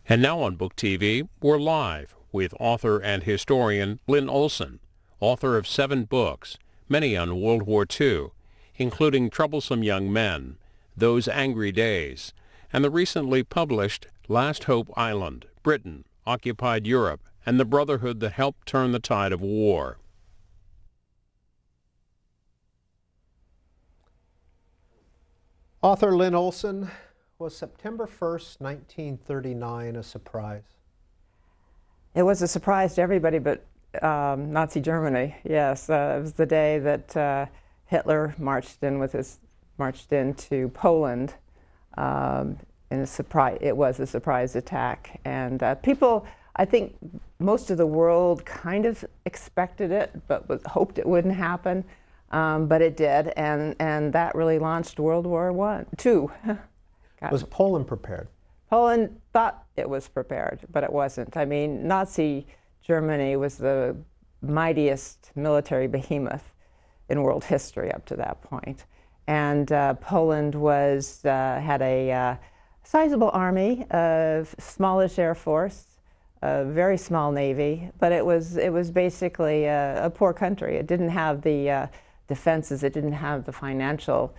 And now on Book TV, we're live with author and historian Lynne Olson, author of 7 books, many on World War II, including Troublesome Young Men, Those Angry Days, and the recently published Last Hope Island, Britain, Occupied Europe, and the Brotherhood that helped turn the tide of war. Author Lynne Olson, was September 1st, 1939 a surprise? It was a surprise to everybody but Nazi Germany, yes. It was the day that Hitler marched into Poland. In a surprise, it was a surprise attack. And people, I think most of the world kind of expected it, but hoped it wouldn't happen. But it did, and that really launched World War II. Was Poland prepared? Poland thought it was prepared, but it wasn't. I mean, Nazi Germany was the mightiest military behemoth in world history up to that point. And Poland had a sizable army, a smallish air force, a very small navy, but it was basically a poor country. It didn't have the defenses, it didn't have the financial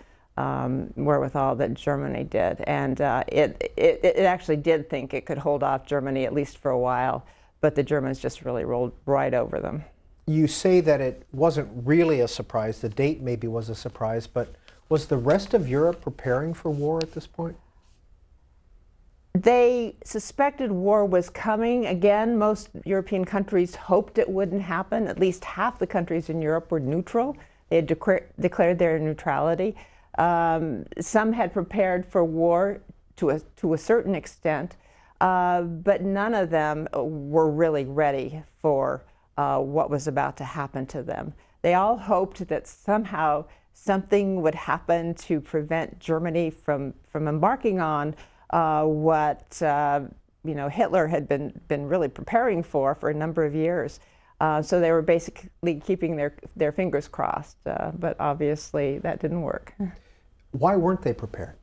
wherewithal that Germany did, and it actually did think it could hold off Germany at least for a while, but the Germans just really rolled right over them. You say that it wasn't really a surprise, the date maybe was a surprise, but was the rest of Europe preparing for war at this point? They suspected war was coming. Again, most European countries hoped it wouldn't happen. At least half the countries in Europe were neutral. They had declared their neutrality. Some had prepared for war to a certain extent, but none of them were really ready for what was about to happen to them. They all hoped that somehow something would happen to prevent Germany from embarking on what Hitler had been really preparing for a number of years. So they were basically keeping their fingers crossed, but obviously that didn't work. Why weren't they prepared?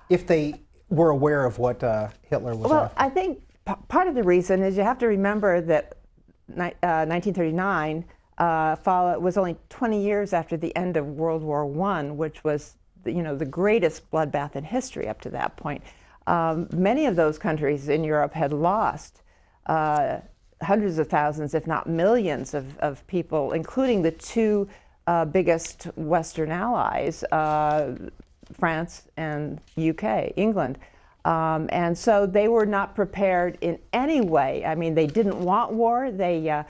If they were aware of what Hitler was after? I think part of the reason is you have to remember that 1939 was only 20 years after the end of World War I, which was the greatest bloodbath in history up to that point. Many of those countries in Europe had lost hundreds of thousands, if not millions, of people, including the two biggest Western allies, France and UK, England. And so they were not prepared in any way. I mean, they didn't want war. They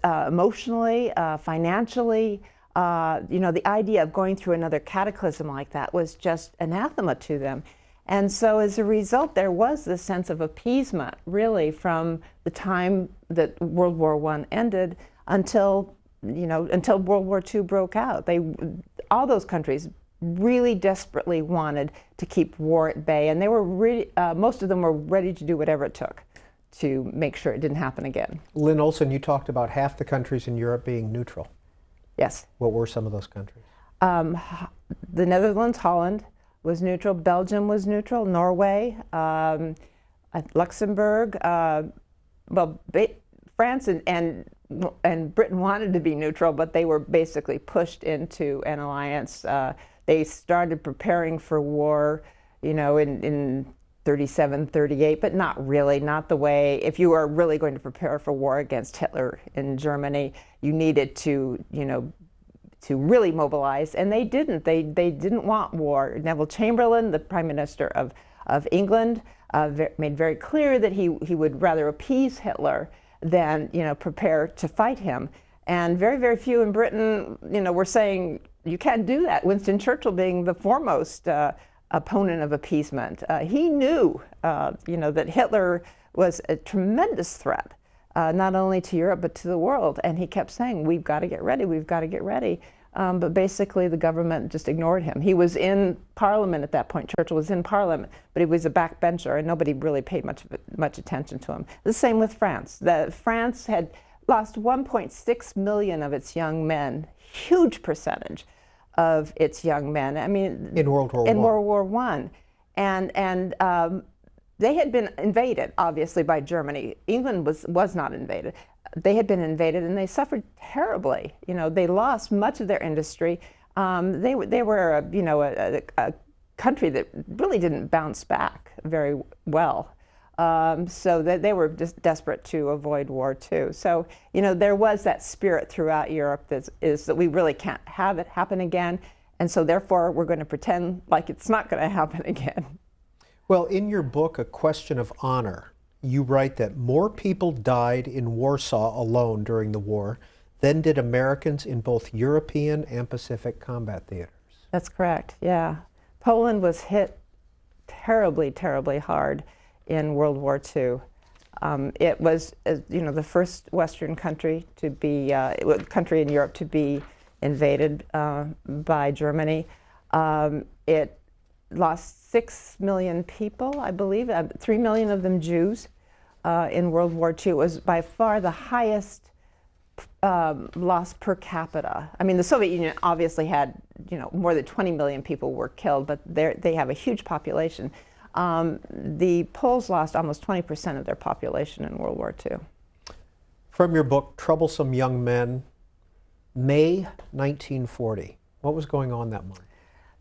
emotionally, financially, the idea of going through another cataclysm like that was just anathema to them. And so as a result, there was this sense of appeasement, really, from the time that World War I ended until World War II broke out. All those countries really desperately wanted to keep war at bay, and they were really, most of them were ready to do whatever it took to make sure it didn't happen again. Lynne Olson, you talked about half the countries in Europe being neutral. Yes. What were some of those countries? The Netherlands, Holland was neutral, Belgium was neutral, Norway, Luxembourg, France and Britain wanted to be neutral, but they were basically pushed into an alliance. They started preparing for war, in 37, 38, but not really, not the way. If you were really going to prepare for war against Hitler in Germany, you needed to really mobilize, and they didn't. They didn't want war. Neville Chamberlain, the Prime Minister of England, made very clear that he would rather appease Hitler than prepare to fight him. And very, very few in Britain, were saying you can't do that. Winston Churchill being the foremost opponent of appeasement, he knew that Hitler was a tremendous threat, not only to Europe but to the world. And he kept saying, "We've got to get ready. We've got to get ready." But basically, the government just ignored him. He was in Parliament at that point. Churchill was in Parliament, but he was a backbencher, and nobody really paid much attention to him. The same with France. France had lost 1.6 million of its young men, huge percentage of its young men. I mean, in World War I. In World War I, and they had been invaded, obviously, by Germany. England was not invaded. They had been invaded, and they suffered terribly. You know, they lost much of their industry. They were, you know, a country that really didn't bounce back very well. So they were just desperate to avoid war too. So, you know, there was that spirit throughout Europe that we really can't have it happen again. And so therefore, we're going to pretend like it's not going to happen again. Well, in your book, A Question of Honor, you write that more people died in Warsaw alone during the war than did Americans in both European and Pacific combat theaters. That's correct, yeah. Poland was hit terribly, terribly hard in World War II. It was, you know, the first Western country to be, country in Europe to be invaded by Germany. It lost 6 million people, I believe, 3 million of them Jews in World War II. It was by far the highest loss per capita. I mean, the Soviet Union obviously had, you know, more than 20 million people were killed, but they have a huge population. The Poles lost almost 20% of their population in World War II. From your book, Troublesome Young Men, May 1940. What was going on that month?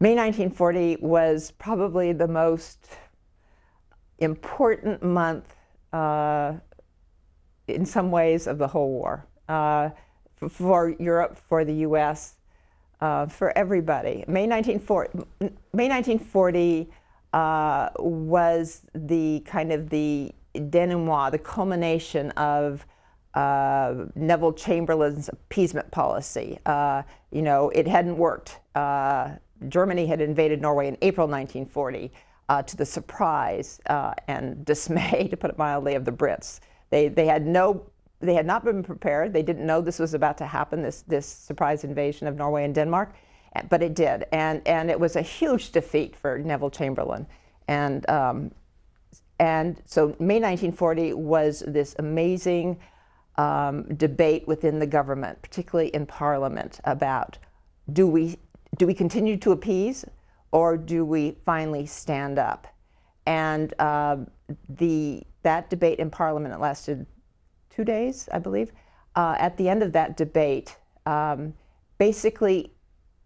May 1940 was probably the most important month in some ways of the whole war. For Europe, for the U.S., for everybody. May 1940 was the kind of the denouement, the culmination of Neville Chamberlain's appeasement policy. You know, it hadn't worked. Germany had invaded Norway in April 1940 to the surprise and dismay, to put it mildly, of the Brits. They had not been prepared. They didn't know this was about to happen, this surprise invasion of Norway and Denmark, but it did. And it was a huge defeat for Neville Chamberlain. And so May 1940 was this amazing debate within the government, particularly in Parliament, about do we continue to appease, or do we finally stand up? And that debate in Parliament, it lasted 2 days, I believe. At the end of that debate, basically,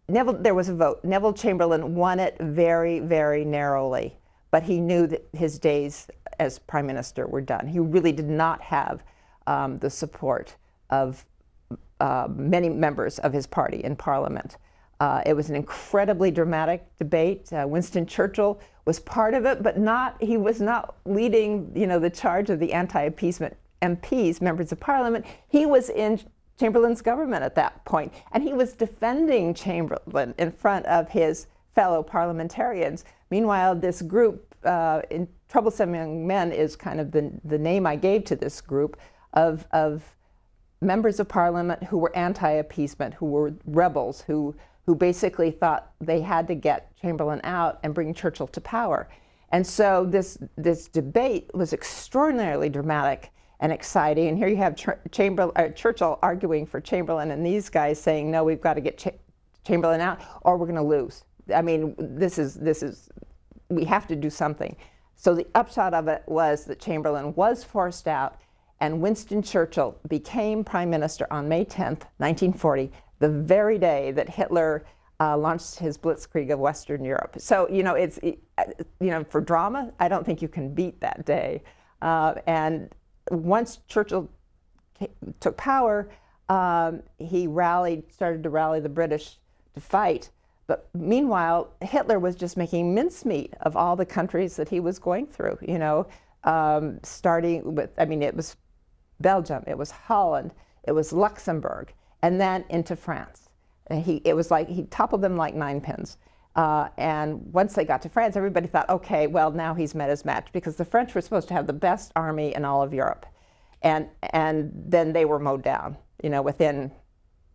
there was a vote. Neville Chamberlain won it very, very narrowly, but he knew that his days as Prime Minister were done. He really did not have the support of many members of his party in Parliament. It was an incredibly dramatic debate. Winston Churchill was part of it, but he was not leading, you know, the charge of the anti-appeasement MPs, members of Parliament. He was in Chamberlain's government at that point, and he was defending Chamberlain in front of his fellow parliamentarians. Meanwhile, this group, in Troublesome Young Men, is kind of the name I gave to this group of members of Parliament who were anti-appeasement, who were rebels, who basically thought they had to get Chamberlain out and bring Churchill to power. And so this debate was extraordinarily dramatic and exciting. And here you have Churchill arguing for Chamberlain, and these guys saying, no, we've got to get Chamberlain out or we're going to lose. I mean, we have to do something. So the upshot of it was that Chamberlain was forced out, and Winston Churchill became Prime Minister on May 10th, 1940, the very day that Hitler launched his blitzkrieg of Western Europe. So, you know, for drama, I don't think you can beat that day. And once Churchill took power, he started to rally the British to fight. But meanwhile, Hitler was just making mincemeat of all the countries that he was going through, you know, starting with, I mean, it was Belgium, it was Holland, it was Luxembourg, and then into France. And it was like he toppled them like 9 pins. And once they got to France, everybody thought, okay, well, now he's met his match, because the French were supposed to have the best army in all of Europe. And then they were mowed down, you know, within,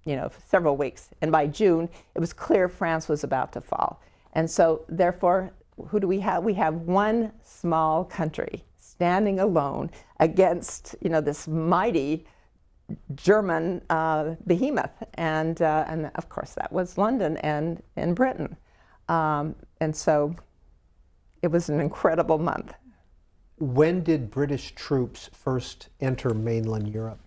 you know, several weeks. And by June, it was clear France was about to fall. And so, therefore, who do we have? We have one small country standing alone against, you know, this mighty German behemoth. And of course, that was London and Britain. And so it was an incredible month. When did British troops first enter mainland Europe?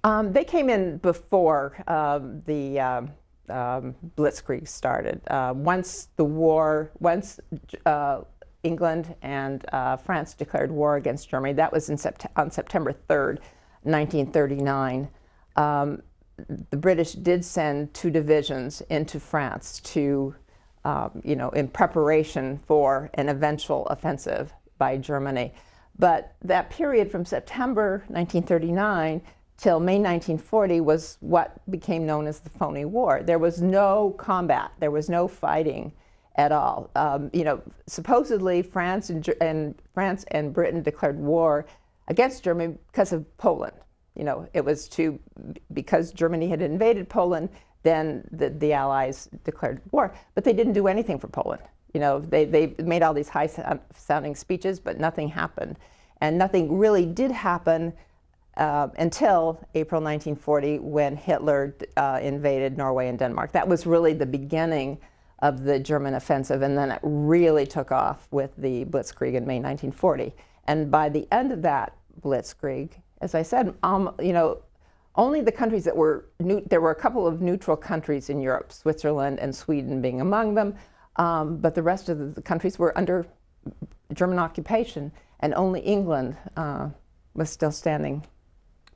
They came in before the Blitzkrieg started. Once England and France declared war against Germany, that was on September 3rd, 1939. The British did send 2 divisions into France to, in preparation for an eventual offensive by Germany. But that period from September 1939 till May 1940 was what became known as the phony war. There was no combat. There was no fighting at all. Supposedly France and Britain declared war against Germany because of Poland. It was because Germany had invaded Poland, then the Allies declared war. But they didn't do anything for Poland. They made all these high-sounding speeches, but nothing happened. And nothing really did happen until April 1940, when Hitler invaded Norway and Denmark. That was really the beginning of the German offensive, and then it really took off with the Blitzkrieg in May 1940. And by the end of that Blitzkrieg, as I said, only the countries that were there were a couple of neutral countries in Europe, Switzerland and Sweden being among them, but the rest of the countries were under German occupation, and only England was still standing.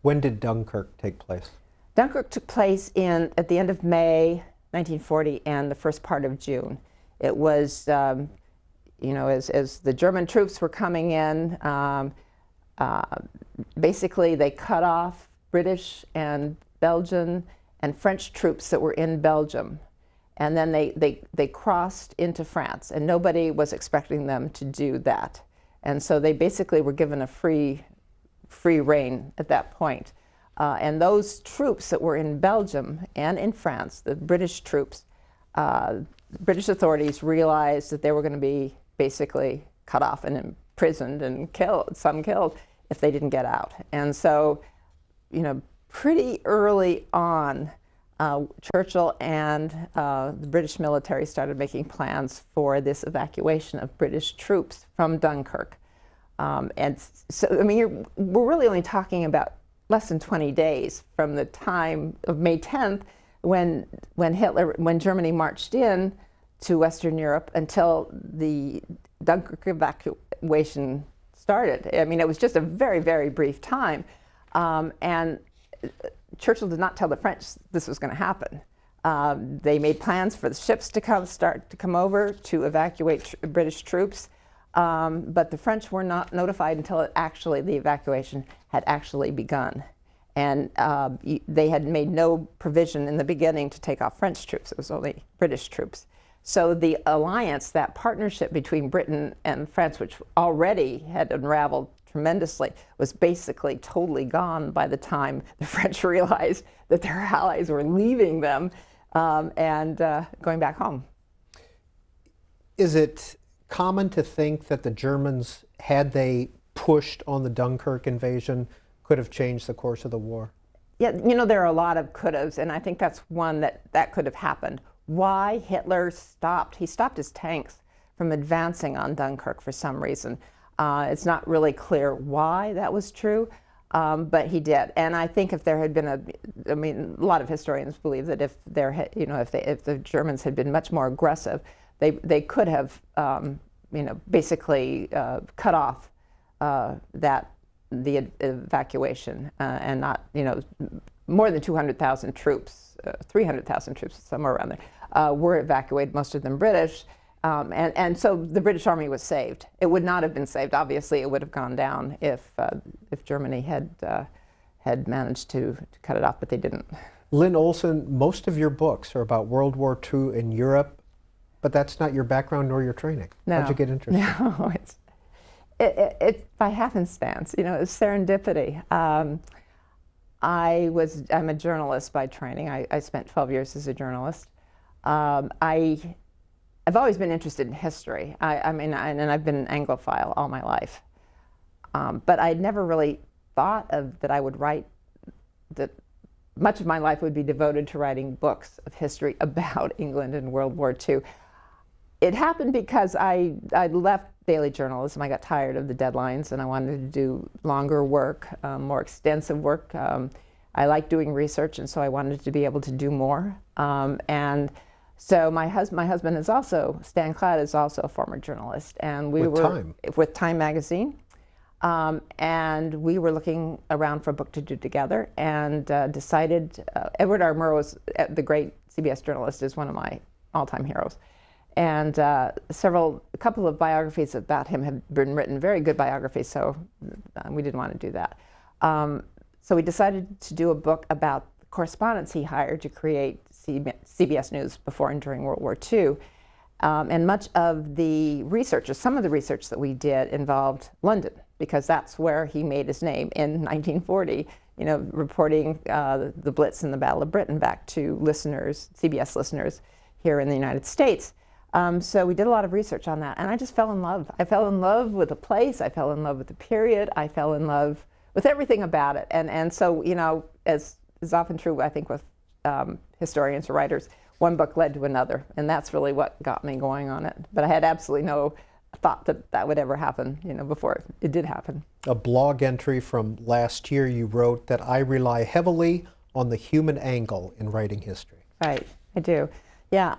When did Dunkirk take place? Dunkirk took place at the end of May 1940 and the first part of June. It was, as the German troops were coming in, basically they cut off British and Belgian and French troops that were in Belgium. And then they crossed into France, and nobody was expecting them to do that. And so they basically were given a free rein at that point. And those troops that were in Belgium and in France, the British troops, British authorities realized that they were going to be basically cut off and imprisoned and killed, some killed, if they didn't get out. And so, pretty early on, Churchill and the British military started making plans for this evacuation of British troops from Dunkirk. And so, we're really only talking about less than 20 days from the time of May 10th, when Germany marched in to Western Europe, until the Dunkirk evacuation started. It was just a very, very brief time. And Churchill did not tell the French this was going to happen. They made plans for the ships to come over to evacuate British troops, but the French were not notified until the evacuation had actually begun. And they had made no provision in the beginning to take off French troops. It was only British troops. So the alliance, that partnership between Britain and France, which already had unraveled tremendously, was basically totally gone by the time the French realized that their allies were leaving them and going back home. Is it common to think that the Germans, had they pushed on the Dunkirk invasion, could have changed the course of the war? Yeah, there are a lot of could-haves, and I think that's one that could have happened. Why Hitler stopped? He stopped his tanks from advancing on Dunkirk for some reason. It's not really clear why that was true, but he did. And I think if there had been a lot of historians believe that if the Germans had been much more aggressive, they could have, basically cut off the evacuation and not, more than 200,000 troops, 300,000 troops, somewhere around there, were evacuated, most of them British. And so the British Army was saved. It would not have been saved. Obviously, it would have gone down if Germany had managed to cut it off, but they didn't. Lynne Olson, most of your books are about World War II in Europe, but that's not your background nor your training. No. How'd you get interested? No, it's by happenstance. It's serendipity. I'm a journalist by training. I spent 12 years as a journalist. I've always been interested in history. And I've been an Anglophile all my life. But I'd never really thought that I would write, that much of my life would be devoted to writing books of history about England and World War II. It happened because I left daily journalism. I got tired of the deadlines, and I wanted to do longer work, more extensive work. I like doing research, and so I wanted to be able to do more. And so my husband is also, Stan Klatt is also a former journalist, and we were with Time magazine. And we were looking around for a book to do together, and decided, Edward R. Murrow, the great CBS journalist, is one of my all-time heroes. And a couple of biographies about him have been written, very good biographies, so we didn't want to do that. So we decided to do a book about correspondents he hired to create CBS News before and during World War II. And much of the research, or some of the research that we did, involved London, because that's where he made his name in 1940, you know, reporting the Blitz and the Battle of Britain back to listeners, CBS listeners here in the United States. So we did a lot of research on that, and I just fell in love. I fell in love with the place, I fell in love with the period, I fell in love with everything about it. And so, you know, as is often true, I think, with historians or writers, one book led to another, and that's really what got me going on it. But I had absolutely no thought that that would ever happen, you know, before it did happen. A blog entry from last year, you wrote that I rely heavily on the human angle in writing history. Right, I do. Yeah.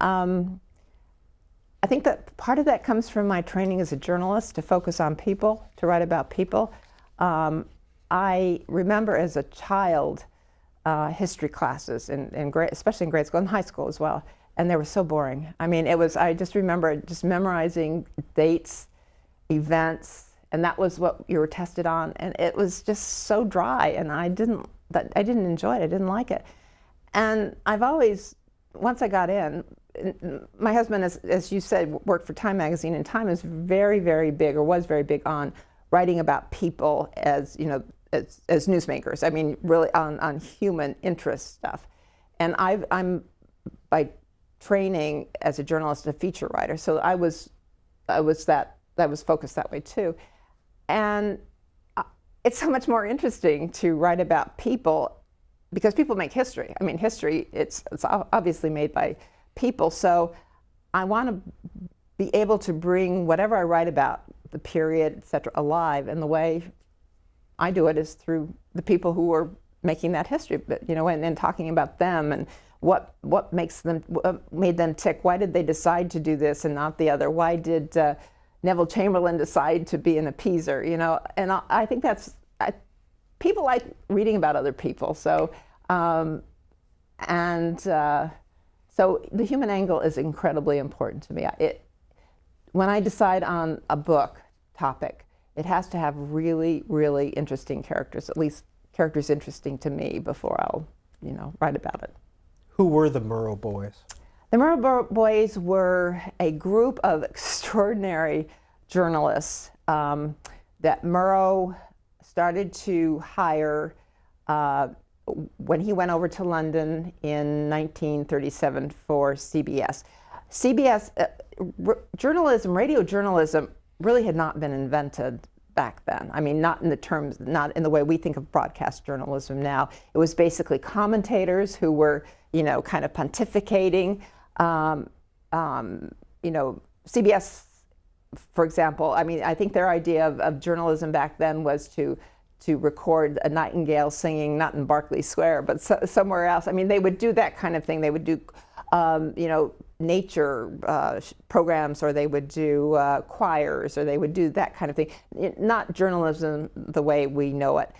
I think that part of that comes from my training as a journalist, to focus on people, to write about people. I remember as a child history classes, especially in grade school and high school as well, and they were so boring. I mean, I just remember just memorizing dates, events, and that was what you were tested on, and it was just so dry, and I didn't enjoy it, I didn't like it. And I've always, once I got in, my husband, as you said, worked for Time magazine, and Time is very, very big, or was very big, on writing about people as, you know, as newsmakers. I mean, really on human interest stuff. And I'm by training as a journalist, a feature writer, so I was focused that way too. And it's so much more interesting to write about people, because people make history. I mean, history, it's obviously made by people. So I want to be able to bring whatever I write about, the period, et cetera, alive. And the way I do it is through the people who were making that history, but, you know, and talking about them, and what made them tick. Why did they decide to do this and not the other? Why did Neville Chamberlain decide to be an appeaser? You know, and I think people like reading about other people. So, so the human angle is incredibly important to me. When I decide on a book topic, it has to have really, really interesting characters, at least characters interesting to me, before I'll, you know, write about it. Who were the Murrow Boys? The Murrow Boys were a group of extraordinary journalists that Murrow started to hire when he went over to London in 1937 for CBS. CBS, journalism, radio journalism, really had not been invented back then. I mean, not in the way we think of broadcast journalism now. It was basically commentators who were, you know, kind of pontificating. You know, CBS, for example, I mean, I think their idea of journalism back then was to record a nightingale singing, not in Berkeley Square, but somewhere else. I mean, they would do that kind of thing. They would do, you know, nature programs, or they would do choirs, or they would do that kind of thing. Not journalism the way we know it.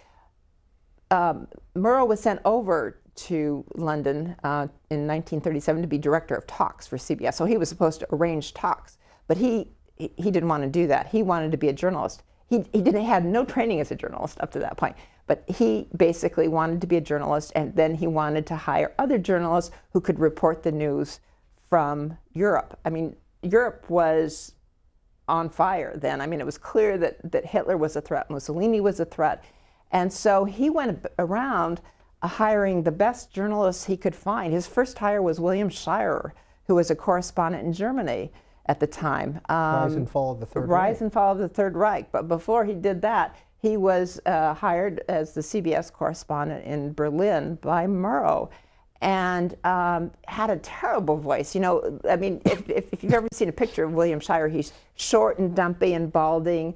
Murrow was sent over to London in 1937 to be director of talks for CBS. So he was supposed to arrange talks, but he didn't want to do that. He wanted to be a journalist. He had no training as a journalist up to that point, but he basically wanted to be a journalist, and then he wanted to hire other journalists who could report the news from Europe. I mean, Europe was on fire then. I mean, it was clear that Hitler was a threat, Mussolini was a threat, and so he went around hiring the best journalists he could find. His first hire was William Shirer, who was a correspondent in Germany at the time. Rise and Fall of the Third Reich. Rise and Fall of the Third Reich. But before he did that, he was hired as the CBS correspondent in Berlin by Murrow. and had a terrible voice. You know, I mean, if you've ever seen a picture of William Shirer, he's short and dumpy and balding,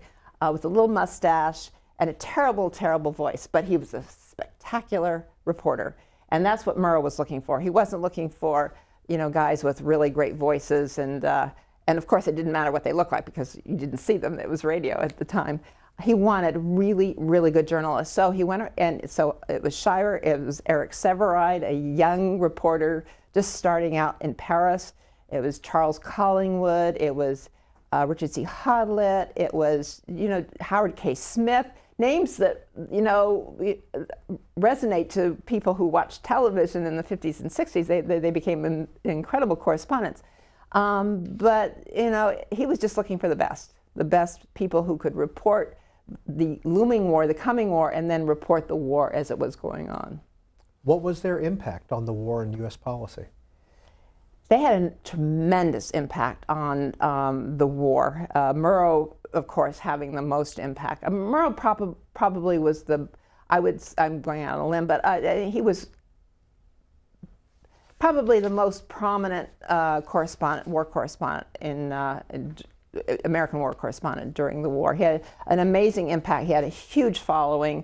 with a little mustache and a terrible, terrible voice. But he was a spectacular reporter, and that's what Murrow was looking for. He wasn't looking for, you know, guys with really great voices, and of course it didn't matter what they looked like because you didn't see them. It was radio at the time. He wanted really, really good journalists. So he went, and so it was Shirer, it was Eric Sevareid, a young reporter just starting out in Paris. It was Charles Collingwood. It was Richard C. Hodlett. It was, you know, Howard K. Smith. Names that, you know, resonate to people who watched television in the 50s and 60s. They became incredible correspondents. But, you know, he was just looking for the best people who could report the looming war, the coming war, and then report the war as it was going on. What was their impact on the war and U.S. policy? They had a tremendous impact on the war. Murrow, of course, having the most impact. Murrow probably was I'm going out on a limb, but he was probably the most prominent war correspondent in American war correspondent during the war. He had an amazing impact. He had a huge following.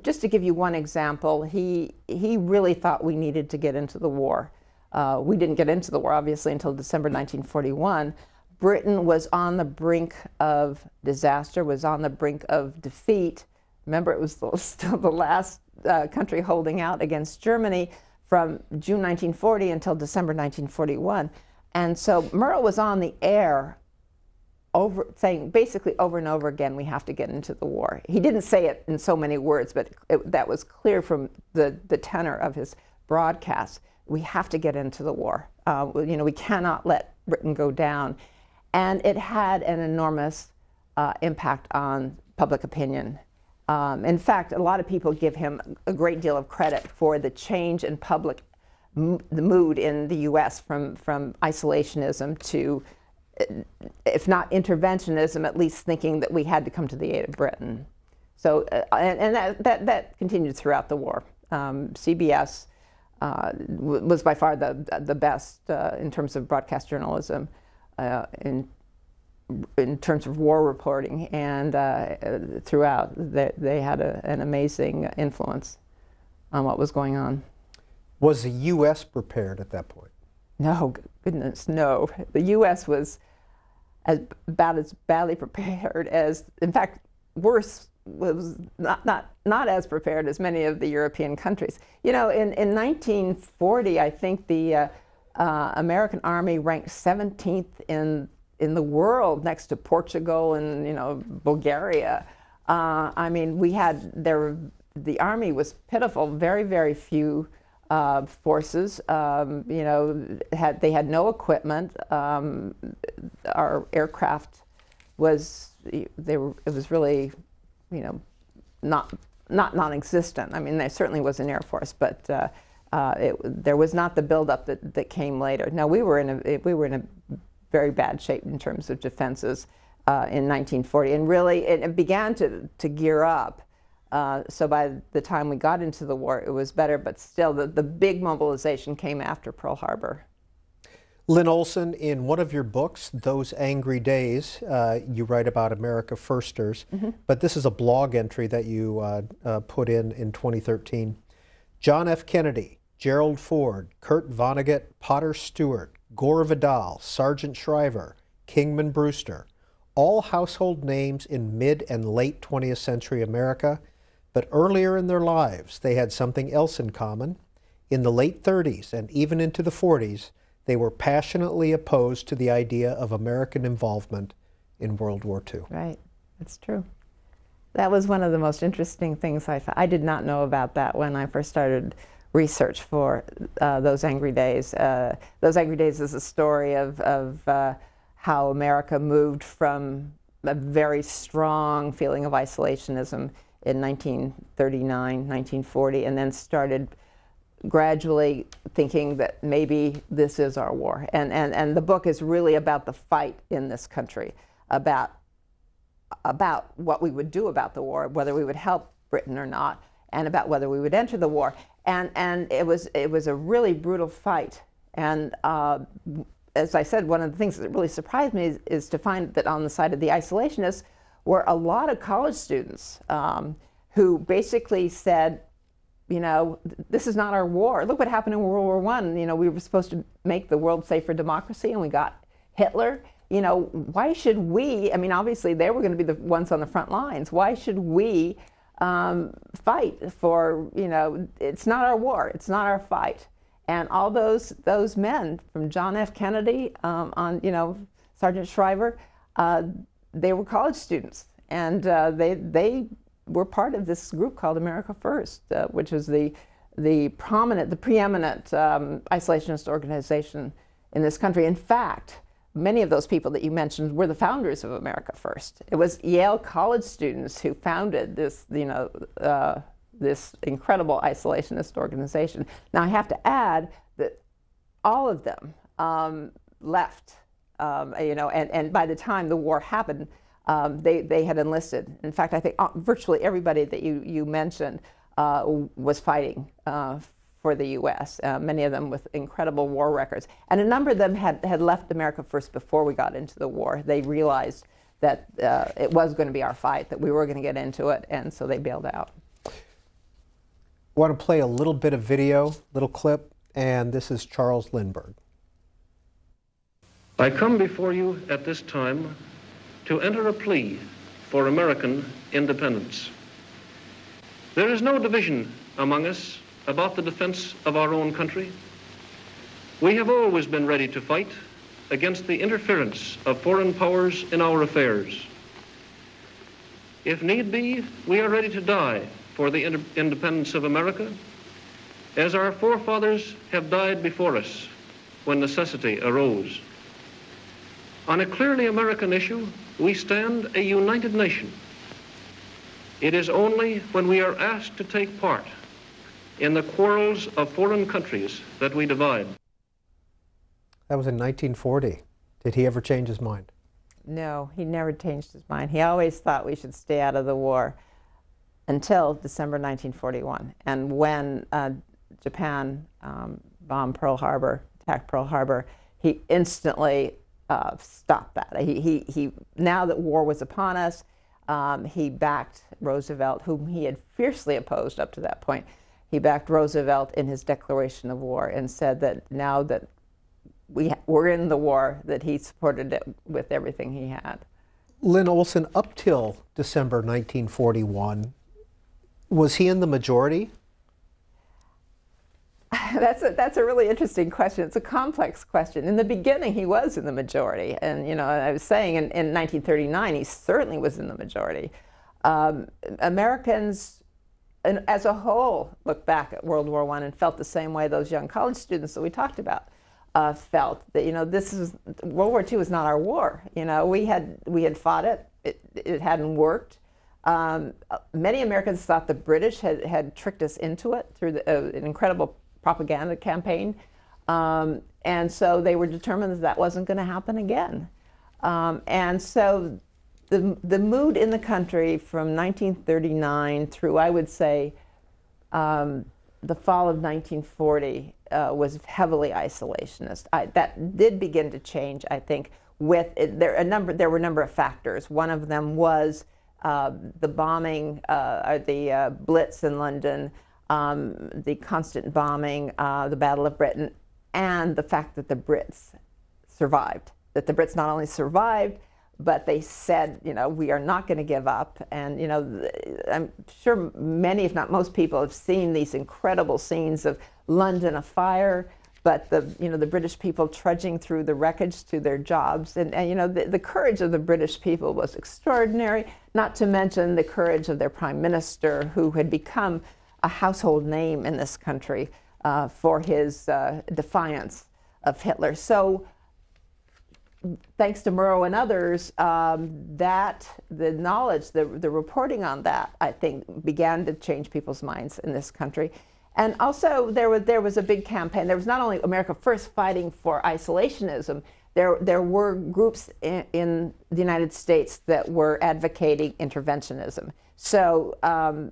Just to give you one example, he really thought we needed to get into the war. We didn't get into the war, obviously, until December 1941. Britain was on the brink of disaster, was on the brink of defeat. Remember, it was still the last country holding out against Germany from June 1940 until December 1941. And so Murrow was on the air saying basically over and over again, we have to get into the war. He didn't say it in so many words, but that was clear from the tenor of his broadcast. We have to get into the war. You know, we cannot let Britain go down. And it had an enormous impact on public opinion. In fact, a lot of people give him a great deal of credit for the change in the mood in the U.S. from isolationism to, if not interventionism, at least thinking that we had to come to the aid of Britain. So, and that continued throughout the war. CBS was by far the best in terms of broadcast journalism, in terms of war reporting, and throughout they had an amazing influence on what was going on. Was the U.S. prepared at that point? No, goodness, no. The U.S. was about as badly prepared as, in fact, worse, was not as prepared as many of the European countries. You know, in 1940, I think the American Army ranked 17th in the world, next to Portugal and, you know, Bulgaria. I mean, the Army was pitiful, very, very few forces. You know, they had no equipment. Our aircraft it was really, you know, not non-existent. I mean, there certainly was an Air Force, but there was not the buildup that came later. Now we were in a very bad shape in terms of defenses in 1940, and really it began to gear up. So by the time we got into the war, it was better, but still the big mobilization came after Pearl Harbor. Lynne Olson, in one of your books, Those Angry Days, you write about America Firsters, but this is a blog entry that you put in 2013. John F. Kennedy, Gerald Ford, Kurt Vonnegut, Potter Stewart, Gore Vidal, Sargent Shriver, Kingman Brewster, all household names in mid and late 20th century America, but earlier in their lives they had something else in common. In the late 30s and even into the 40s, they were passionately opposed to the idea of American involvement in World War II. Right, that's true. That was one of the most interesting things I did not know about that when I first started research for Those Angry Days. Those Angry Days is a story of how America moved from a very strong feeling of isolationism in 1939, 1940, and then started gradually thinking that maybe this is our war. And the book is really about the fight in this country, about what we would do about the war, whether we would help Britain or not, and about whether we would enter the war. And it was a really brutal fight. And as I said, one of the things that really surprised me is to find that on the side of the isolationists were a lot of college students who basically said, you know, this is not our war. Look what happened in World War I. You know, we were supposed to make the world safe for democracy, and we got Hitler. You know, why should we, I mean, obviously they were going to be the ones on the front lines. Why should we fight for, you know, it's not our war, it's not our fight. And all those men, from John F. Kennedy on, you know, Sergeant Shriver, they were college students. And they were part of this group called America First, which was the preeminent isolationist organization in this country. In fact, many of those people that you mentioned were the founders of America First. It was Yale college students who founded this, you know, this incredible isolationist organization. Now, I have to add that all of them left, you know, and by the time the war happened, they had enlisted. In fact, I think virtually everybody that you mentioned was fighting for the U.S., many of them with incredible war records. And a number of them had left America First before we got into the war. They realized that it was going to be our fight, that we were going to get into it, and so they bailed out. I want to play a little bit of video, little clip, and this is Charles Lindbergh. I come before you at this time to enter a plea for American independence. There is no division among us about the defense of our own country. We have always been ready to fight against the interference of foreign powers in our affairs. If need be, we are ready to die for the independence of America, as our forefathers have died before us when necessity arose. On a clearly American issue, we stand a united nation. It is only when we are asked to take part in the quarrels of foreign countries that we divide. That was in 1940. Did he ever change his mind? No, he never changed his mind. He always thought we should stay out of the war until December 1941. And when Japan bombed Pearl Harbor, attacked Pearl Harbor, he instantly stopped that. He now that war was upon us, he backed Roosevelt, whom he had fiercely opposed up to that point. He backed Roosevelt in his declaration of war and said that now that we were in the war, that he supported it with everything he had. Lynne Olson, up till December 1941, was he in the majority? That's a really interesting question. It's a complex question. In the beginning, he was in the majority. And, you know, I was saying in 1939, he certainly was in the majority. Americans, as a whole, looked back at World War I and felt the same way those young college students that we talked about felt, that, you know, World War II was not our war. You know, we had fought it. It hadn't worked. Many Americans thought the British had tricked us into it through an incredible propaganda campaign. And so they were determined that wasn't going to happen again. And so the mood in the country from 1939 through, I would say, the fall of 1940 was heavily isolationist. That did begin to change, I think, with it. There were a number of factors. One of them was the bombing, the Blitz in London, the constant bombing, the Battle of Britain, and the fact that the Brits survived. That the Brits not only survived, but they said, you know, we are not going to give up. And, you know, I'm sure many, if not most people, have seen these incredible scenes of London afire, but the British people trudging through the wreckage to their jobs. And you know, the courage of the British people was extraordinary, not to mention the courage of their prime minister, who had become a household name in this country for his defiance of Hitler. So thanks to Murrow and others, the knowledge, the reporting on that, I think, began to change people's minds in this country. And also, there was a big campaign. There was not only America First fighting for isolationism, there were groups in the United States that were advocating interventionism. So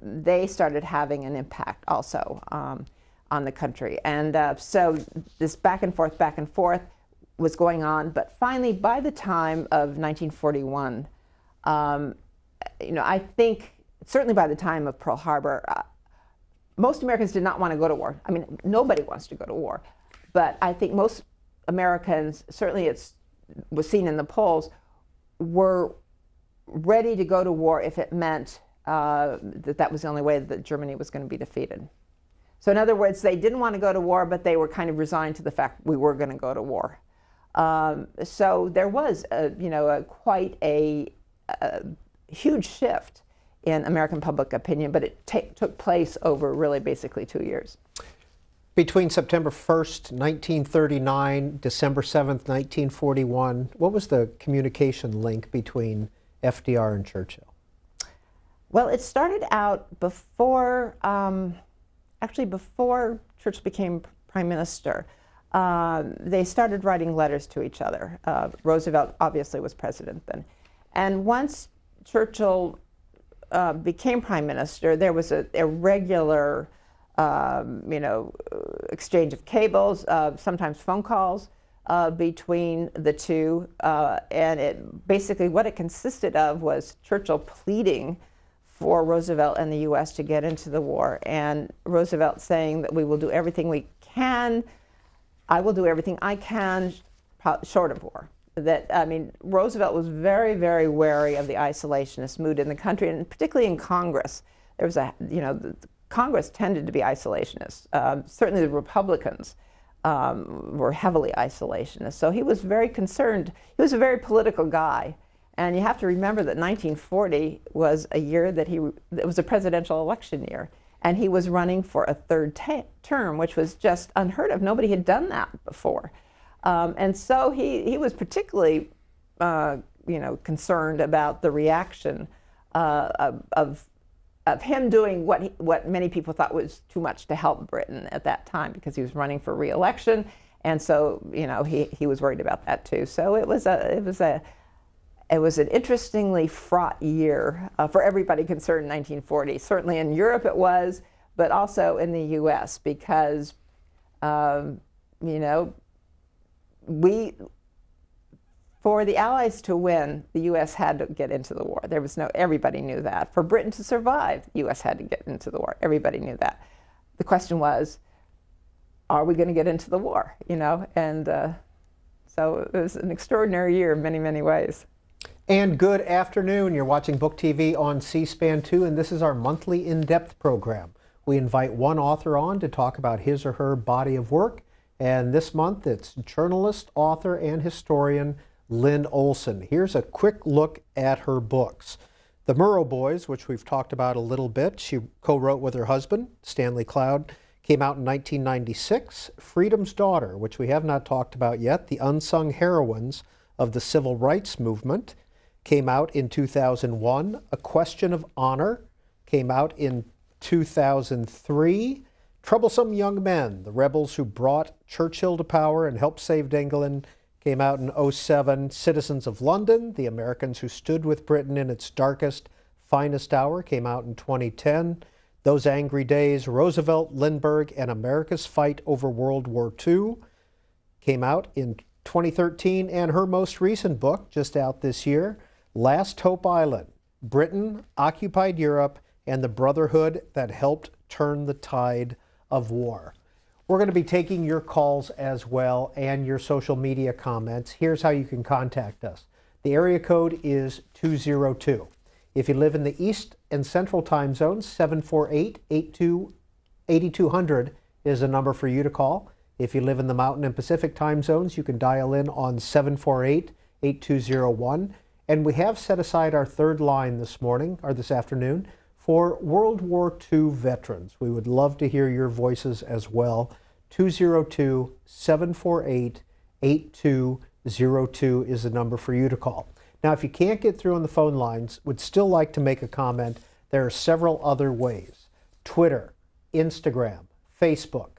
they started having an impact also on the country. And so this back and forth was going on. But finally, by the time of 1941, I think certainly by the time of Pearl Harbor, most Americans did not want to go to war. I mean, nobody wants to go to war. But I think most Americans, certainly it was seen in the polls, were ready to go to war if it meant that was the only way that Germany was going to be defeated. So in other words, they didn't want to go to war, but they were kind of resigned to the fact we were going to go to war. So there was, quite a huge shift in American public opinion, but it took place over really basically 2 years. Between September 1st, 1939, December 7th, 1941, what was the communication link between FDR and Churchill? Well, it started out before, actually before Churchill became prime minister. They started writing letters to each other. Roosevelt obviously was president then. And once Churchill became prime minister, there was a regular exchange of cables, sometimes phone calls between the two. And it basically what it consisted of was Churchill pleading for Roosevelt and the U.S. to get into the war, and Roosevelt saying that we will do everything we can. I will do everything I can short of war. Roosevelt was very, very wary of the isolationist mood in the country, and particularly in Congress. There was Congress tended to be isolationist. Certainly the Republicans were heavily isolationist. So he was very concerned. He was a very political guy. And you have to remember that 1940 was a year that it was a presidential election year. And he was running for a third term, which was just unheard of. Nobody had done that before. And so he was particularly concerned about the reaction of him doing what many people thought was too much to help Britain at that time, because he was running for re-election, and so he was worried about that too. So it was an interestingly fraught year for everybody concerned in 1940. Certainly in Europe it was, but also in the U.S. because for the Allies to win, the U.S. had to get into the war. Everybody knew that. For Britain to survive, the U.S. had to get into the war. Everybody knew that. The question was, are we going to get into the war? And so it was an extraordinary year in many, many ways. And good afternoon. You're watching Book TV on C-SPAN 2, and this is our monthly in-depth program. We invite one author on to talk about his or her body of work, and this month it's journalist, author, and historian Lynne Olson. Here's a quick look at her books. The Murrow Boys, which we've talked about a little bit, she co-wrote with her husband, Stanley Cloud, came out in 1996. Freedom's Daughter, which we have not talked about yet, the unsung heroines of the civil rights movement, came out in 2001. A Question of Honor came out in 2003. Troublesome Young Men, the rebels who brought Churchill to power and helped save England, came out in 2007. Citizens of London, the Americans who stood with Britain in its darkest, finest hour, came out in 2010. Those Angry Days, Roosevelt, Lindbergh, and America's Fight Over World War II came out in 2013. And her most recent book, just out this year, Last Hope Island, Britain Occupied Europe and the Brotherhood that Helped Turn the Tide of War. We're going to be taking your calls as well and your social media comments. Here's how you can contact us. The area code is 202. If you live in the East and Central time zones, 748-8200 is a number for you to call. If you live in the Mountain and Pacific time zones, you can dial in on 748-8201. And we have set aside our third line this afternoon, for World War II veterans. We would love to hear your voices as well. 202-748-8202 is the number for you to call. Now, if you can't get through on the phone lines, would still like to make a comment, there are several other ways. Twitter, Instagram, Facebook,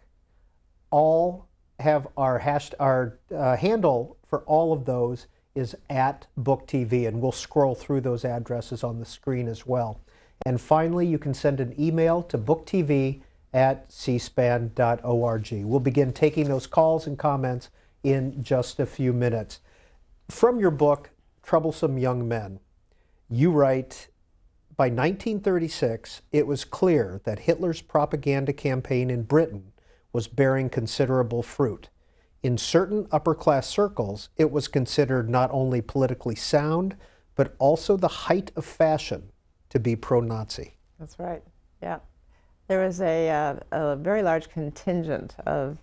all have our handle for all of those is @BookTV, and we'll scroll through those addresses on the screen as well. And finally, you can send an email to booktv@cspan.org. We'll begin taking those calls and comments in just a few minutes. From your book, Troublesome Young Men, you write, by 1936, it was clear that Hitler's propaganda campaign in Britain was bearing considerable fruit. In certain upper-class circles, it was considered not only politically sound, but also the height of fashion to be pro-Nazi. That's right, yeah. There was a very large contingent of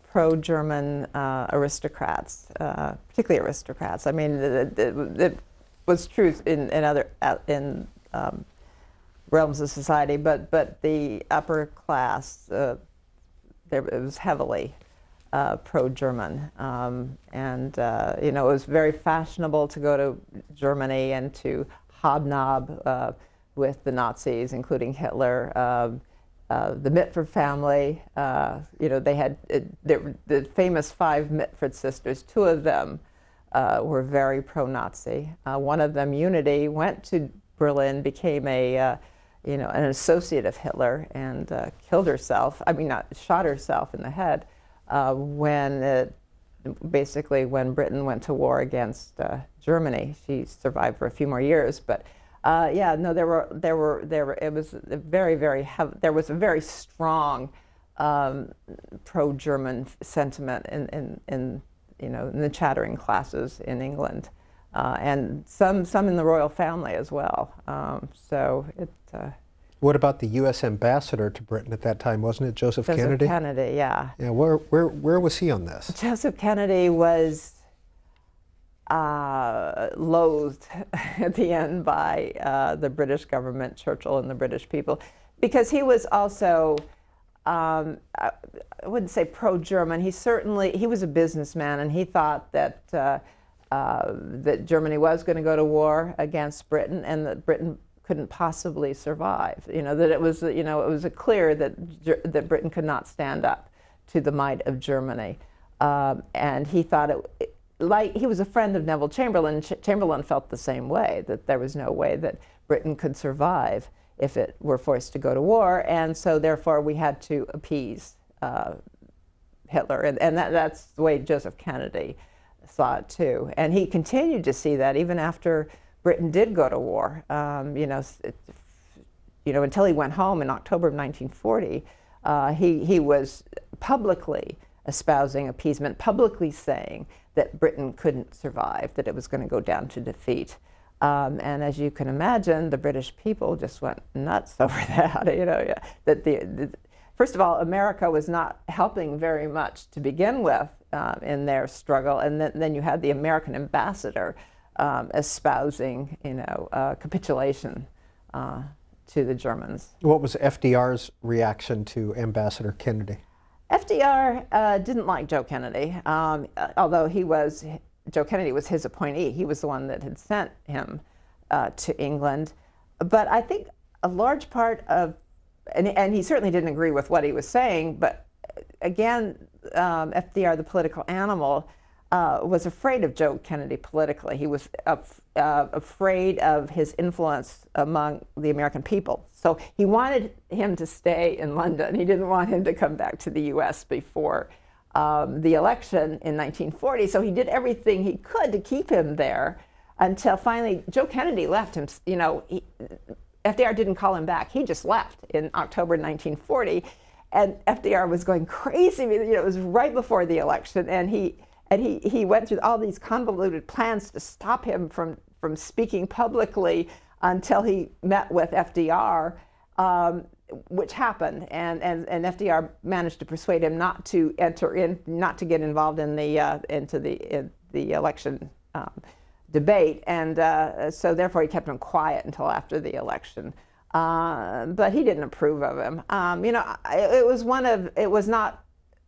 pro-German aristocrats, particularly aristocrats. I mean, it was true in other realms of society, but the upper class, it was heavily pro-German, and you know, it was very fashionable to go to Germany and to hobnob with the Nazis, including Hitler. The Mitford family, you know, they had the famous 5 Mitford sisters. 2 of them were very pro-Nazi. One of them, Unity, went to Berlin, became an associate of Hitler, and killed herself. I mean, shot herself in the head when Britain went to war against Germany. She survived for a few more years, but yeah, no, it was a there was a very strong pro-German sentiment in the chattering classes in England, and some in the royal family as well. So it. What about the U.S. ambassador to Britain at that time? Wasn't it Joseph Kennedy? Joseph Kennedy, yeah. Yeah, where was he on this? Joseph Kennedy was loathed at the end by the British government, Churchill and the British people, because he was also, I wouldn't say pro-German. He was a businessman, and he thought that that Germany was going to go to war against Britain, and that Britain couldn't possibly survive. You know, that it was clear that Britain could not stand up to the might of Germany, and he thought he was a friend of Neville Chamberlain. Chamberlain felt the same way, that there was no way that Britain could survive if it were forced to go to war, and so therefore we had to appease Hitler, and that's the way Joseph Kennedy saw it too. And he continued to see that even after Britain did go to war, until he went home in October of 1940. He was publicly espousing appeasement, publicly saying that Britain couldn't survive, that it was going to go down to defeat. And as you can imagine, the British people just went nuts over that. First of all, America was not helping very much to begin with in their struggle, and then you had the American ambassador espousing, capitulation to the Germans. What was FDR's reaction to Ambassador Kennedy? FDR didn't like Joe Kennedy, although Joe Kennedy was his appointee. He was the one that had sent him to England. But I think a large part of, and he certainly didn't agree with what he was saying, but again, FDR, the political animal, was afraid of Joe Kennedy politically. He was afraid of his influence among the American people. So he wanted him to stay in London. He didn't want him to come back to the U.S. before the election in 1940. So he did everything he could to keep him there until finally Joe Kennedy left him. FDR didn't call him back. He just left in October 1940. And FDR was going crazy. It was right before the election, and he went through all these convoluted plans to stop him from speaking publicly until he met with FDR, which happened, and FDR managed to persuade him not to not to get involved in the election debate, and so therefore he kept him quiet until after the election. But he didn't approve of him. It was not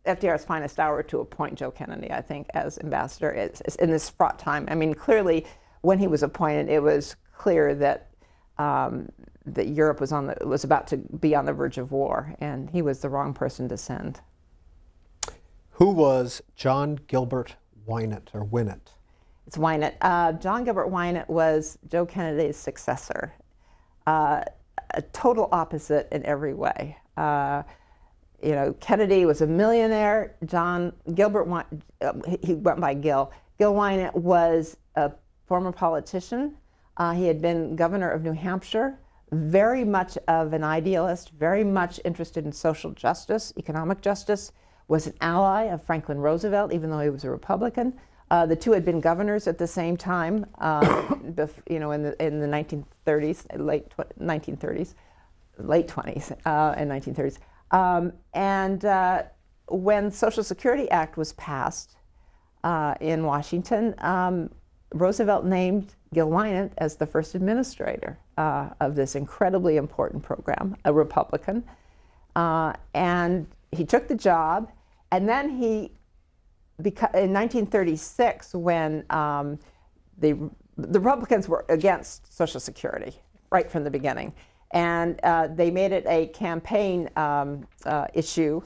FDR's finest hour to appoint Joe Kennedy, I think, as ambassador in this fraught time. I mean, clearly, when he was appointed, it was clear that that Europe was about to be on the verge of war, and he was the wrong person to send. Who was John Gilbert Winant, or Winant? It's Winant. John Gilbert Winant was Joe Kennedy's successor. A total opposite in every way. You know, Kennedy was a millionaire. John Gilbert, he went by Gil. Gil Winant was a former politician. He had been governor of New Hampshire, very much of an idealist, very much interested in social justice, economic justice, was an ally of Franklin Roosevelt, even though he was a Republican. The two had been governors at the same time, you know, in the 1930s, late 1930s, late 20s and 1930s. And when the Social Security Act was passed in Washington, Roosevelt named Gil Winant as the first administrator of this incredibly important program, a Republican. And he took the job, and then he, in 1936, when the Republicans were against Social Security right from the beginning, and they made it a campaign issue,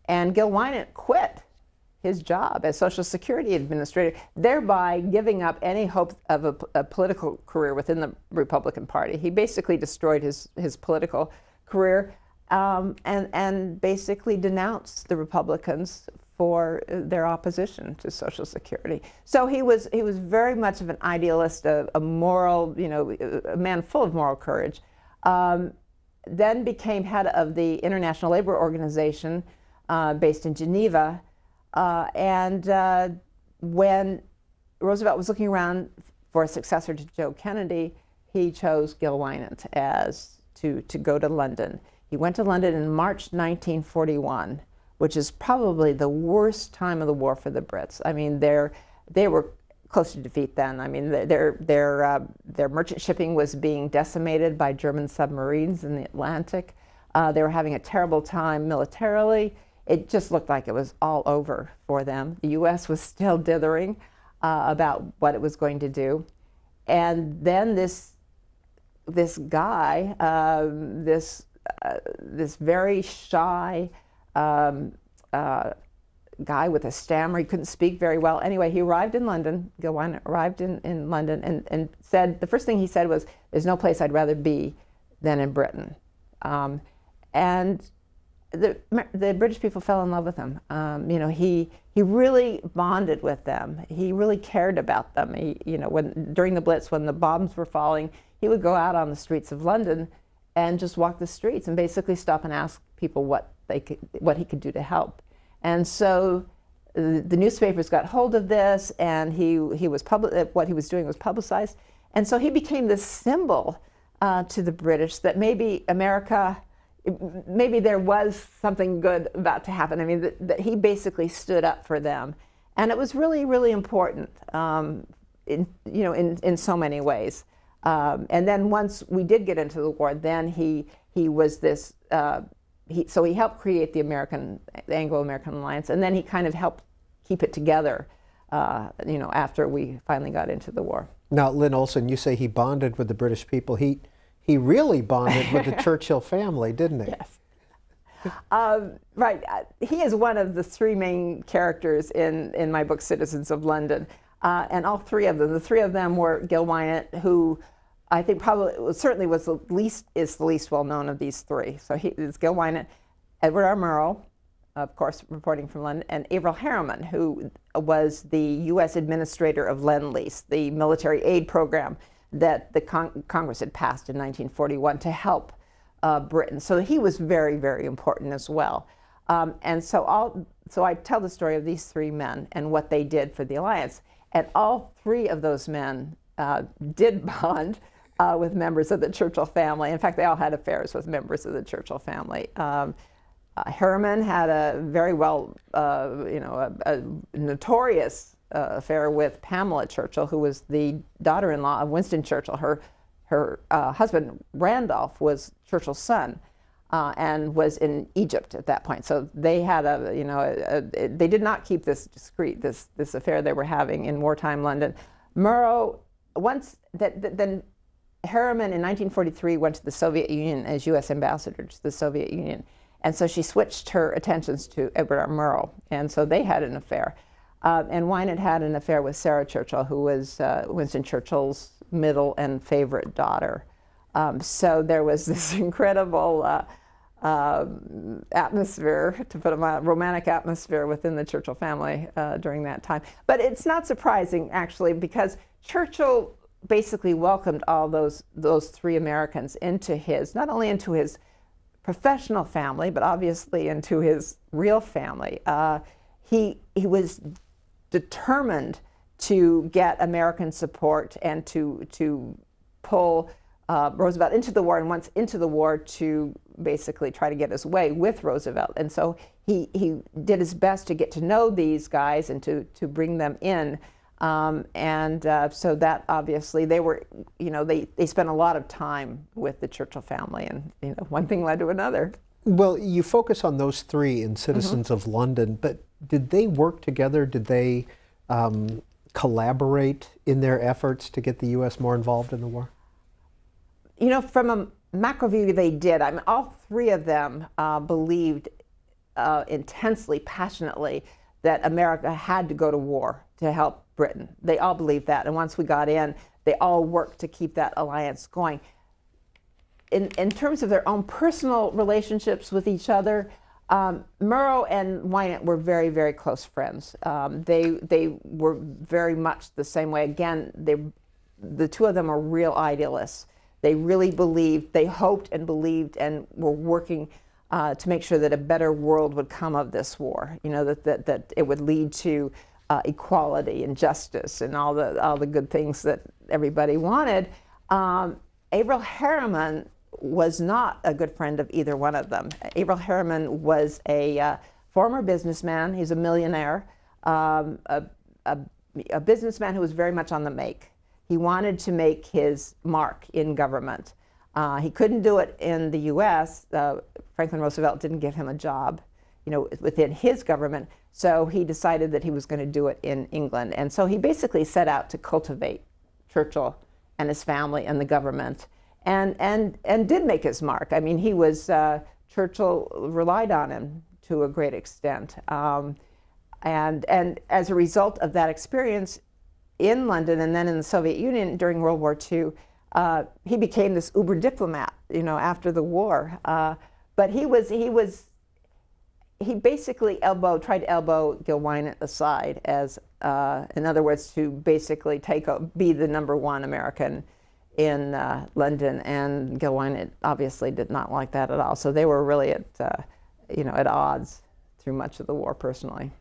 and Gil Winant quit his job as Social Security Administrator, thereby giving up any hope of a political career within the Republican Party. He basically destroyed his political career and basically denounced the Republicans for their opposition to Social Security. So he was very much of an idealist, a moral, you know, a man full of moral courage. Then became head of the International Labor Organization based in Geneva. When Roosevelt was looking around for a successor to Joe Kennedy, he chose Gil Winant as to go to London. He went to London in March 1941, which is probably the worst time of the war for the Brits. I mean, they were close to defeat then. I mean, their merchant shipping was being decimated by German submarines in the Atlantic. They were having a terrible time militarily. It just looked like it was all over for them. The U.S. was still dithering about what it was going to do. And then this guy, this very shy guy with a stammer, he couldn't speak very well. Anyway, he arrived in London, Gil Winant arrived in London and said, the first thing he said was, there's no place I'd rather be than in Britain. And the British people fell in love with him. You know, he really bonded with them. He really cared about them. You know, during the Blitz, when the bombs were falling, he would go out on the streets of London and just walk the streets and basically stop and ask people what he could do to help. And so the newspapers got hold of this, and what he was doing was publicized. And so he became this symbol to the British that maybe maybe there was something good about to happen. I mean, that he basically stood up for them. And it was really, really important, in so many ways. And then once we did get into the war, then he was this, so he helped create the Anglo-American Alliance, and then he kind of helped keep it together, after we finally got into the war. Now, Lynne Olson, you say he bonded with the British people. He really bonded with the Churchill family, didn't he? Yes. Right. He is one of the three main characters in my book, Citizens of London. And all three of them, the three of them were Gil Winant, who I think certainly is the least well known of these three. So it's Gil Winant, Edward R. Murrow, of course, reporting from London, and Averell Harriman, who was the U.S. administrator of Lend-Lease, the military aid program that the Congress had passed in 1941 to help Britain. So he was very, very important as well. And so I tell the story of these three men and what they did for the alliance. And all three of those men did bond with members of the Churchill family. In fact, they all had affairs with members of the Churchill family. Harriman had a very a notorious affair with Pamela Churchill, who was the daughter-in-law of Winston Churchill. Her husband, Randolph, was Churchill's son and was in Egypt at that point. So they had they did not keep this discreet, this affair they were having in wartime London. Murrow, then Harriman in 1943 went to the Soviet Union as U.S. ambassador to the Soviet Union. And so she switched her attentions to Edward R. Murrow, and so they had an affair. And Wynant had an affair with Sarah Churchill, who was Winston Churchill's middle and favorite daughter. So there was this incredible atmosphere, to put it mildly, romantic atmosphere within the Churchill family during that time. But it's not surprising, actually, because Churchill basically welcomed all those three Americans into his, not only into his professional family, but obviously into his real family. He was determined to get American support and to pull Roosevelt into the war, and once into the war, to basically try to get his way with Roosevelt. And so he did his best to get to know these guys and to bring them in. So that obviously they were, they spent a lot of time with the Churchill family, and one thing led to another. Well, you focus on those three in Citizens of London, but did they work together? Did they collaborate in their efforts to get the U.S. more involved in the war? From a macro view, they did. I mean, all three of them believed intensely, passionately, that America had to go to war to help Britain. They all believed that, and once we got in, they all worked to keep that alliance going. In terms of their own personal relationships with each other, Murrow and Wynant were very, very close friends. They were very much the same way. Again, the two of them are real idealists. They really believed, they hoped and believed, and were working to make sure that a better world would come of this war. That it would lead to equality and justice and all the good things that everybody wanted. Averell Harriman was not a good friend of either one of them. Averell Harriman was a former businessman. He's a millionaire, a businessman who was very much on the make. He wanted to make his mark in government. He couldn't do it in the U.S. Franklin Roosevelt didn't give him a job, within his government. So he decided that he was going to do it in England. And so he basically set out to cultivate Churchill and his family and the government, and did make his mark. I mean, he was, Churchill relied on him to a great extent. And as a result of that experience in London and then in the Soviet Union during World War II, he became this uber diplomat, after the war. But he basically tried to elbow Gil Wynant aside as, in other words, to basically be the #1 American in London, and Gil Wynant obviously did not like that at all. So they were really at odds through much of the war personally.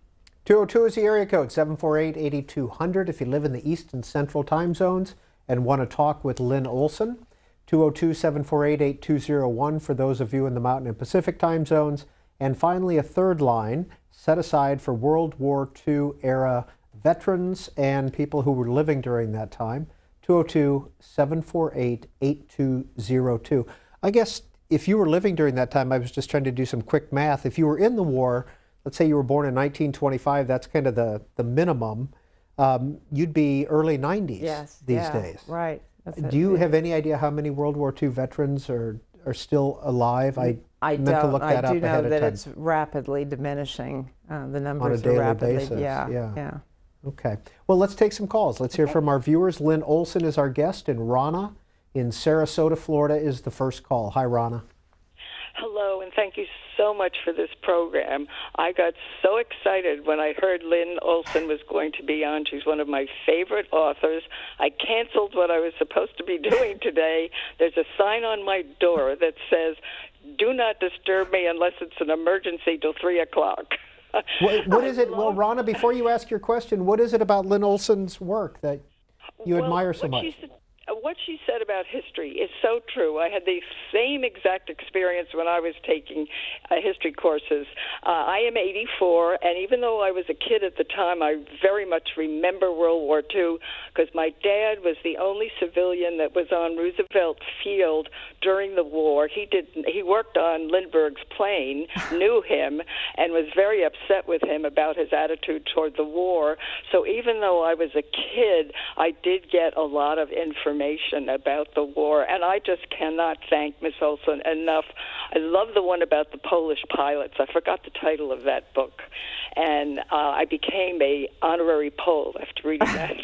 202 is the area code, 748-8200 if you live in the East and Central time zones and want to talk with Lynne Olson. 202-748-8201 for those of you in the Mountain and Pacific time zones. And finally, a third line set aside for World War II era veterans and people who were living during that time, 202-748-8202. I guess if you were living during that time, I was just trying to do some quick math. If you were in the war, let's say you were born in 1925, that's kind of the minimum, you'd be early 90s these days. Right. Do you have any idea how many World War II veterans are still alive? I meant to look that up ahead of time. I do know that it's rapidly diminishing. The numbers on a daily are rapidly, basis. Yeah. Okay. Well, let's take some calls. Let's hear from our viewers. Lynne Olson is our guest, and Rana in Sarasota, Florida is the first call. Hi, Rana. Hello, and thank you so much for this program. I got so excited when I heard Lynne Olson was going to be on. She's one of my favorite authors. I canceled what I was supposed to be doing today. There's a sign on my door that says, "Do not disturb me unless it's an emergency till 3 o'clock." What is it? Well, Rana, before you ask your question, what is it about Lynne Olson's work that you admire so much? What she said about history is so true. I had the same exact experience when I was taking history courses. I am 84, and even though I was a kid at the time, I very much remember World War II because my dad was the only civilian that was on Roosevelt Field during the war. He worked on Lindbergh's plane, knew him, and was very upset with him about his attitude toward the war. So even though I was a kid, I did get a lot of information about the war, and I just cannot thank Miss Olson enough. I love the one about the Polish pilots. I forgot the title of that book, and I became a honorary Pole after reading that.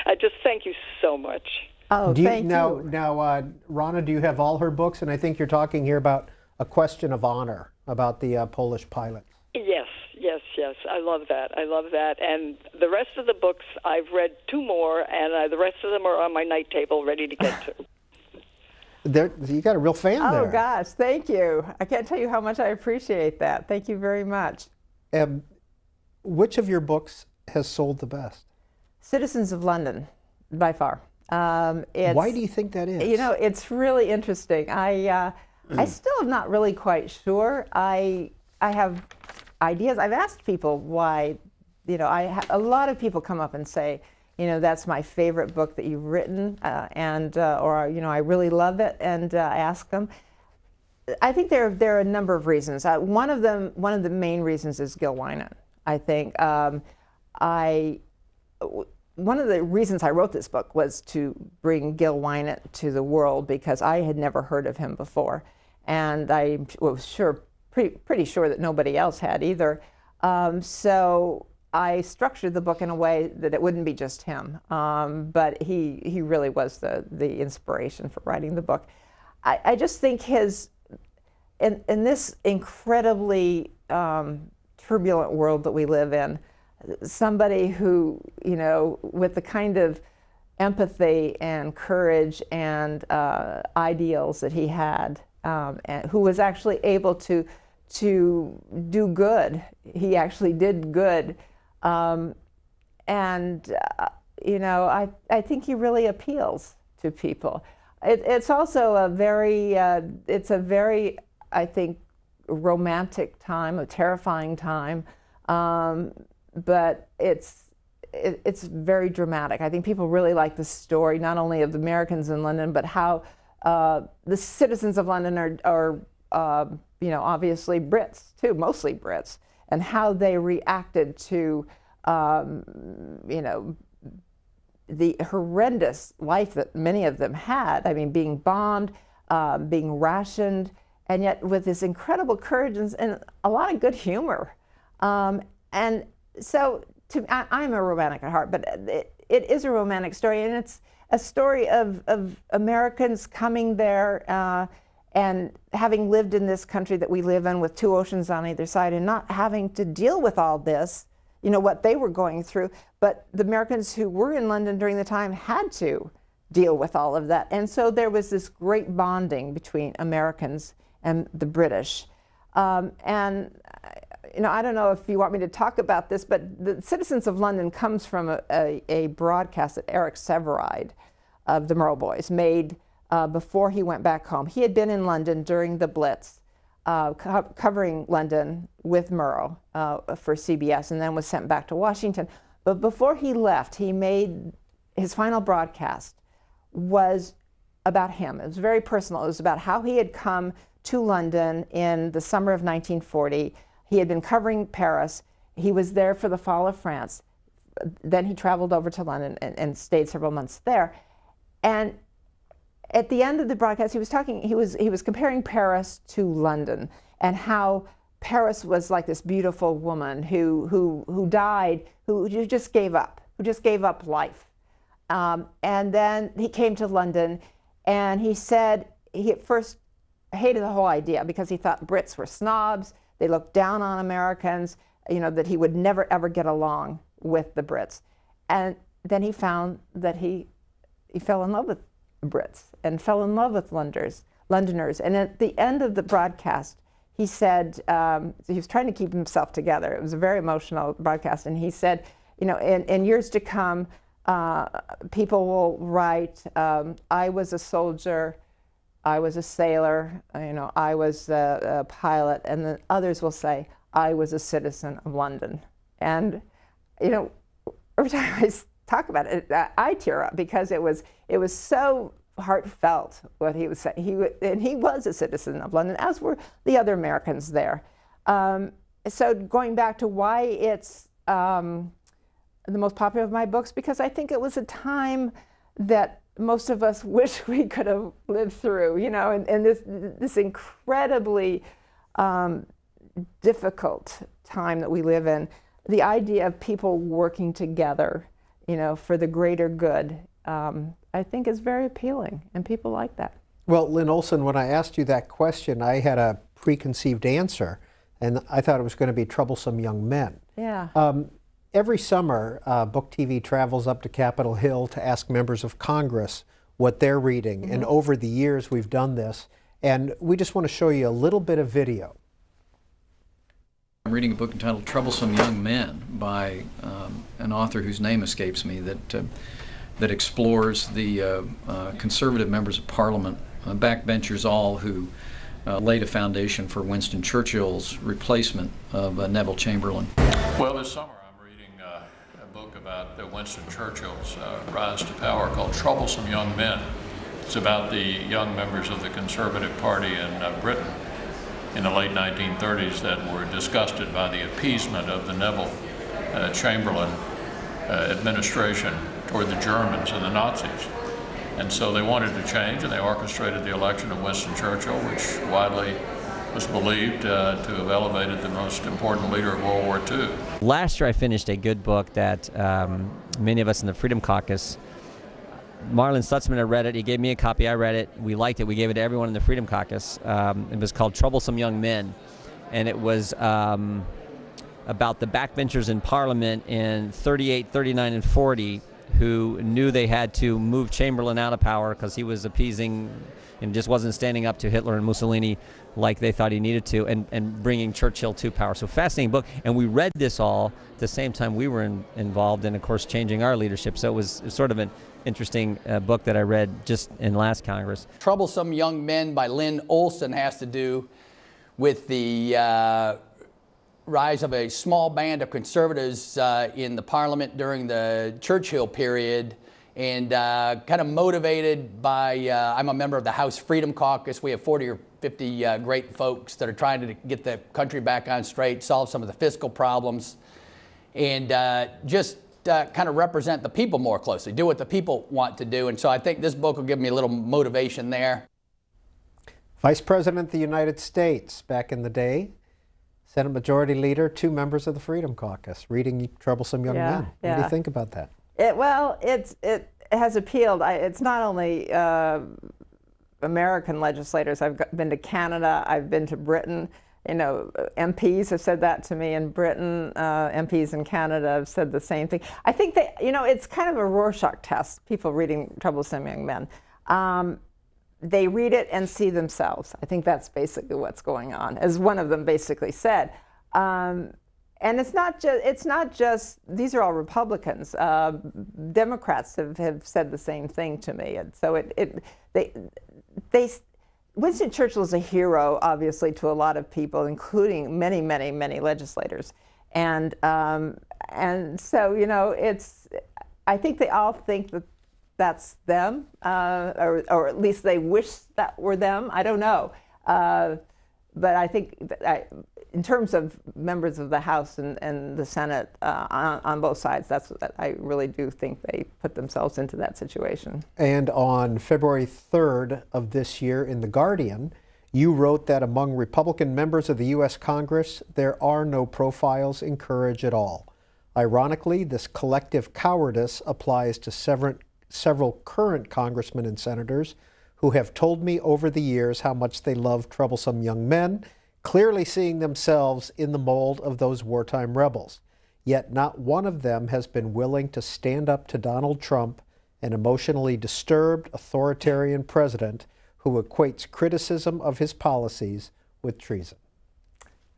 I just thank you so much. Oh, thank you. Now, Rana, do you have all her books? And I think you're talking here about A Question of Honor, about the Polish pilots. Yes. I love that. And the rest of the books, I've read 2 more, and the rest of them are on my night table ready to get to. You got a real fan there. Oh, gosh, thank you. I can't tell you how much I appreciate that. Thank you very much. Which of your books has sold the best? Citizens of London, by far. Why do you think that is? You know, it's really interesting. I still am not really quite sure. I have ideas. I've asked people why. You know, a lot of people come up and say, you know, that's my favorite book that you've written, or you know, I really love it, and I ask them. I think there are a number of reasons. One of the main reasons is Gil Wynant. I think one of the reasons I wrote this book was to bring Gil Wynant to the world, because I had never heard of him before, and I was pretty sure that nobody else had either. So I structured the book in a way that it wouldn't be just him, but he really was the inspiration for writing the book. I just think in this incredibly turbulent world that we live in, somebody who, you know, with the kind of empathy and courage and ideals that he had, and who was actually able to do good. He actually did good, you know, I think he really appeals to people. It's also a very, I think, romantic time, a terrifying time. But it's very dramatic. I think people really like the story, not only of the Americans in London, but how the citizens of London are you know, obviously Brits too, mostly Brits, and how they reacted to you know, the horrendous life that many of them had. I mean, being bombed, being rationed, and yet with this incredible courage and a lot of good humor. And so I'm a romantic at heart, but it is a romantic story, and it's a story of Americans coming there and having lived in this country that we live in with 2 oceans on either side, and not having to deal with all this, you know, what they were going through. But the Americans who were in London during the time had to deal with all of that. And so there was this great bonding between Americans and the British. And you know, I don't know if you want me to talk about this, but the Citizens of London comes from a broadcast that Eric Sevareid of the Murrow Boys made before he went back home. He had been in London during the Blitz, covering London with Murrow for CBS, and then was sent back to Washington. But before he left, he made his final broadcast was about him. It was very personal. It was about how he had come to London in the summer of 1940. He had been covering Paris. He was there for the fall of France. Then he traveled over to London and stayed several months there. And at the end of the broadcast, he was comparing Paris to London, and how Paris was like this beautiful woman who died, who just gave up life. And then he came to London, and he said he at first hated the whole idea because he thought Brits were snobs. They looked down on Americans, you know, that he would never ever get along with the Brits. And then he found that he fell in love with Brits and fell in love with Londoners. And at the end of the broadcast, he said, he was trying to keep himself together. It was a very emotional broadcast. And he said, you know, in years to come, people will write, I was a soldier, I was a sailor, you know, I was a pilot, and then others will say, I was a citizen of London. And, you know, every time I talk about it, I tear up, because it was so heartfelt what he was saying. And he was a citizen of London, as were the other Americans there. So going back to why it's the most popular of my books, because I think it was a time that most of us wish we could have lived through, you know, and this incredibly difficult time that we live in. The idea of people working together, you know, for the greater good, I think is very appealing, and people like that. Well, Lynne Olson, when I asked you that question, I had a preconceived answer, and I thought it was going to be Troublesome Young Men. Yeah. Every summer, Book TV travels up to Capitol Hill to ask members of Congress what they're reading, and over the years we've done this, and we just want to show you a little bit of video. I'm reading a book entitled Troublesome Young Men by an author whose name escapes me that explores the conservative members of Parliament, backbenchers all, who laid a foundation for Winston Churchill's replacement of Neville Chamberlain. Well, this summer I'm reading a book about Winston Churchill's rise to power called Troublesome Young Men. It's about the young members of the Conservative Party in Britain in the late 1930s that were disgusted by the appeasement of the Neville Chamberlain administration toward the Germans and the Nazis. And so they wanted to change, and they orchestrated the election of Winston Churchill, which widely was believed to have elevated the most important leader of World War II. Last year I finished a good book that many of us in the Freedom Caucus, Marlin Stutzman had read it, he gave me a copy, I read it, we liked it, we gave it to everyone in the Freedom Caucus. It was called Troublesome Young Men, and it was about the backbenchers in Parliament in 38, 39, and 40 who knew they had to move Chamberlain out of power because he was appeasing and just wasn't standing up to Hitler and Mussolini like they thought he needed to, and bringing Churchill to power. So fascinating book, and we read this all at the same time we were involved in, of course, changing our leadership. So it was sort of an interesting book that I read just in last Congress. Troublesome Young Men by Lynne Olson has to do with the rise of a small band of conservatives in the Parliament during the Churchill period, and kind of motivated by, I'm a member of the House Freedom Caucus. We have 40 or 50 great folks that are trying to get the country back on straight, solve some of the fiscal problems, and just kind of represent the people more closely, do what the people want to do. And so I think this book will give me a little motivation there. Vice President of the United States back in the day, Senate Majority Leader, 2 members of the Freedom Caucus, reading Troublesome Young Men. What do you think about that? Well, it has appealed. It's not only American legislators. I've been to Canada. I've been to Britain. You know, MPs have said that to me in Britain. MPs in Canada have said the same thing. I think that, you know, it's kind of a Rorschach test, people reading Troublesome Young Men. They read it and see themselves. I think that's basically what's going on, as one of them basically said. And it's not just, these are all Republicans. Democrats have said the same thing to me. And so Winston Churchill is a hero, obviously, to a lot of people, including many, many, many legislators. And so, you know, I think they all think that that's them, or at least they wish that were them. I don't know. But I think that in terms of members of the House and the Senate on both sides, I really do think they put themselves into that situation. And on February 3rd of this year in The Guardian, you wrote that among Republican members of the U.S. Congress, there are no profiles in courage at all. Ironically, this collective cowardice applies to several current congressmen and senators who have told me over the years how much they love troublesome young men, clearly seeing themselves in the mold of those wartime rebels. Yet not one of them has been willing to stand up to Donald Trump, an emotionally disturbed, authoritarian president who equates criticism of his policies with treason.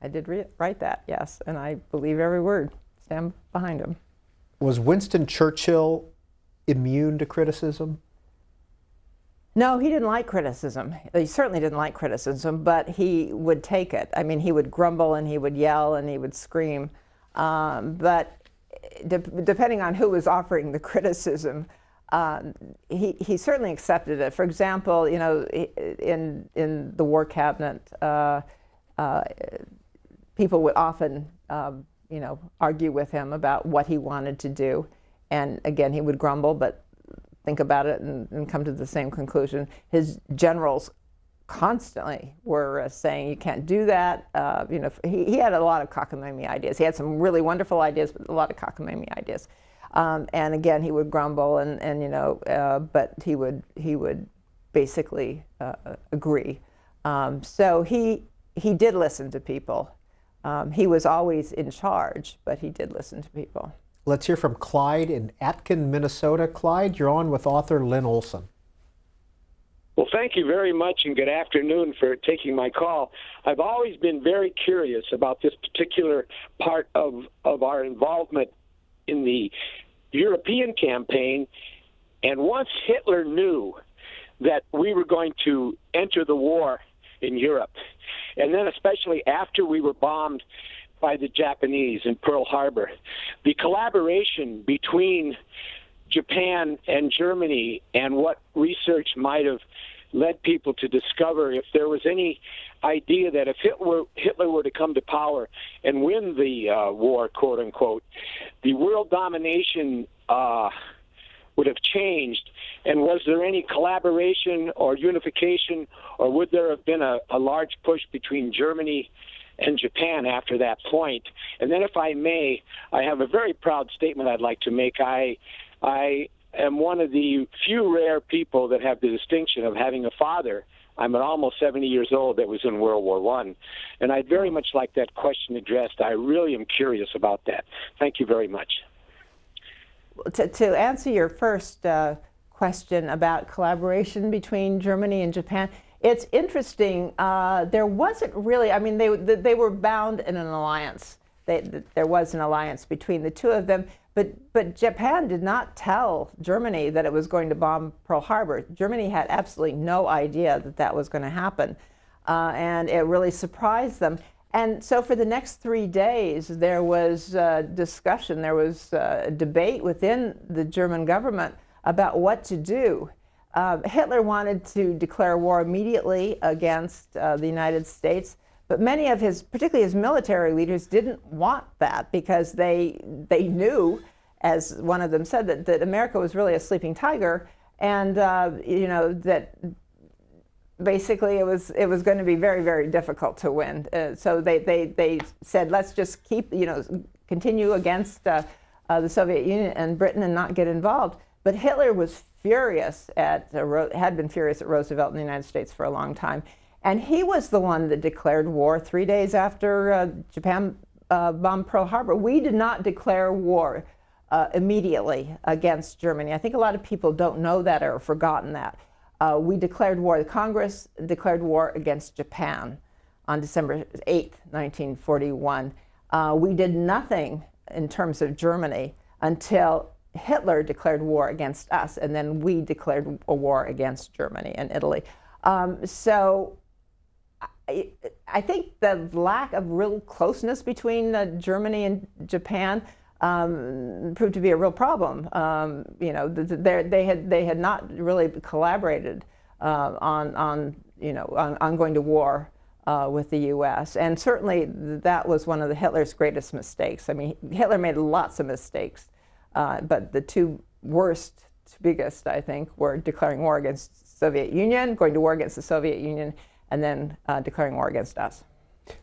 I did write that, yes, and I believe every word. Stand behind him. Was Winston Churchill immune to criticism? No, he didn't like criticism. He certainly didn't like criticism, but he would take it. I mean, he would grumble and he would yell and he would scream. But depending on who was offering the criticism, he certainly accepted it. For example, in the War Cabinet, people would often, argue with him about what he wanted to do. And again, he would grumble, but think about it and come to the same conclusion. His generals constantly were saying, you can't do that. He had a lot of cockamamie ideas. He had some really wonderful ideas, but a lot of cockamamie ideas. And again, he would grumble, but he would basically agree. So he did listen to people. He was always in charge, but he did listen to people. Let's hear from Clyde in Atkin, Minnesota. Clyde, you're on with author Lynne Olson. Well, thank you very much, and good afternoon for taking my call. I've always been very curious about this particular part of our involvement in the European campaign. And once Hitler knew that we were going to enter the war in Europe, and then especially after we were bombed by the Japanese in Pearl Harbor, the collaboration between Japan and Germany and what research might have led people to discover if there was any idea that if Hitler were to come to power and win the war, quote unquote, the world domination would have changed. And was there any collaboration or unification, or would there have been a large push between Germany and Japan after that point? And then, if I may, I have a very proud statement I'd like to make. I am one of the few rare people that have the distinction of having a father. I'm almost 70 years old that was in World War I. And I'd very much like that question addressed. I really am curious about that. Thank you very much. To answer your first question about collaboration between Germany and Japan, it's interesting. There wasn't really, I mean, they were bound in an alliance. There was an alliance between the two of them, but Japan did not tell Germany that it was going to bomb Pearl Harbor. Germany had absolutely no idea that that was going to happen, and it really surprised them. And so for the next 3 days, there was discussion, there was debate within the German government about what to do. Hitler wanted to declare war immediately against the United States, but many of his, particularly his military leaders, didn't want that because they knew, as one of them said, that America was really a sleeping tiger, and that basically it was going to be very, very difficult to win. So they said, let's just continue against the Soviet Union and Britain and not get involved. But Hitler was furious had been furious at Roosevelt in the United States for a long time. And he was the one that declared war 3 days after Japan bombed Pearl Harbor. We did not declare war immediately against Germany. I think a lot of people don't know that or have forgotten that. We declared war, the Congress declared war against Japan on December 8th, 1941. We did nothing in terms of Germany until Hitler declared war against us, and then we declared a war against Germany and Italy. So I think the lack of real closeness between Germany and Japan proved to be a real problem. They had not really collaborated on going to war with the U.S. And certainly that was one of Hitler's greatest mistakes. I mean, Hitler made lots of mistakes, but the two worst, biggest, I think, were declaring war against the Soviet Union, going to war against the Soviet Union, and then declaring war against us.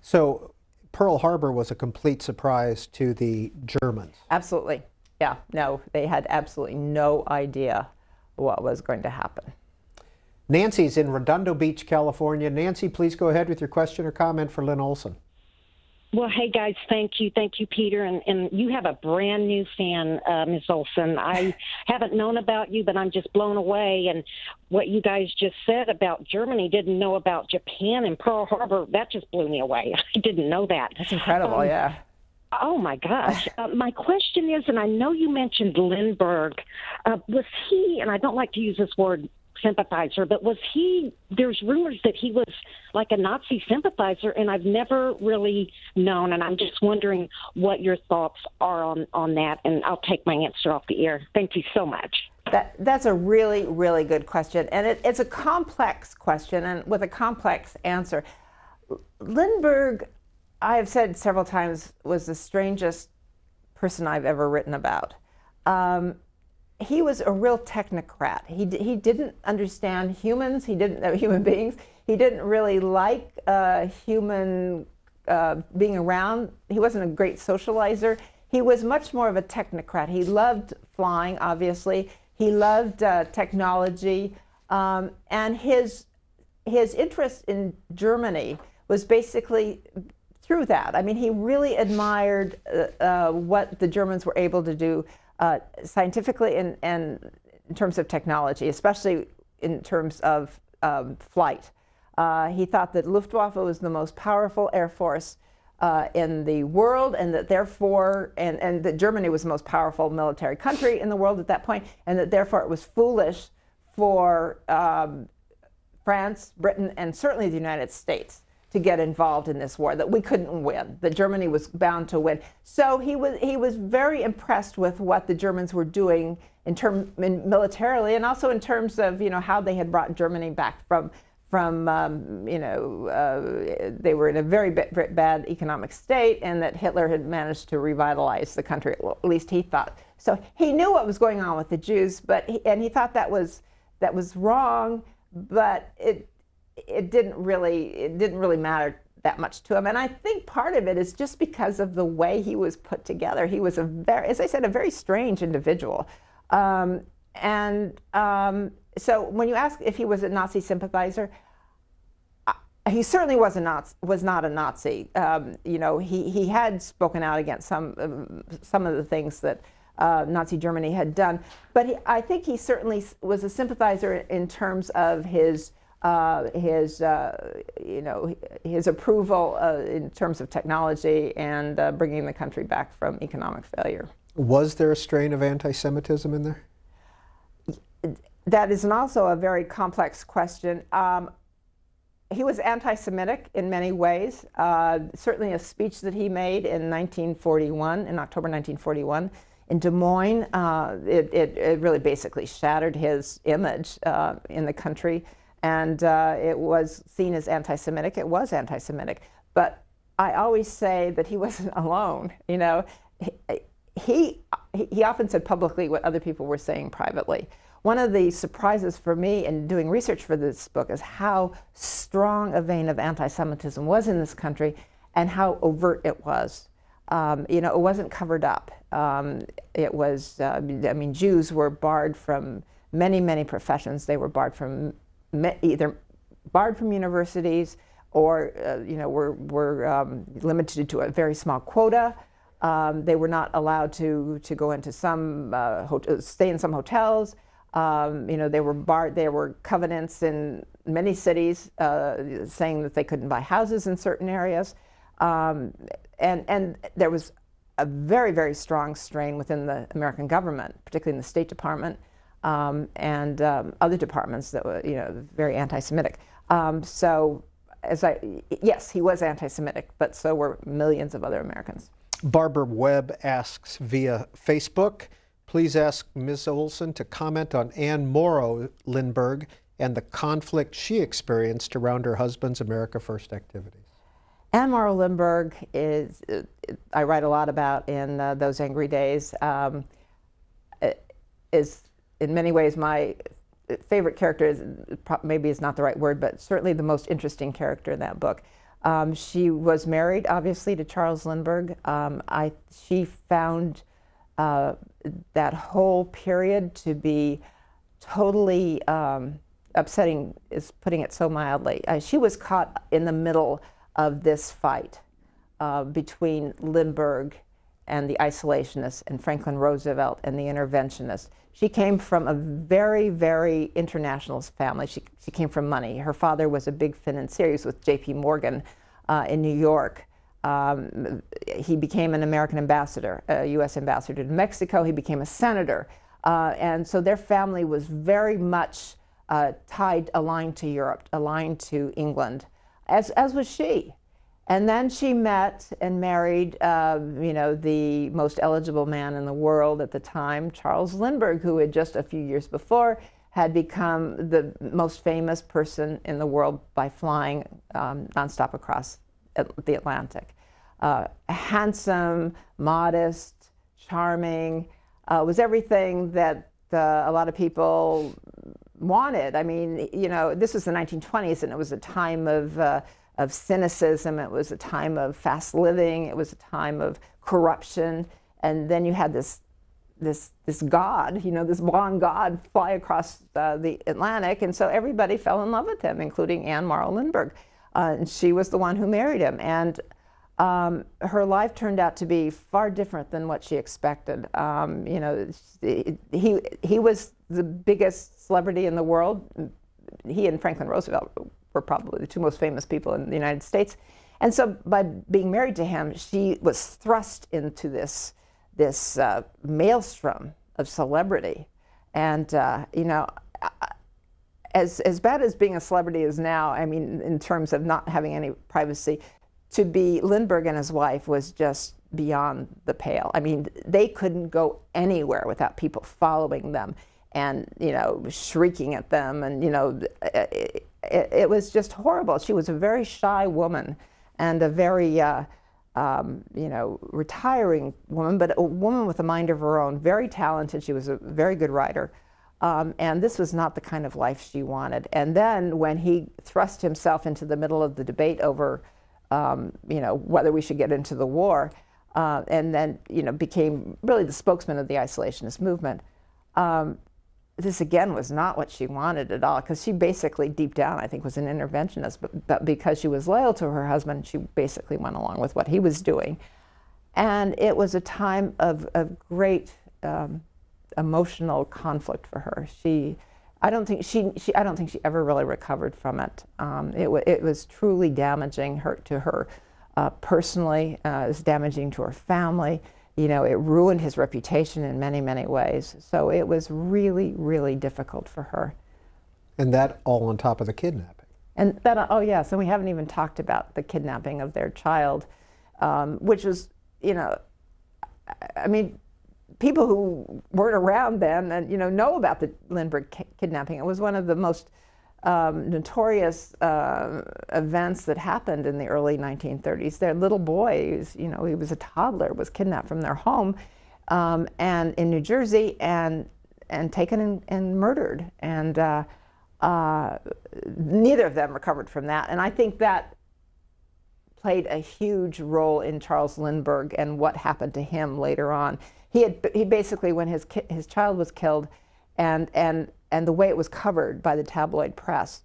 So Pearl Harbor was a complete surprise to the Germans. Absolutely. Yeah, no, they had absolutely no idea what was going to happen. Nancy's in Redondo Beach, California. Nancy, please go ahead with your question or comment for Lynne Olson. Well, hey, guys, thank you, Peter. And you have a brand new fan, Ms. Olson. I haven't known about you, but I'm just blown away. And what you guys just said about Germany, didn't know about Japan and Pearl Harbor, that just blew me away. I didn't know that. That's incredible, yeah. Oh, my gosh. My question is, and I know you mentioned Lindbergh, was he, and I don't like to use this word, sympathizer, but was he, there's rumors that he was like a Nazi sympathizer, and I've never really known, and I'm just wondering what your thoughts are on that, and I'll take my answer off the air. Thank you so much. That's a really, really good question, and it's a complex question, and with a complex answer. Lindbergh, I have said several times, was the strangest person I've ever written about. He was a real technocrat. He didn't understand humans. He didn't know human beings. He didn't really like human being around. He wasn't a great socializer. He was much more of a technocrat. He loved flying, obviously. He loved technology, and his interest in Germany was basically through that. I mean, he really admired what the Germans were able to do scientifically and in terms of technology, especially in terms of flight. He thought that Luftwaffe was the most powerful air force in the world, and that therefore, and that Germany was the most powerful military country in the world at that point, and that therefore it was foolish for France, Britain, and certainly the United States to get involved in this war, that we couldn't win, that Germany was bound to win. So he was very impressed with what the Germans were doing militarily, and also in terms of how they had brought Germany back from they were in a very bad economic state, and that Hitler had managed to revitalize the country, at least he thought. So he knew what was going on with the Jews, and he thought that was wrong, but it didn't really matter that much to him. And I think part of it is just because of the way he was put together. He was as I said, a very strange individual. So when you ask if he was a Nazi sympathizer, he certainly was not a Nazi. He had spoken out against some of the things that Nazi Germany had done, but I think he certainly was a sympathizer in terms of his approval in terms of technology and bringing the country back from economic failure. Was there a strain of anti-Semitism in there? That is also a very complex question. He was anti-Semitic in many ways. Certainly a speech that he made in October 1941, in Des Moines, it really basically shattered his image in the country, and it was seen as anti-Semitic. It was anti-Semitic, but I always say that he wasn't alone. He often said publicly what other people were saying privately. One of the surprises for me in doing research for this book is how strong a vein of anti-Semitism was in this country and how overt it was. It wasn't covered up. It was, Jews were barred from many, many professions. They were barred from either universities or, were limited to a very small quota. They were not allowed to go into stay in some hotels. They were barred. There were covenants in many cities saying that they couldn't buy houses in certain areas, and there was a very, very strong strain within the American government, particularly in the State Department and other departments that were, very anti-Semitic. Yes, he was anti-Semitic, but so were millions of other Americans. Barbara Webb asks via Facebook, please ask Ms. Olson to comment on Anne Morrow Lindbergh and the conflict she experienced around her husband's America First activities. Anne Morrow Lindbergh I write a lot about in Those Angry Days, is in many ways my favorite character, maybe is not the right word, but certainly the most interesting character in that book. She was married, obviously, to Charles Lindbergh. She found that whole period to be totally upsetting, is putting it so mildly. She was caught in the middle of this fight between Lindbergh and the isolationists and Franklin Roosevelt and the interventionists. She came from a very, very internationalist family. She came from money. Her father was a big financier. He was with J.P. Morgan in New York. He became an American ambassador, a U.S. ambassador to Mexico. He became a senator. And so their family was very much aligned to Europe, aligned to England, as was she. And then she met and married, you know, the most eligible man in the world at the time, Charles Lindbergh, who had just a few years before had become the most famous person in the world by flying nonstop across the Atlantic. Handsome, modest, charming, was everything that a lot of people wanted. I mean, you know, this was the 1920s, and it was a time of cynicism. It was a time of fast living. It was a time of corruption. And then you had this god, you know, this blonde god fly across the Atlantic. And so everybody fell in love with him, including Anne Morrow Lindbergh. And she was the one who married him. And her life turned out to be far different than what she expected. You know, he was the biggest celebrity in the world. He and Franklin Roosevelt were probably the two most famous people in the United States. And so by being married to him, she was thrust into this maelstrom of celebrity. And, you know, as bad as being a celebrity is now, I mean, in terms of not having any privacy, to be Lindbergh and his wife was just beyond the pale. I mean, they couldn't go anywhere without people following them and, you know, shrieking at them. And, you know, it was just horrible. She was a very shy woman and a very, you know, retiring woman, but a woman with a mind of her own, very talented. She was a very good writer. And this was not the kind of life she wanted. And then when he thrust himself into the middle of the debate over, you know, whether we should get into the war, and then, you know, became really the spokesman of the isolationist movement, this again was not what she wanted at all, because she basically, deep down, I think, was an interventionist, but because she was loyal to her husband, she basically went along with what he was doing. And it was a time of great emotional conflict for her. I don't think she ever really recovered from it. It was truly damaging to her personally. It was damaging to her family. You know, it ruined his reputation in many, many ways. So it was really, really difficult for her. And that all on top of the kidnapping. And that, oh yes, and we haven't even talked about the kidnapping of their child, which was, you know, I mean, people who weren't around then and, you know about the Lindbergh kidnapping. It was one of the most notorious events that happened in the early 1930s. Their little boy, you know, he was a toddler, was kidnapped from their home and in New Jersey and taken and murdered. And neither of them recovered from that. And I think that played a huge role in Charles Lindbergh and what happened to him later on. He basically, when his child was killed, and the way it was covered by the tabloid press,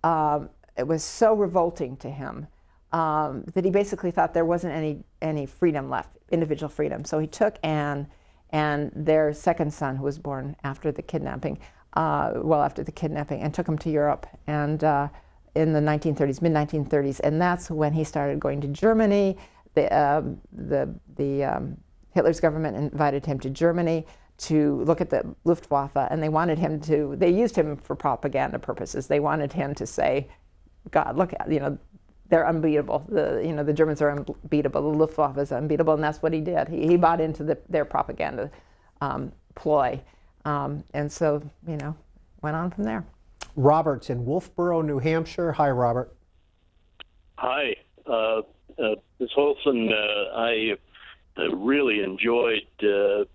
it was so revolting to him that he basically thought there wasn't any freedom left, individual freedom. So he took Anne and their second son, who was born after the kidnapping, after the kidnapping, and took them to Europe. And in the 1930s, mid-1930s, and that's when he started going to Germany. Hitler's government invited him to Germany to look at the Luftwaffe, and they used him for propaganda purposes. They wanted him to say, God, look, you know, they're unbeatable. The Germans are unbeatable. The Luftwaffe is unbeatable, and that's what he did. He bought into their propaganda ploy, and so, you know, went on from there. Robert's in Wolfboro, New Hampshire. Hi, Robert. Hi, Ms. Olson. I really enjoyed your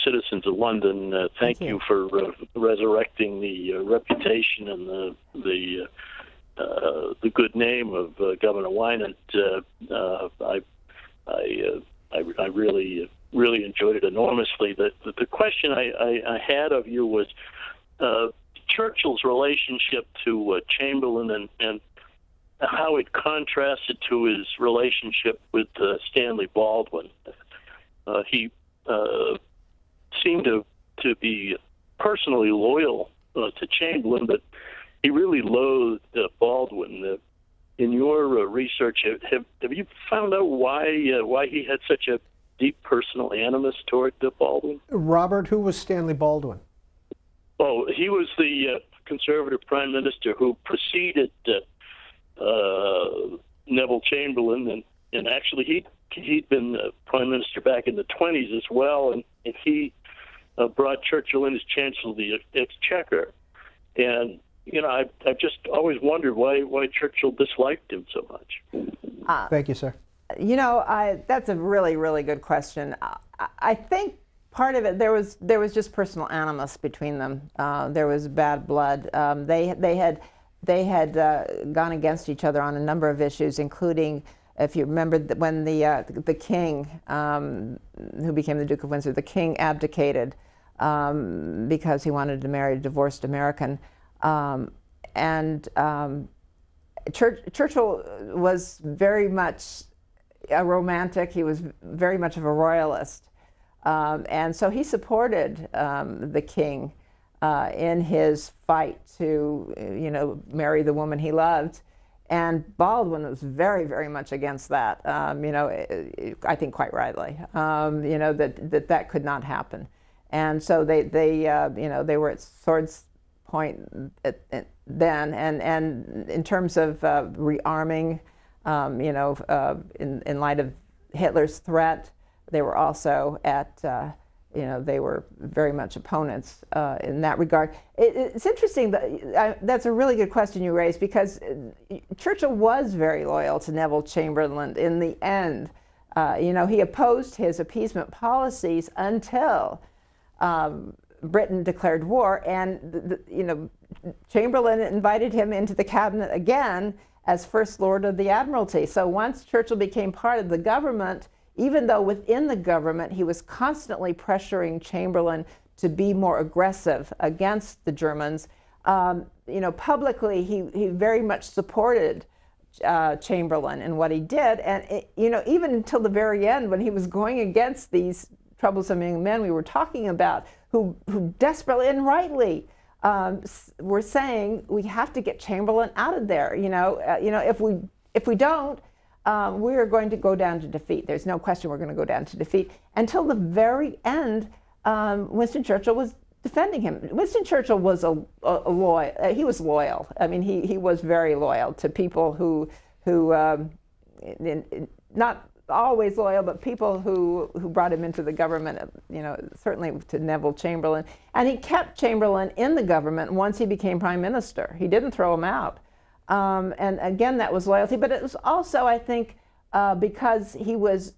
Citizens of London. Thank you for resurrecting the reputation and the good name of Governor Winant. I really enjoyed it enormously. The question I had of you was Churchill's relationship to Chamberlain and how it contrasted to his relationship with Stanley Baldwin. He seemed to be personally loyal to Chamberlain, but he really loathed Baldwin. In your research, have you found out why he had such a deep personal animus toward Baldwin? Robert, who was Stanley Baldwin? Oh, he was the conservative prime minister who preceded Neville Chamberlain, and actually he'd been prime minister back in the 20s as well, and he brought Churchill in as Chancellor of the Exchequer. And I've just always wondered why Churchill disliked him so much. Thank you, sir. That's a really, really good question. I think part of it, there was just personal animus between them. There was bad blood. They had gone against each other on a number of issues, including, if you remember, when the king, who became the Duke of Windsor, the king abdicated because he wanted to marry a divorced American. Churchill was very much a romantic. He was very much of a royalist. And so he supported the king in his fight to, marry the woman he loved. And Baldwin was very, very much against that, I think quite rightly, that could not happen. And so they were at swords point then. And in terms of rearming, in light of Hitler's threat, they were also at, they were very much opponents in that regard. It's interesting, that's a really good question you raised, because Churchill was very loyal to Neville Chamberlain in the end. He opposed his appeasement policies until Britain declared war, and Chamberlain invited him into the cabinet again as First Lord of the Admiralty. So once Churchill became part of the government, even though within the government he was constantly pressuring Chamberlain to be more aggressive against the Germans, publicly he very much supported Chamberlain in what he did. And even until the very end, when he was going against these troublesome young men we were talking about, who desperately and rightly were saying, we have to get Chamberlain out of there. If we don't, we are going to go down to defeat. There's no question we're going to go down to defeat. Until the very end, Winston Churchill was defending him. Winston Churchill was loyal. He was loyal. I mean, he was very loyal to people who not always loyal, but people who brought him into the government, certainly to Neville Chamberlain. And he kept Chamberlain in the government once he became prime minister. He didn't throw him out. And again, that was loyalty. But it was also, I think, because he was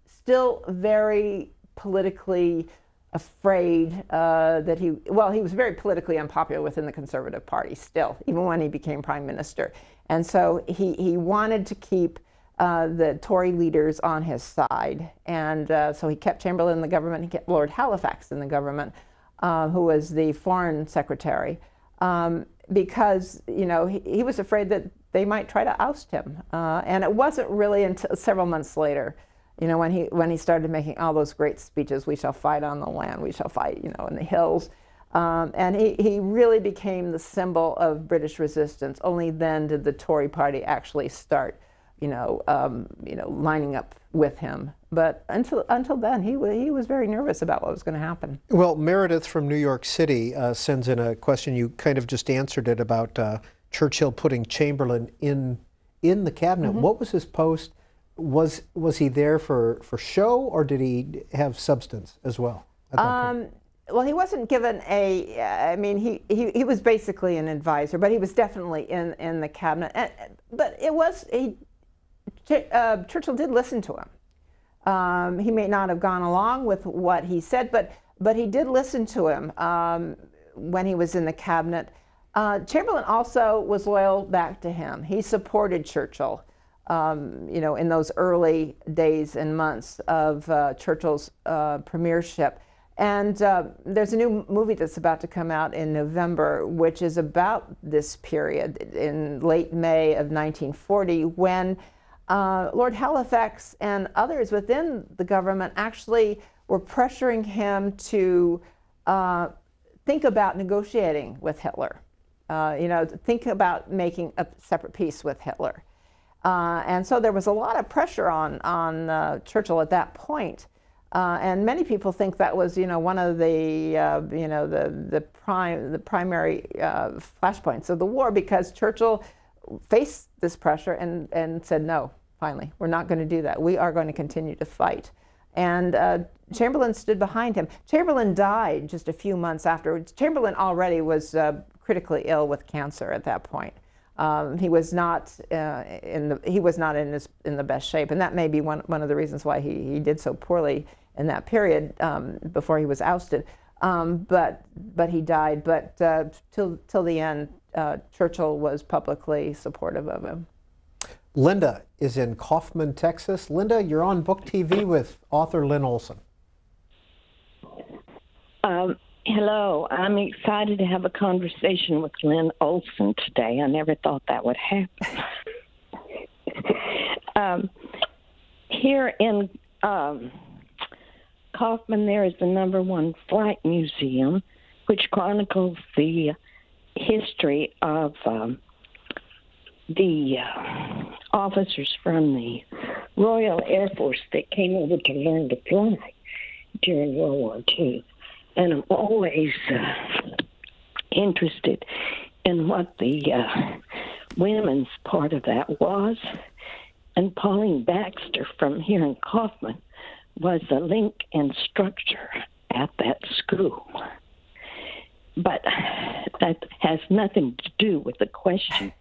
still very politically afraid that he was very politically unpopular within the Conservative Party still, even when he became prime minister. And so he wanted to keep the Tory leaders on his side. And so he kept Chamberlain in the government. He kept Lord Halifax in the government, who was the foreign secretary, because he was afraid that they might try to oust him. And it wasn't really until several months later, when he started making all those great speeches, we shall fight on the land, we shall fight, in the hills. And he really became the symbol of British resistance. Only then did the Tory party actually start lining up with him. But until then, he was very nervous about what was going to happen. Well, Meredith from New York City sends in a question. You kind of just answered it about Churchill putting Chamberlain in the cabinet. Mm-hmm. What was his post? Was he there for show, or did he have substance as well? Well, he wasn't given he was basically an advisor, but he was definitely in the cabinet. But Churchill did listen to him. He may not have gone along with what he said, but he did listen to him when he was in the cabinet. Chamberlain also was loyal back to him. He supported Churchill, in those early days and months of Churchill's premiership. And there's a new movie that's about to come out in November, which is about this period in late May of 1940, when Lord Halifax and others within the government actually were pressuring him to think about negotiating with Hitler, think about making a separate peace with Hitler. And so there was a lot of pressure on Churchill at that point And many people think that was, one of the, the primary flashpoints of the war, because Churchill faced this pressure and said, no, finally, we're not going to do that. We are going to continue to fight. And Chamberlain stood behind him. Chamberlain died just a few months afterwards. Chamberlain already was critically ill with cancer at that point. He was not in the best shape, and that may be one of the reasons why he did so poorly in that period before he was ousted. But he died. But till the end, Churchill was publicly supportive of him. Linda is in Kaufman, Texas. Linda, you're on Book TV with author Lynne Olson. Hello. I'm excited to have a conversation with Lynne Olson today. I never thought that would happen. Here in Kaufman, there is the #1 flight museum, which chronicles the history of the officers from the Royal Air Force that came over to learn to fly during World War II. And I'm always interested in what the women's part of that was. And Pauline Baxter from here in Kaufman was a link instructor at that school. But that has nothing to do with the question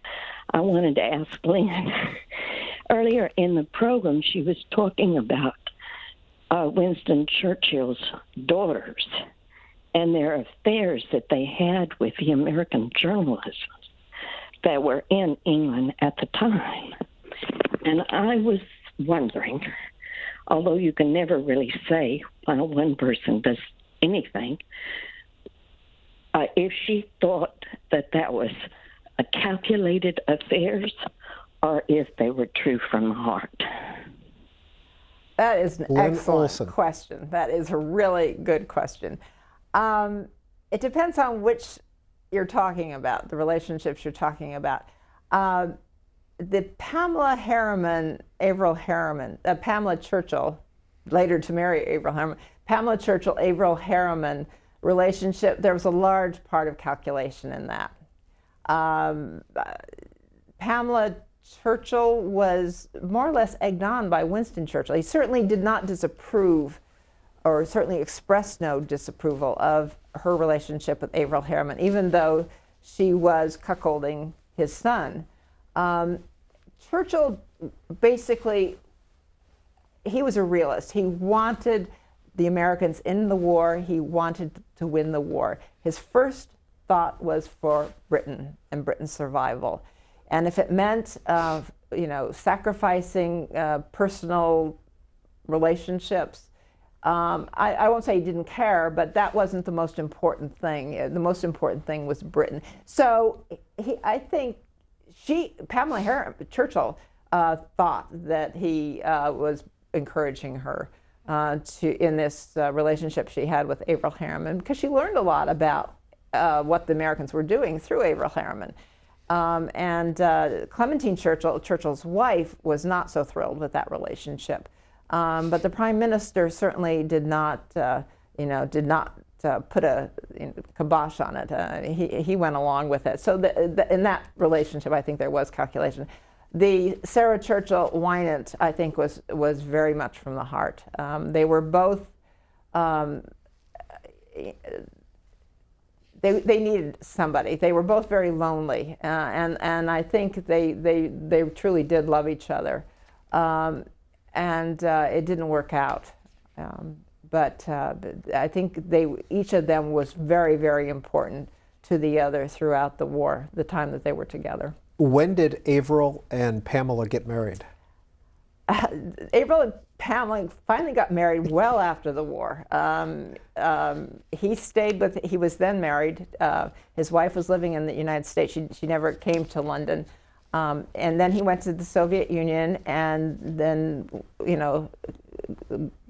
I wanted to ask Lynne. Earlier in the program, she was talking about Winston Churchill's daughters and their affairs that they had with the American journalists that were in England at the time. And I was wondering, although you can never really say why one person does anything, if she thought that was a calculated affairs or if they were true from the heart. That is an Lynne excellent Olson. question. That is a really good question. It depends on which you're talking about, the relationships you're talking about. The Pamela Churchill, later to marry Averell Harriman, Pamela Churchill, Averell Harriman relationship, there was a large part of calculation in that. Pamela Churchill was more or less egged on by Winston Churchill. He certainly did not disapprove, or certainly expressed no disapproval of her relationship with Averell Harriman, even though she was cuckolding his son. Churchill basically, he was a realist. He wanted the Americans in the war. He wanted to win the war. His first thought was for Britain and Britain's survival. And if it meant, sacrificing personal relationships, I won't say he didn't care, but that wasn't the most important thing. The most important thing was Britain. So I think Pamela Churchill thought that he was encouraging her in this relationship she had with Averell Harriman, because she learned a lot about what the Americans were doing through Averell Harriman. And Clementine Churchill, Churchill's wife, was not so thrilled with that relationship. But the Prime Minister certainly did not put a kibosh on it. He went along with it. So in that relationship, I think there was calculation. The Sarah Churchill-Wynant, I think, was very much from the heart. They were both. They needed somebody. They were both very lonely, and I think they truly did love each other. And it didn't work out. But I think each of them was very, very important to the other throughout the war, the time that they were together. When did Averell and Pamela get married? Averell and Pamela finally got married well after the war. He was then married. His wife was living in the United States. She never came to London. And then he went to the Soviet Union, and then,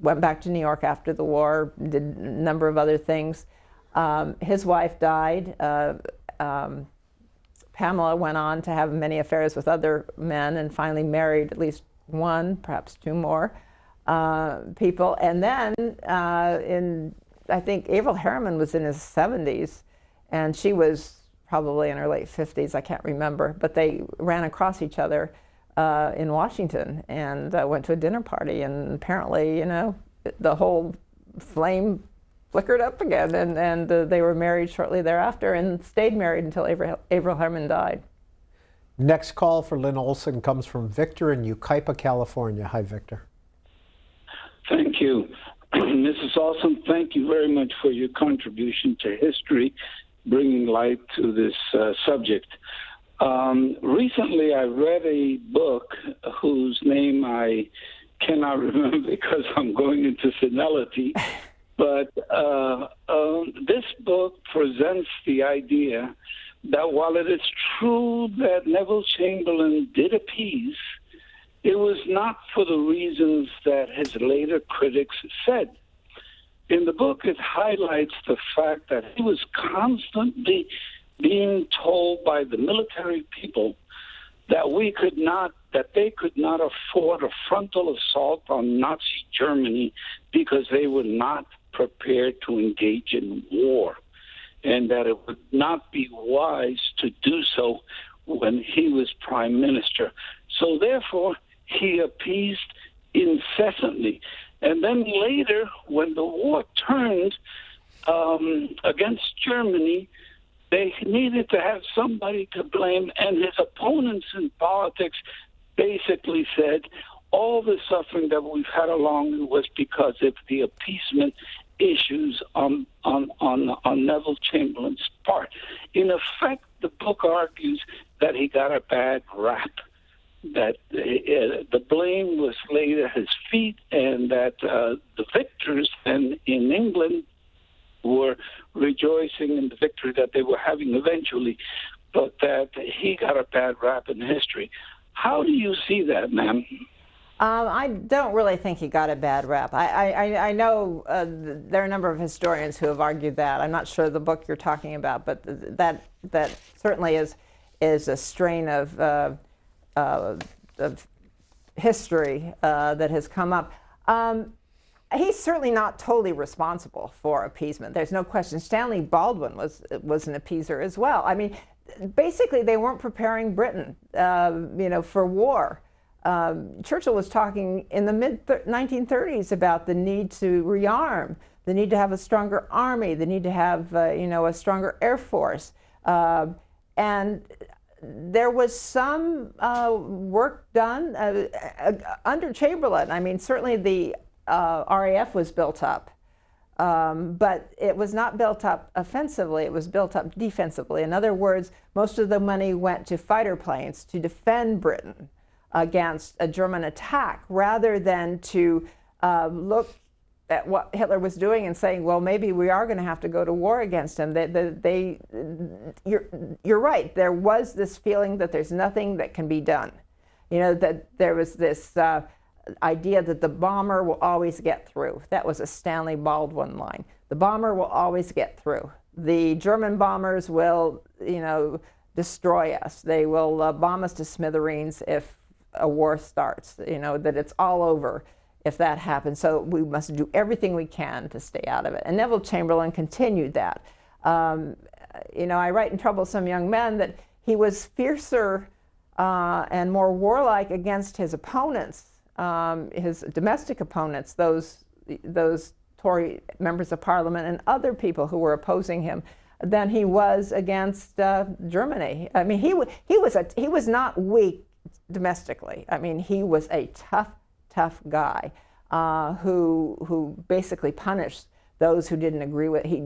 went back to New York after the war, did a number of other things. His wife died. Pamela went on to have many affairs with other men and finally married at least one, perhaps two more. people. And then I think Averil Harriman was in his 70s, and she was probably in her late 50s, I can't remember, but they ran across each other in Washington and went to a dinner party, and apparently, you know, the whole flame flickered up again, and they were married shortly thereafter and stayed married until Averil Harriman died. Next call for Lynne Olson comes from Victor in Yucaipa, California. Hi, Victor. Thank you. Mrs. Olson, thank you very much for your contribution to history, bringing light to this subject. Recently, I read a book whose name I cannot remember because I'm going into senility, but this book presents the idea that while it is true that Neville Chamberlain did appease, it was not for the reasons that his later critics said. In the book, it highlights the fact that he was constantly being told by the military people that they could not afford a frontal assault on Nazi Germany because they were not prepared to engage in war, and that it would not be wise to do so when he was prime minister. So therefore, he appeased incessantly. And then later, when the war turned against Germany, they needed to have somebody to blame, and his opponents in politics basically said all the suffering that we've had along was because of the appeasement issues on Neville Chamberlain's part. In effect, the book argues that he got a bad rap, that the blame was laid at his feet, and that the victors in England were rejoicing in the victory that they were having eventually, but that he got a bad rap in history. How do you see that, ma'am? I don't really think he got a bad rap. I know there are a number of historians who have argued that. I'm not sure the book you're talking about, but that certainly is a strain of history that has come up. He's certainly not totally responsible for appeasement. There's no question. Stanley Baldwin was an appeaser as well. I mean, basically, they weren't preparing Britain, for war. Churchill was talking in the mid-1930s about the need to rearm, the need to have a stronger army, the need to have a stronger air force, and there was some work done under Chamberlain. I mean, certainly the RAF was built up, but it was not built up offensively, it was built up defensively. In other words, most of the money went to fighter planes to defend Britain against a German attack, rather than to look at what Hitler was doing and saying, well, maybe we are going to have to go to war against him. You're right, there was this feeling that there's nothing that can be done. That there was this idea that the bomber will always get through. That was a Stanley Baldwin line. The bomber will always get through. The German bombers will, destroy us. They will bomb us to smithereens if a war starts, that it's all over if that happens. So we must do everything we can to stay out of it. And Neville Chamberlain continued that. I write in Troublesome Young Men that he was fiercer and more warlike against his opponents, his domestic opponents, those Tory members of Parliament and other people who were opposing him, than he was against Germany. I mean, he was not weak domestically. I mean, he was a tough guy who basically punished those who didn't agree with. He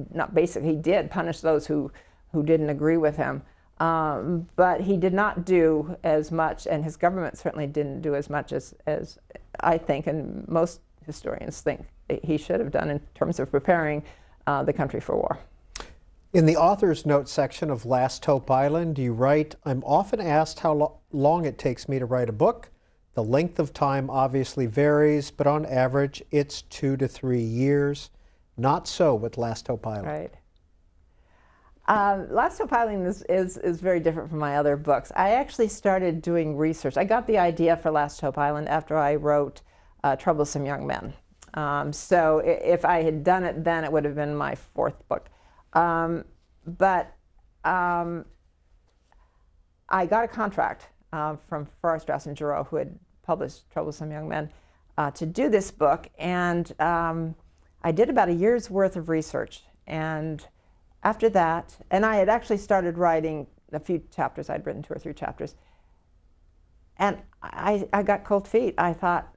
did punish those who didn't agree with him. But he did not do as much, and his government certainly didn't do as much as I think, and most historians think he should have done in terms of preparing the country for war. In the author's note section of Last Hope Island, you write, I'm often asked how long it takes me to write a book. The length of time obviously varies, but on average, it's 2 to 3 years. Not so with Last Hope Island. Right. Last Hope Island is very different from my other books. I actually started doing research. I got the idea for Last Hope Island after I wrote Troublesome Young Men. So if I had done it then, it would have been my fourth book. But I got a contract from Farrar, Straus and Giroux, who had published Troublesome Young Men, to do this book. And I did about a year's worth of research. And after that, and I had actually started writing a few chapters. I'd written 2 or 3 chapters. And I got cold feet. I thought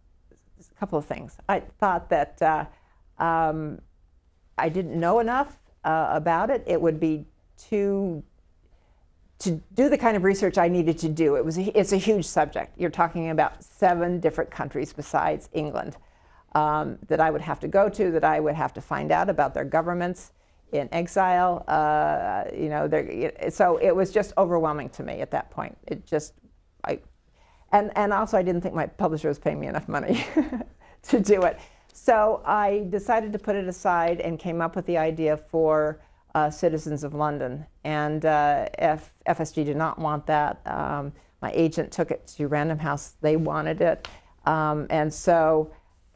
a couple of things. I thought that I didn't know enough about it. It would be to do the kind of research I needed to do. It's a huge subject. You're talking about 7 different countries besides England that I would have to go to, that I would have to find out about their governments in exile. So it was just overwhelming to me at that point. And also I didn't think my publisher was paying me enough money to do it. So I decided to put it aside and came up with the idea for Citizens of London. And FSG did not want that. My agent took it to Random House. They wanted it. And so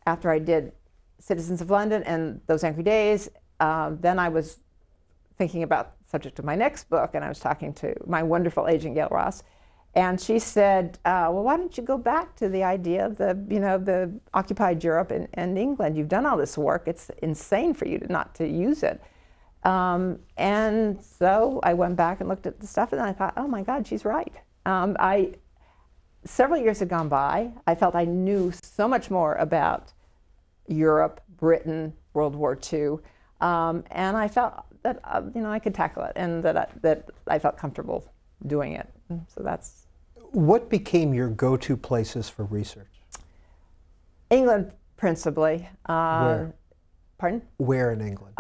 after I did Citizens of London and Those Angry Days, then I was thinking about the subject of my next book, and I was talking to my wonderful agent, Gail Ross. And she said, well, why don't you go back to the idea of the occupied Europe and England? You've done all this work. It's insane for you not to use it. And so I went back and looked at the stuff, and I thought, oh my God, she's right. Several years had gone by. I felt I knew so much more about Europe, Britain, World War II, and I felt that I could tackle it, and that I felt comfortable doing it. So that's. What became your go-to places for research? England, principally. Where? Pardon? Where in England?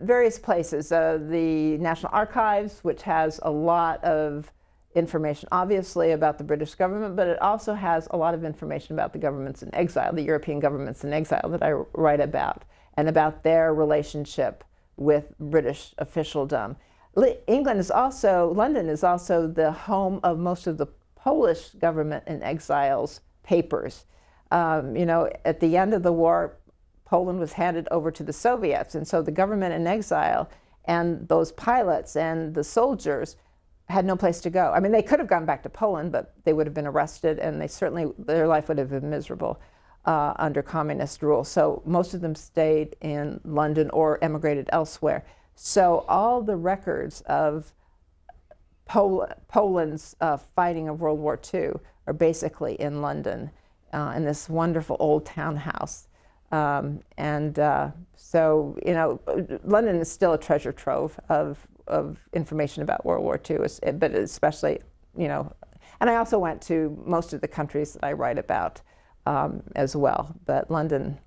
Various places. The National Archives, which has a lot of information, obviously, about the British government, but it also has a lot of information about the governments in exile, the European governments in exile that I write about, and about their relationship with British officialdom. London is also the home of most of the Polish government in exile's papers. At the end of the war, Poland was handed over to the Soviets, and so the government in exile and those pilots and the soldiers had no place to go. I mean, they could have gone back to Poland, but they would have been arrested, and their life would have been miserable under communist rule. So most of them stayed in London or emigrated elsewhere. So all the records of Poland's fighting of World War II are basically in London, in this wonderful old townhouse. So London is still a treasure trove of information about World War II, but especially, and I also went to most of the countries that I write about as well. But London,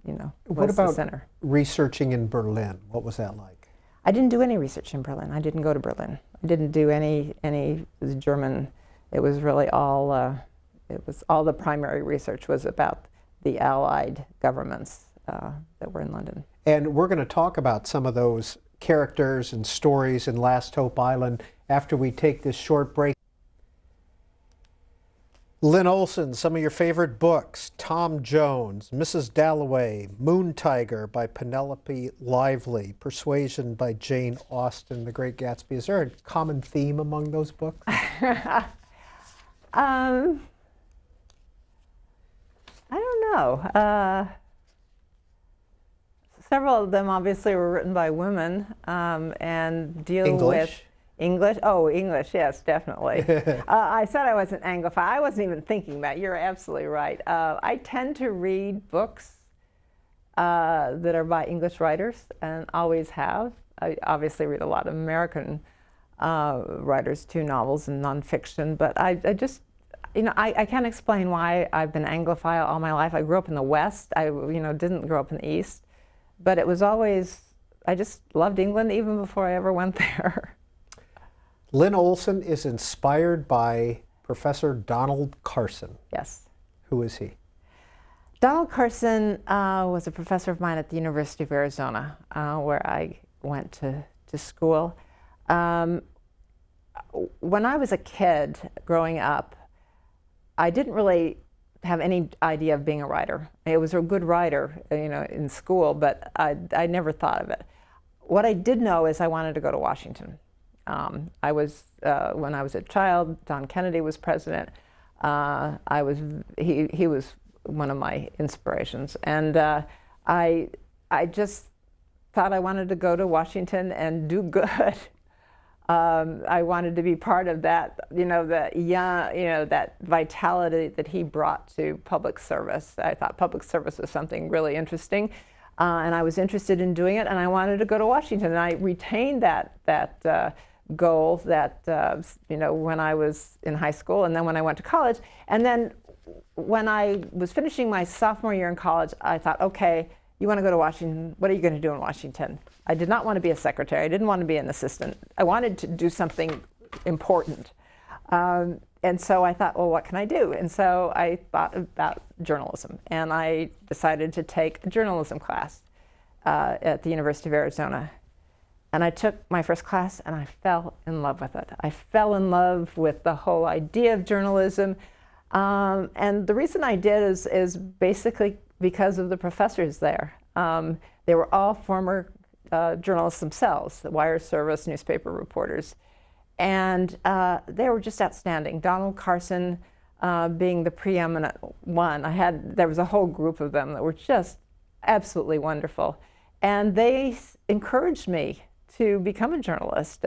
was the center. Researching in Berlin? What was that like? I didn't do any research in Berlin. I didn't go to Berlin. I didn't do any German. It was really all the primary research was about the Allied governments that were in London. And we're going to talk about some of those characters and stories in Last Hope Island after we take this short break. Lynne Olson, some of your favorite books: Tom Jones, Mrs. Dalloway, Moon Tiger by Penelope Lively, Persuasion by Jane Austen, The Great Gatsby. Is there a common theme among those books? I don't know. Several of them obviously were written by women and deal with English. Oh, English, yes, definitely. I said I wasn't Anglophile. I wasn't even thinking that. You're absolutely right. I tend to read books that are by English writers, and always have. I obviously read a lot of American writers too, novels and nonfiction, but I just, I can't explain why I've been Anglophile all my life. I grew up in the West. I, didn't grow up in the East, but it was always, I just loved England even before I ever went there. Lynne Olson is inspired by Professor Donald Carson. Yes. Who is he? Donald Carson was a professor of mine at the University of Arizona, where I went to school. When I was a kid growing up, I didn't really have any idea of being a writer. I was a good writer, you know, in school, but I never thought of it. What I did know is I wanted to go to Washington. When I was a child, John Kennedy was president. He was one of my inspirations, and I just thought I wanted to go to Washington and do good. I wanted to be part of that, you know, that vitality that he brought to public service. I thought public service was something really interesting, and I was interested in doing it, and I wanted to go to Washington. And I retained that goal you know, when I was in high school, and then when I went to college. And then when I was finishing my sophomore year in college, I thought, okay, you want to go to Washington, what are you going to do in Washington? I did not want to be a secretary. I didn't want to be an assistant. I wanted to do something important. And so I thought, well, what can I do? And so I thought about journalism, and I decided to take a journalism class at the University of Arizona. And I took my first class, and I fell in love with it. I fell in love with the whole idea of journalism. And the reason I did is basically because of the professors there. They were all former journalists themselves, the wire service, newspaper reporters. And they were just outstanding. Donald Carson being the preeminent one. There was a whole group of them that were just absolutely wonderful. And they encouraged me to become a journalist.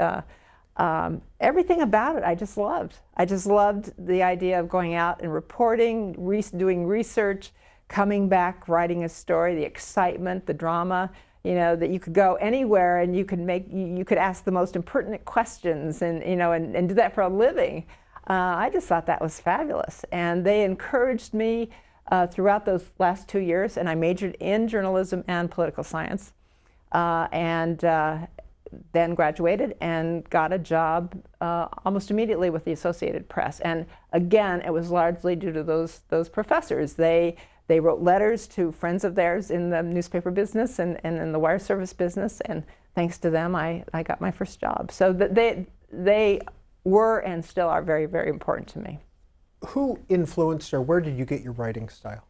Everything about it I just loved. I just loved the idea of going out and reporting, doing research, coming back, writing a story, the excitement, the drama, you know, that you could go anywhere and you could ask the most impertinent questions, and, you know, and do that for a living. I just thought that was fabulous. And they encouraged me throughout those last 2 years, and I majored in journalism and political science. Then graduated and got a job almost immediately with the Associated Press. And again, it was largely due to those professors. They wrote letters to friends of theirs in the newspaper business and in the wire service business, and thanks to them, I got my first job. So they were and still are very, very important to me. Who influenced, or where did you get your writing style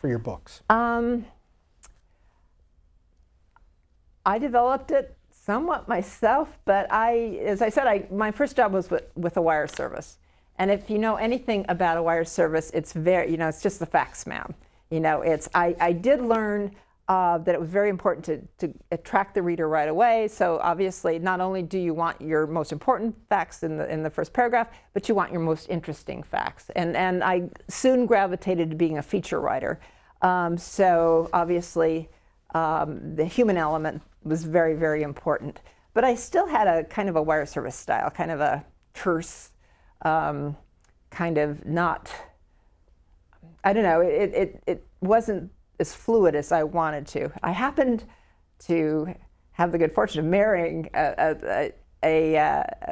for your books? I developed it somewhat myself, but as I said, my first job was with a wire service. And if you know anything about a wire service, it's very, you know, it's just the facts, ma'am. You know, I did learn that it was very important to attract the reader right away. So obviously, not only do you want your most important facts in the first paragraph, but you want your most interesting facts. And I soon gravitated to being a feature writer. So obviously, the human element was very, very important. But I still had a kind of a wire service style, kind of a terse, kind of not, I don't know, it wasn't as fluid as I wanted to. I happened to have the good fortune of marrying a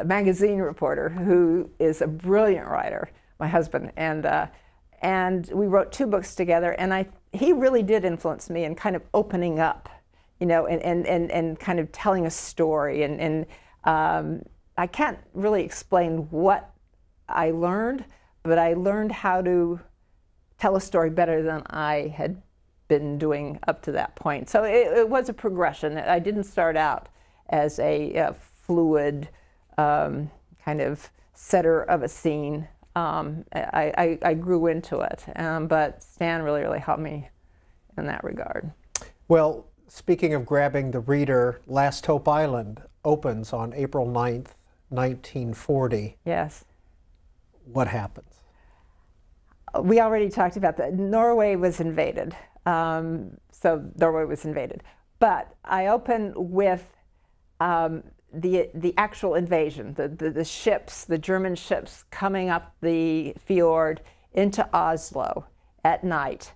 magazine reporter who is a brilliant writer, my husband, and we wrote 2 books together, and he really did influence me in kind of opening up, you know, and kind of telling a story, and I can't really explain what I learned, but I learned how to tell a story better than I had been doing up to that point. So it was a progression. I didn't start out as a fluid kind of setter of a scene. I grew into it, but Stan really, really helped me in that regard. Well, speaking of grabbing the reader, Last Hope Island opens on April 9th, 1940. Yes. What happens? We already talked about that. Norway was invaded. So Norway was invaded. But I open with the actual invasion, the ships, the German ships coming up the fjord into Oslo at night,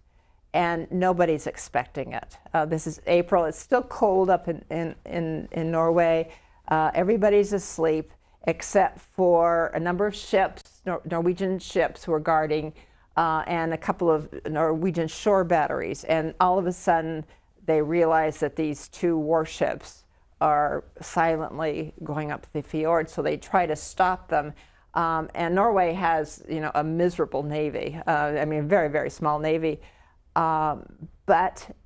and nobody's expecting it. This is April. It's still cold up in Norway. Everybody's asleep except for a number of ships, Norwegian ships who are guarding, and a couple of Norwegian shore batteries. And all of a sudden, they realize that these 2 warships are silently going up the fjord, so they try to stop them. And Norway has, a miserable navy. I mean, a very, very small navy. But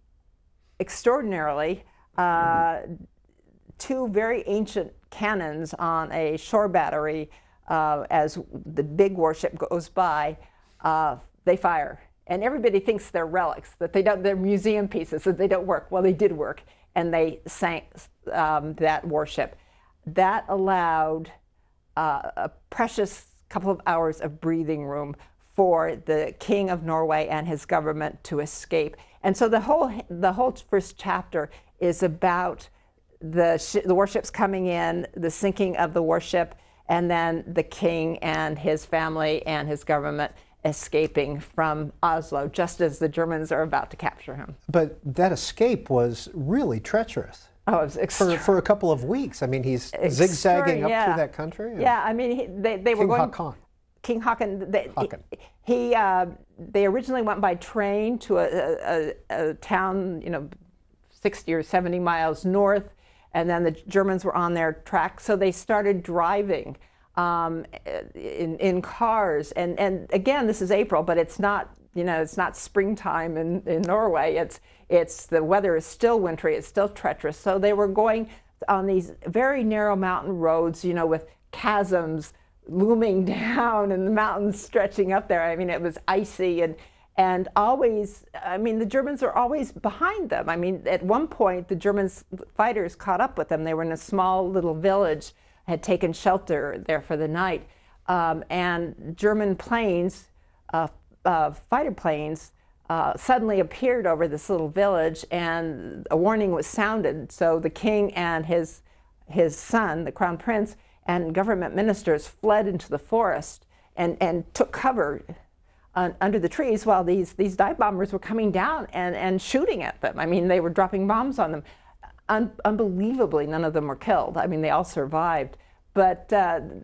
extraordinarily, two very ancient cannons on a shore battery, as the big warship goes by, they fire. And everybody thinks they're relics, that they're museum pieces, that they don't work. Well, they did work, and they sank that warship. That allowed a precious couple of hours of breathing room for the King of Norway and his government to escape. And so the whole first chapter is about the warships coming in, the sinking of the warship, and then the king and his family and his government escaping from Oslo, just as the Germans are about to capture him. But that escape was really treacherous. Oh, it was for a couple of weeks. I mean, he's zigzagging up through that country. Yeah, I mean, they were going. King Haakon. They originally went by train to a town, 60 or 70 miles north, and then the Germans were on their track, so they started driving in cars. And again, this is April, but it's not. It's not springtime in Norway. It's the weather is still wintry. It's still treacherous. So they were going on these very narrow mountain roads, with chasms looming down and the mountains stretching up there. I mean, it was icy and always. I mean, the Germans are always behind them. I mean, at one point, the German fighters caught up with them. They were in a small little village, had taken shelter there for the night, and German planes. Fighter planes suddenly appeared over this little village, and a warning was sounded. So the king and his son, the crown prince, and government ministers fled into the forest and took cover under the trees while these dive bombers were coming down and shooting at them. I mean, they were dropping bombs on them. Unbelievably, none of them were killed. I mean, they all survived. But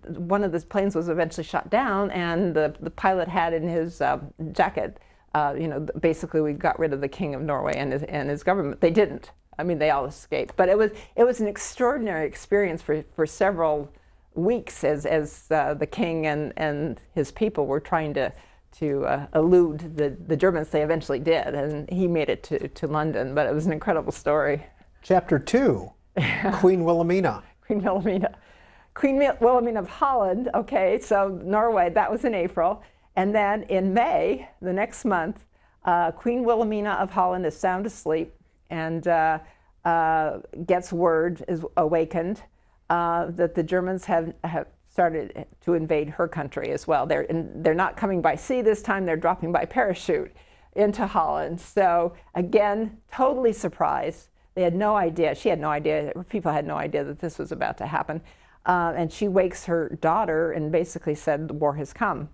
one of the planes was eventually shot down, and the pilot had in his jacket, basically we got rid of the King of Norway and his government. They didn't. I mean, they all escaped. But it was an extraordinary experience for several weeks as the king and his people were trying to elude the Germans. They eventually did, and he made it to London. But it was an incredible story. Chapter 2, Queen Wilhelmina. Queen Wilhelmina. Queen Wilhelmina of Holland, okay, so Norway, that was in April. And then in May, the next month, Queen Wilhelmina of Holland is sound asleep and gets word, is awakened, that the Germans have started to invade her country as well. They're not coming by sea this time, they're dropping by parachute into Holland. So again, totally surprised. They had no idea, she had no idea, people had no idea that this was about to happen. And she wakes her daughter and basically said, the war has come.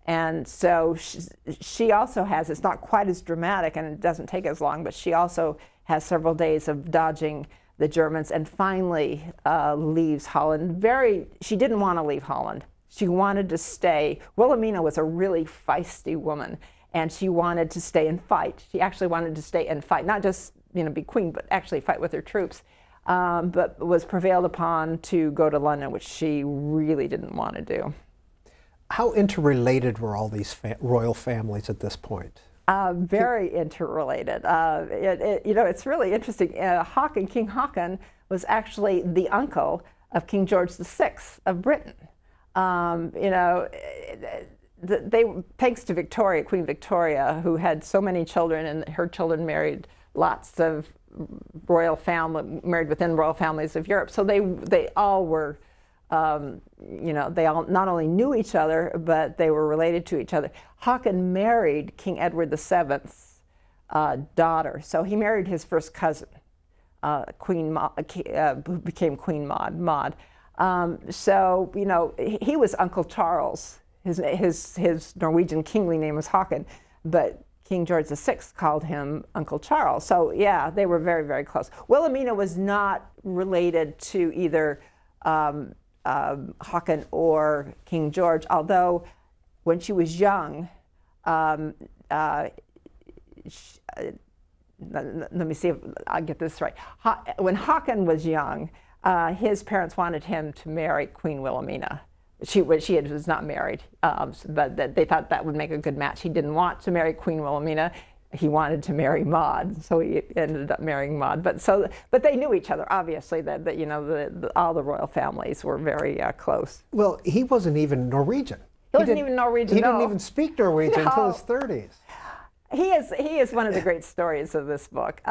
And so she also has, it's not quite as dramatic and it doesn't take as long, but she also has several days of dodging the Germans and finally leaves Holland. She didn't want to leave Holland. She wanted to stay. Wilhelmina was a really feisty woman, and she wanted to stay and fight. She actually wanted to stay and fight, not just be queen, but actually fight with her troops. But was prevailed upon to go to London, which she really didn't want to do. How interrelated were all these royal families at this point? Very interrelated. It's really interesting. King Haakon was actually the uncle of King George VI of Britain. Thanks to Victoria, Queen Victoria, who had so many children, and her children married lots of married within royal families of Europe. So they all were, they all not only knew each other, but they were related to each other. Haakon married King Edward VII's daughter. So he married his first cousin, Queen who became Queen Maud. He was Uncle Charles. His Norwegian kingly name was Haakon, but King George VI called him Uncle Charles. So yeah, they were very, very close. Wilhelmina was not related to either Haakon or King George, although when she was young, let me see if I get this right. When Haakon was young, his parents wanted him to marry Queen Wilhelmina, She was not married, but they thought that would make a good match. He didn't want to marry Queen Wilhelmina. He wanted to marry Maud, so he ended up marrying Maud. But they knew each other, obviously. That you know, all the royal families were very close. Well, he wasn't even Norwegian. He wasn't even Norwegian. He didn't even speak Norwegian until his 30s. He is one of the great stories of this book.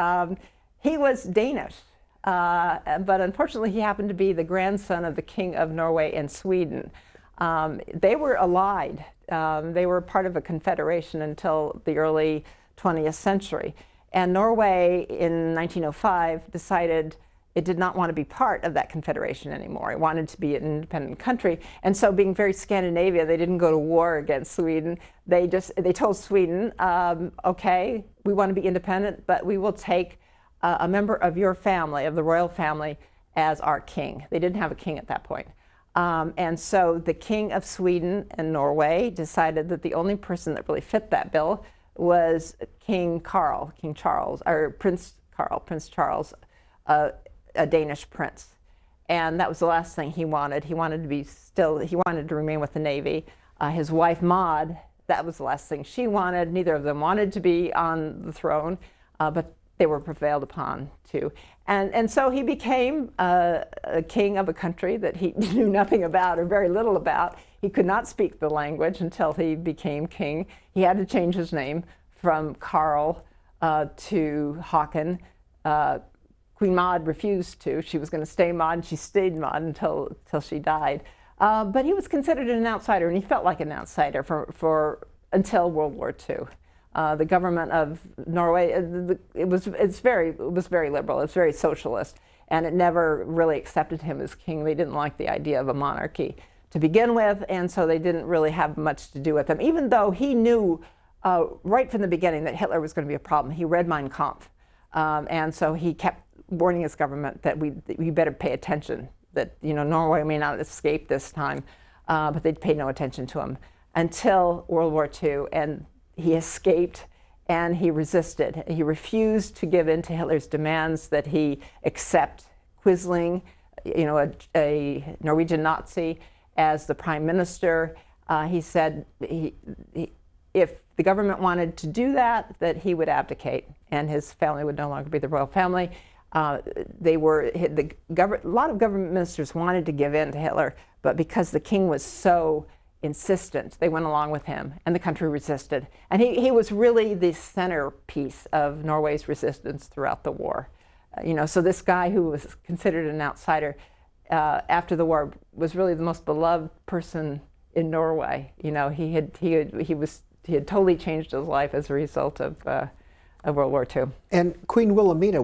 He was Danish, but unfortunately he happened to be the grandson of the King of Norway and Sweden. They were allied. They were part of a confederation until the early 20th century. And Norway in 1905 decided it did not want to be part of that confederation anymore. It wanted to be an independent country. And so, being very Scandinavia, they didn't go to war against Sweden. They told Sweden, okay, we want to be independent, but we will take a member of your family, of the royal family, as our king. They didn't have a king at that point. And so the King of Sweden and Norway decided that the only person that really fit that bill was Prince Charles, a Danish prince. And that was the last thing he wanted. He wanted to remain with the Navy. His wife Maud, that was the last thing she wanted. Neither of them wanted to be on the throne, but they were prevailed upon to. And so he became a king of a country that he knew nothing about or very little about. He could not speak the language until he became king. He had to change his name from Karl to Håkon. Queen Maud refused to. She was going to stay Maud, and she stayed Maud until she died. But he was considered an outsider, and he felt like an outsider until World War II. The government of Norway, it was very liberal. It's very socialist, and it never really accepted him as king. They didn't like the idea of a monarchy to begin with, and so they didn't really have much to do with him. Even though he knew right from the beginning that Hitler was going to be a problem. He read Mein Kampf, and so he kept warning his government that we better pay attention. That Norway may not escape this time, but they'd pay no attention to him until World War II, and he escaped and he resisted. He refused to give in to Hitler's demands that he accept Quisling, a Norwegian Nazi, as the prime minister. He said if the government wanted to do that he would abdicate, and his family would no longer be the royal family. A lot of government ministers wanted to give in to Hitler, but because the king was so insistent, they went along with him, and the country resisted. And he was really the centerpiece of Norway's resistance throughout the war. So this guy who was considered an outsider after the war was really the most beloved person in Norway. He had totally changed his life as a result of World War II. And Queen Wilhelmina,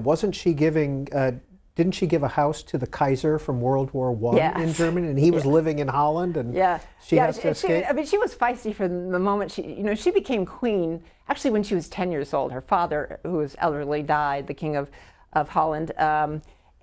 didn't she give a house to the Kaiser from World War I in Germany, and he was living in Holland, and she has to escape? She was feisty from the moment she became queen, actually when she was 10 years old. Her father, who was elderly, died, the King of Holland,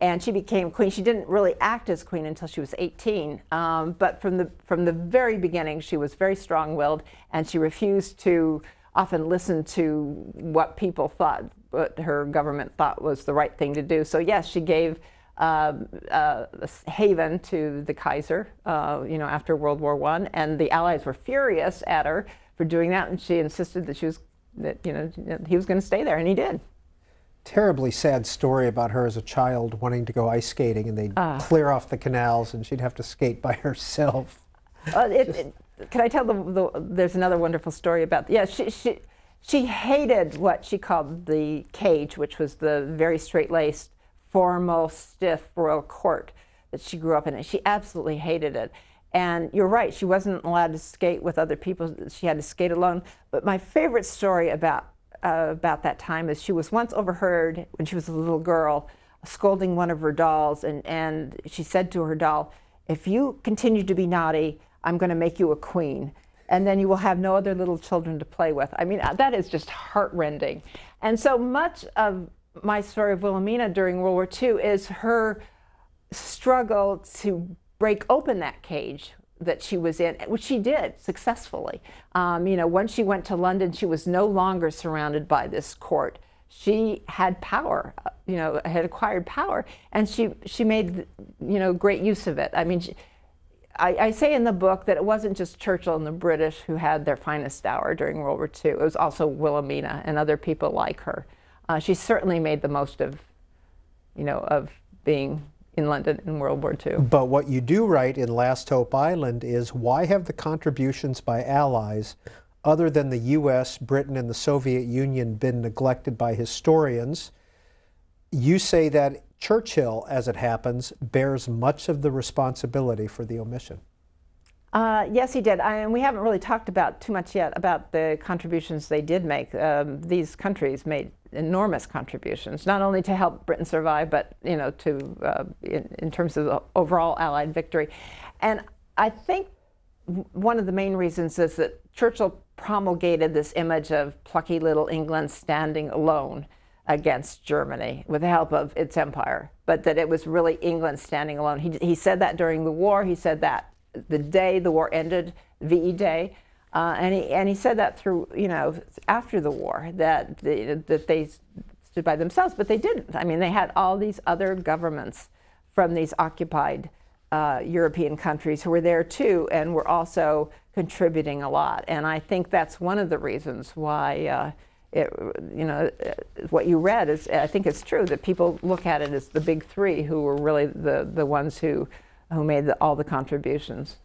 and she became queen. She didn't really act as queen until she was 18, but from the very beginning, she was very strong-willed, and she refused to often listen to what people thought, what her government thought was the right thing to do. So yes, she gave a haven to the Kaiser, after World War I, and the Allies were furious at her for doing that, and she insisted that he was going to stay there, and he did. Terribly sad story about her as a child wanting to go ice skating, and they'd clear off the canals, and she'd have to skate by herself. Can I tell there's another wonderful story about, she hated what she called the cage, which was the very straight-laced, formal, stiff royal court that she grew up in. And she absolutely hated it. And you're right, she wasn't allowed to skate with other people. She had to skate alone. But my favorite story about that time is she was once overheard when she was a little girl scolding one of her dolls, and she said to her doll, "If you continue to be naughty, I'm going to make you a queen, and then you will have no other little children to play with." I mean, that is just heartrending. And so much of my story of Wilhelmina during World War II is her struggle to break open that cage that she was in, which she did successfully. Once she went to London, she was no longer surrounded by this court. She had power, had acquired power, and she made, great use of it. I mean, I say in the book that it wasn't just Churchill and the British who had their finest hour during World War II. It was also Wilhelmina and other people like her. She certainly made the most of, of being in London in World War II. But what you do write in Last Hope Island is, why have the contributions by allies other than the U.S., Britain, and the Soviet Union been neglected by historians? You say that Churchill, as it happens, bears much of the responsibility for the omission. Yes, he did. And we haven't really talked about too much yet about the contributions they did make. These countries made enormous contributions, not only to help Britain survive, but in terms of the overall Allied victory. And I think one of the main reasons is that Churchill promulgated this image of plucky little England standing alone against Germany with the help of its empire, but that it was really England standing alone. He said that during the war. He said that the day the war ended, VE Day, and he said that through, after the war, that they stood by themselves, but they didn't. I mean, they had all these other governments from these occupied European countries who were there too, and were also contributing a lot. And I think that's one of the reasons why what you read is, I think it's true that people look at it as the big three who were really the ones who made all the contributions.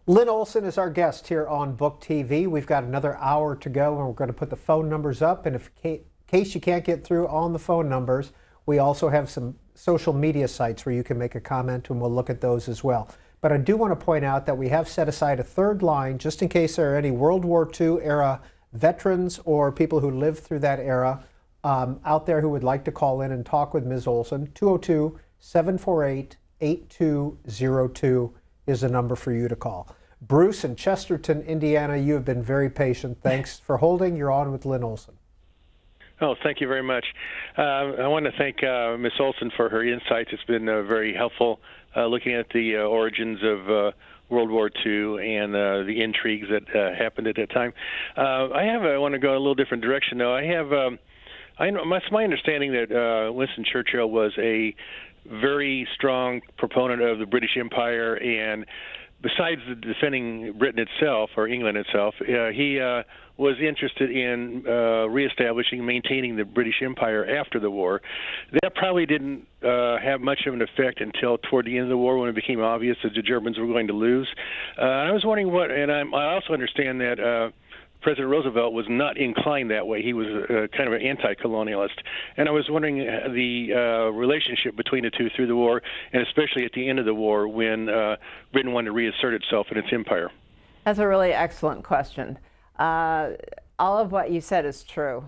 Lynne Olson is our guest here on Book TV. We've got another hour to go, and we're going to put the phone numbers up. And in case you can't get through on the phone numbers, we also have some social media sites where you can make a comment, and we'll look at those as well. But I do want to point out that we have set aside a third line just in case there are any World War II era veterans or people who lived through that era out there who would like to call in and talk with Ms. Olson. 202-748-8202 is the number for you to call. Bruce in Chesterton, Indiana, you have been very patient. Thanks for holding. You're on with Lynne Olson. Oh, thank you very much. I want to thank Ms. Olson for her insights. It's been very helpful looking at the origins of World War II and the intrigues that happened at that time. I want to go a little different direction, though. It's my understanding that Winston Churchill was a very strong proponent of the British Empire, and besides defending Britain itself, or England itself, he was interested in reestablishing, maintaining the British Empire after the war. That probably didn't have much of an effect until toward the end of the war, when it became obvious that the Germans were going to lose. I was wondering I also understand that President Roosevelt was not inclined that way. He was kind of an anti-colonialist. And I was wondering the relationship between the two through the war, and especially at the end of the war when Britain wanted to reassert itself in its empire. That's a really excellent question. All of what you said is true.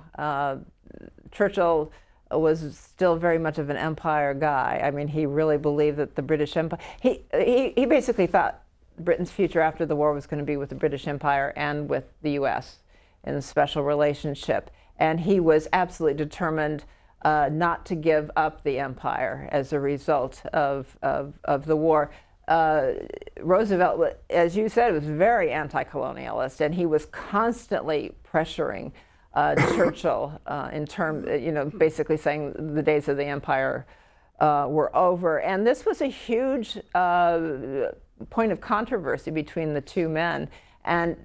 Churchill was still very much of an empire guy. I mean, he really believed that the British Empire, he basically thought Britain's future after the war was going to be with the British Empire and with the U.S. in a special relationship. And he was absolutely determined not to give up the empire as a result of the war. Roosevelt, as you said, was very anti-colonialist, and he was constantly pressuring Churchill in terms, basically saying the days of the empire were over. And this was a huge point of controversy between the two men. And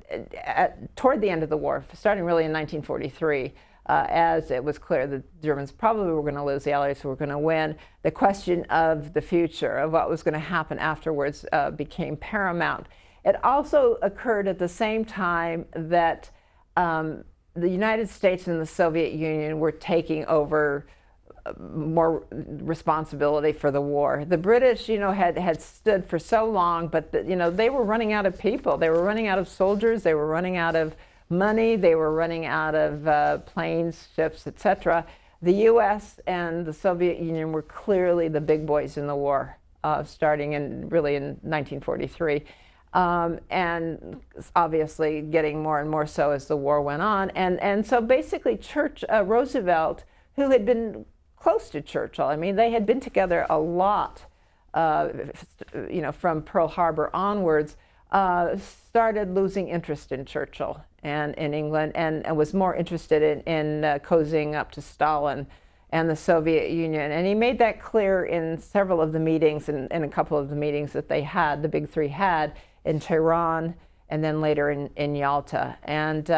toward the end of the war, starting really in 1943, as it was clear that the Germans probably were going to lose, the Allies were going to win, the question of the future, of what was going to happen afterwards, became paramount. It also occurred at the same time that the United States and the Soviet Union were taking over more responsibility for the war. The British, had stood for so long, but they were running out of people. They were running out of soldiers. They were running out of money. They were running out of planes, ships, etc. The U.S. and the Soviet Union were clearly the big boys in the war, starting in 1943. And obviously getting more and more so as the war went on. And so basically Roosevelt, who had been close to Churchill, I mean, they had been together a lot, from Pearl Harbor onwards, started losing interest in Churchill and in England, and was more interested in cozying up to Stalin and the Soviet Union. And he made that clear in several of the meetings, and a couple of the meetings that they had, the big three had, in Tehran, and then later in Yalta. And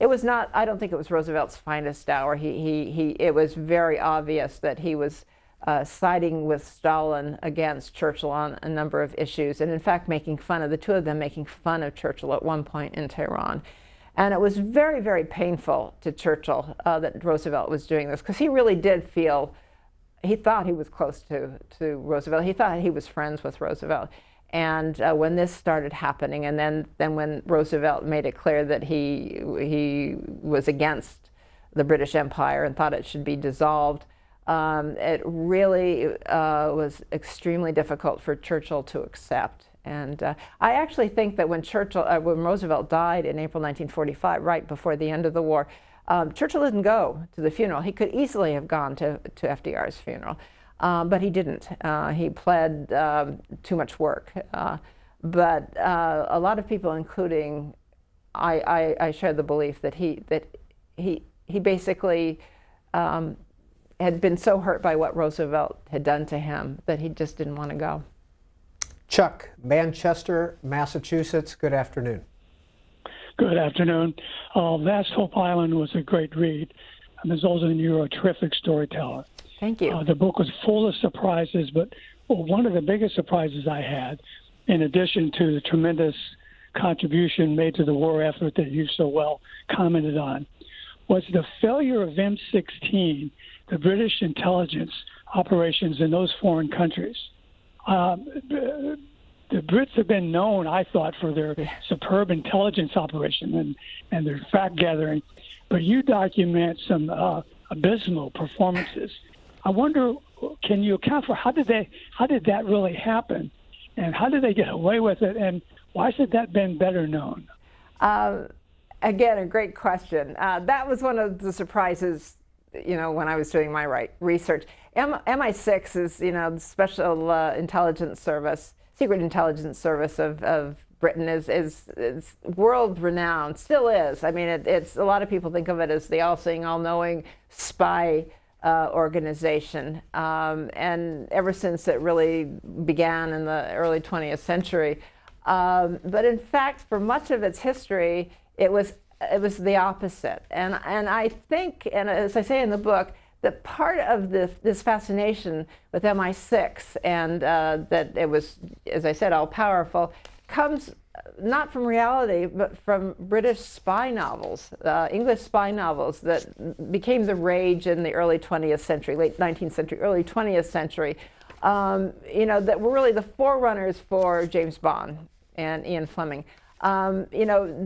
it was not, I don't think it was Roosevelt's finest hour. It was very obvious that he was siding with Stalin against Churchill on a number of issues, and in fact making fun of, the two of them making fun of Churchill at one point in Tehran. And it was very, very painful to Churchill that Roosevelt was doing this, because he really did feel, he thought he was close to Roosevelt. He thought he was friends with Roosevelt. And when this started happening, and then when Roosevelt made it clear that he was against the British Empire and thought it should be dissolved, it really was extremely difficult for Churchill to accept. And I actually think that when Roosevelt died in April 1945, right before the end of the war, Churchill didn't go to the funeral. He could easily have gone to FDR's funeral, but he didn't. He pled too much work. But a lot of people, including I share the belief that he basically had been so hurt by what Roosevelt had done to him that he just didn't want to go. Chuck, Manchester, Massachusetts, good afternoon. Good afternoon. Vast Hope Island was a great read. Ms. Olson, you're a terrific storyteller. Thank you. The book was full of surprises, but one of the biggest surprises I had, in addition to the tremendous contribution made to the war effort that you so well commented on, was the failure of M16, the British intelligence operations in those foreign countries. The Brits have been known, I thought, for their superb intelligence operation and their fact gathering, but you document some abysmal performances. I wonder, can you account for how did that really happen, and how did they get away with it, and why should that been better known? Again, a great question. That was one of the surprises, when I was doing my research. MI6 is, the Special Intelligence Service, Secret Intelligence Service of Britain is world-renowned, still is. I mean, it's a lot of people think of it as the all-seeing, all-knowing spy organization. And ever since it really began in the early 20th century. But in fact, for much of its history, it was the opposite. And I think, and as I say in the book, that part of this fascination with MI6 and that it was, as I said, all-powerful, comes not from reality, but from British spy novels, English spy novels that became the rage in the early 20th century, late 19th century, early 20th century, that were really the forerunners for James Bond and Ian Fleming.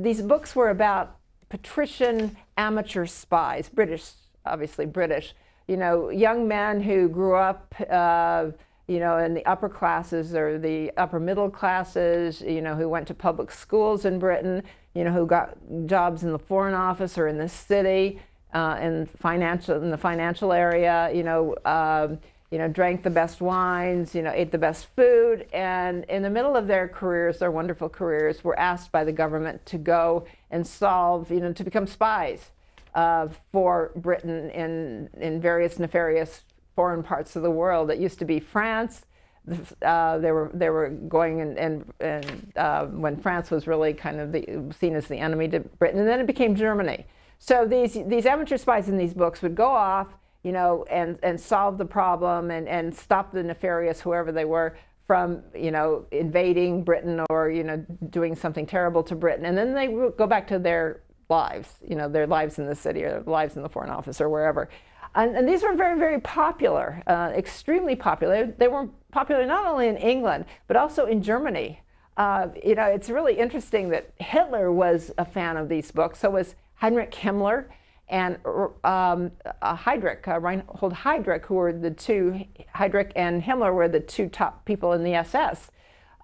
These books were about patrician amateur spies, British, obviously British, young men who grew up, in the upper classes or the upper middle classes, who went to public schools in Britain, who got jobs in the Foreign Office or in the city, in the financial area, drank the best wines, ate the best food, and in the middle of their careers, their wonderful careers, were asked by the government to go and solve, to become spies for Britain in various nefarious foreign parts of the world. It used to be France. They were going and when France was really kind of seen as the enemy to Britain, and then it became Germany. So these amateur spies in these books would go off, and solve the problem and stop the nefarious, whoever they were, from, invading Britain or, doing something terrible to Britain. And then they would go back to their lives, their lives in the city or their lives in the Foreign Office or wherever. And these were very, very popular, extremely popular. They were popular not only in England, but also in Germany. It's really interesting that Hitler was a fan of these books. So was Heinrich Himmler and Heydrich, Reinhold Heydrich, who were the two, Heydrich and Himmler were the two top people in the SS.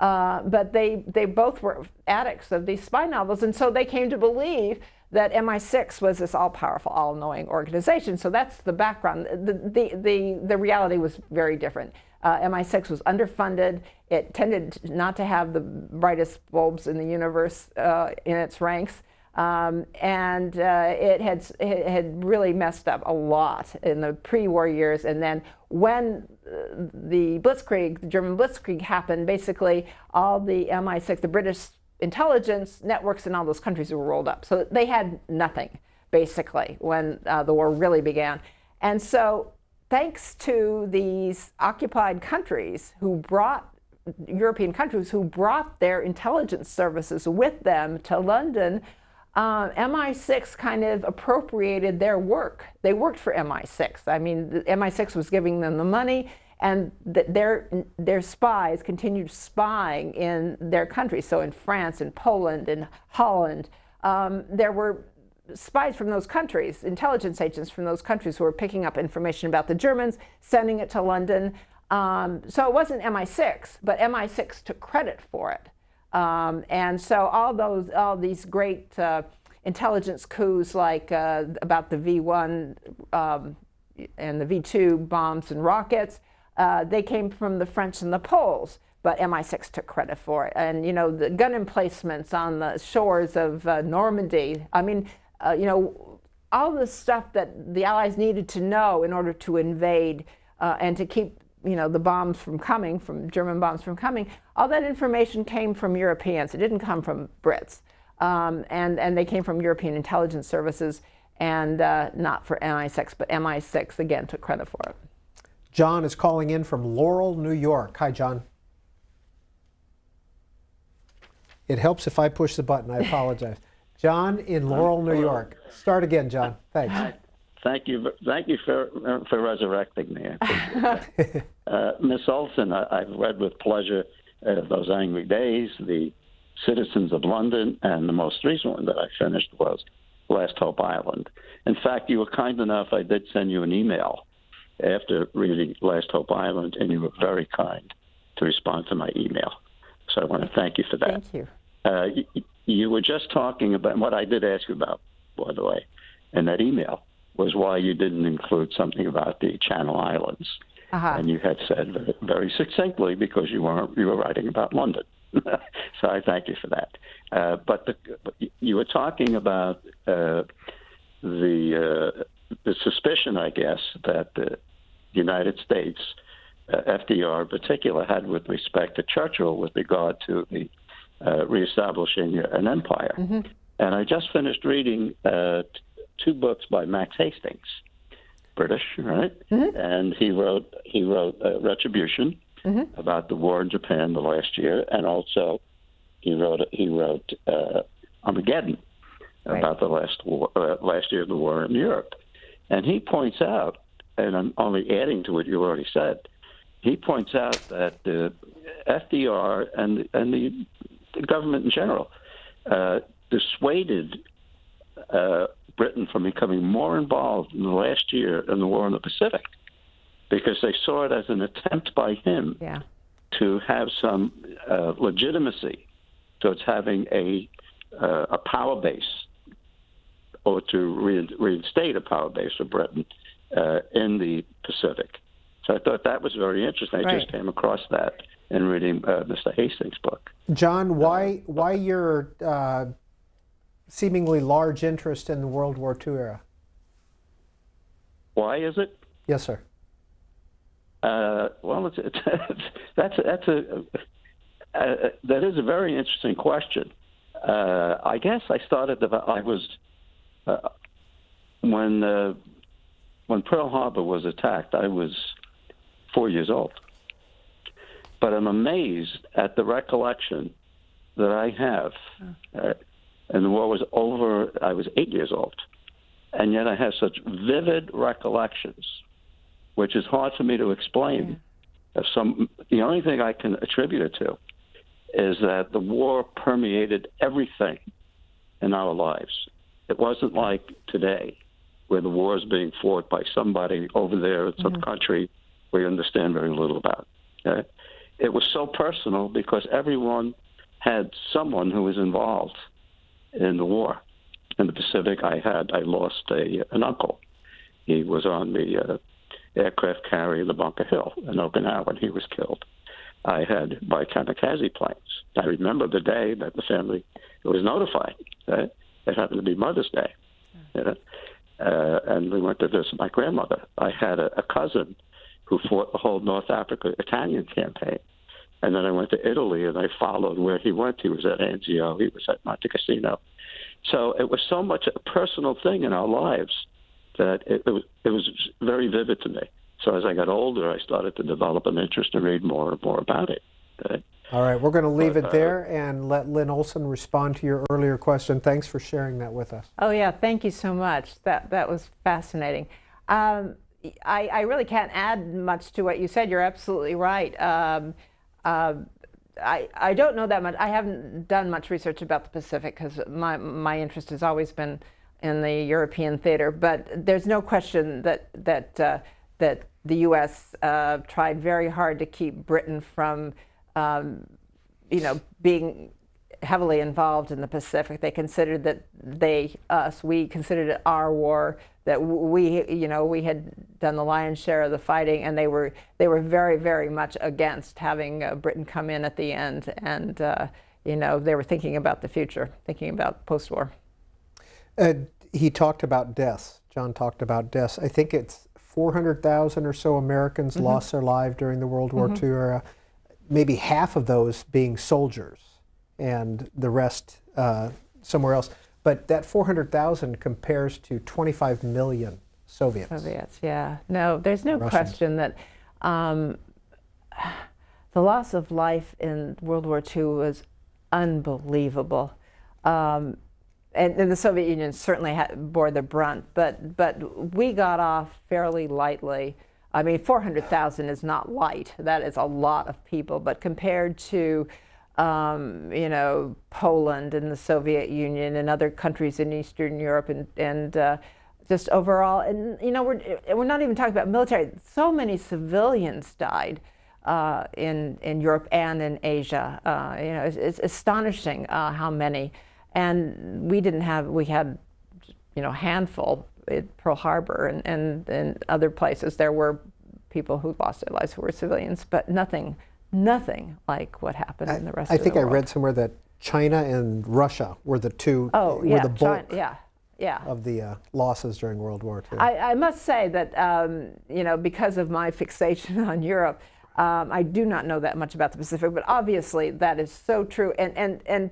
But they both were addicts of these spy novels, and so they came to believe that MI6 was this all-powerful, all-knowing organization. So that's the background. The reality was very different. MI6 was underfunded. It tended not to have the brightest bulbs in the universe in its ranks. And it had really messed up a lot in the pre-war years. And then when the Blitzkrieg, the German Blitzkrieg happened, basically all the MI6, the British intelligence networks in all those countries were rolled up. So they had nothing, basically, when the war really began. And so thanks to these occupied countries European countries who brought their intelligence services with them to London, MI6 kind of appropriated their work. They worked for MI6. I mean, the MI6 was giving them the money, and their spies continued spying in their countries. So in France, in Poland, in Holland, there were spies from those countries, intelligence agents from those countries who were picking up information about the Germans, sending it to London. So it wasn't MI6, but MI6 took credit for it. And so all these great intelligence coups, like about the V1 and the V2 bombs and rockets, they came from the French and the Poles, but MI6 took credit for it. And you know, the gun emplacements on the shores of Normandy. I mean, you know, all the stuff that the Allies needed to know in order to invade and to keep, you know, the bombs from coming, from German bombs from coming, all that information came from Europeans. It didn't come from Brits. And they came from European intelligence services, and not for MI6, but MI6, again, took credit for it. John is calling in from Laurel, New York. Hi, John. It helps if I push the button. I apologize. John in Laurel, New York. Start again, John. Thanks. Thank you for resurrecting me. I appreciate that. Miss Olson, I've read with pleasure Those Angry Days, The Citizens of London, and the most recent one that I finished was Last Hope Island. In fact, you were kind enough, I did send you an email after reading Last Hope Island, and you were very kind to respond to my email. So I want to thank you for that. Thank you. You were just talking about, and what I did ask you about, by the way, in that email, was why you didn't include something about the Channel Islands. And you had said very, very succinctly, because you were writing about London. So I thank you for that. But you were talking about the suspicion, I guess, that the United States, FDR in particular, had with respect to Churchill with regard to the reestablishing an empire. And I just finished reading 2 books by Max Hastings, British, right? And he wrote Retribution, about the war in Japan the last year, and also he wrote Armageddon, about the last year of the war in Europe. And he points out, and I'm only adding to what you already said, he points out that FDR and the government in general dissuaded Britain from becoming more involved in the last year in the war in the Pacific, because they saw it as an attempt by him to have some legitimacy towards having a power base, or to reinstate a power base for Britain in the Pacific. So I thought that was very interesting. I just came across that in reading Mr. Hastings' book. John, why your seemingly large interest in the World War II era? Why is it? Yes, sir. Well, that is a very interesting question. I guess I started. When Pearl Harbor was attacked, I was 4 years old. But I'm amazed at the recollection that I have. And the war was over. I was 8 years old, and yet I have such vivid recollections, which is hard for me to explain. The only thing I can attribute it to is that the war permeated everything in our lives. It wasn't like today, where the war is being fought by somebody over there in some country we understand very little about. Okay? It was so personal because everyone had someone who was involved in the war. In the Pacific, I lost an uncle. He was on the aircraft carrier, the Bunker Hill in Okinawa, when he was killed. I had by kamikaze planes. I remember the day that the family was notified. It happened to be Mother's Day, you know? And we went to visit my grandmother. I had a cousin who fought the whole North Africa Italian campaign. And then I went to Italy, and I followed where he went. He was at Anzio. He was at Monte Cassino. So it was so much a personal thing in our lives that it was very vivid to me. So as I got older, I started to develop an interest to read more and more about it. Okay? All right, we're going to leave it there and let Lynne Olson respond to your earlier question. Thanks for sharing that with us. Oh yeah, thank you so much. That was fascinating. I really can't add much to what you said. You're absolutely right. I don't know that much. I haven't done much research about the Pacific because my interest has always been in the European theater. But there's no question that the U.S. Tried very hard to keep Britain from, being heavily involved in the Pacific. They considered that we considered it our war, that we had done the lion's share of the fighting, and they were very, very much against having Britain come in at the end. And they were thinking about the future, thinking about post-war. He talked about deaths. John talked about deaths. I think it's 400,000 or so Americans lost their lives during the World War II era. Maybe half of those being soldiers, and the rest somewhere else. But that 400,000 compares to 25 million Soviets. Soviets, yeah. No, there's no Russians. question that the loss of life in World War II was unbelievable. And the Soviet Union certainly bore the brunt, but we got off fairly lightly. I mean, 400,000 is not light. That is a lot of people, but compared to Poland and the Soviet Union and other countries in Eastern Europe and just overall, and we're not even talking about military. So many civilians died in Europe and in Asia. It's astonishing how many. And we had a handful at Pearl Harbor and other places. There were people who lost their lives who were civilians, but nothing like what happened in the rest of the world. I think I read somewhere that China and Russia were the two, were the bulk China, of the losses during World War II. I must say that, because of my fixation on Europe, I do not know that much about the Pacific, but obviously that is so true. And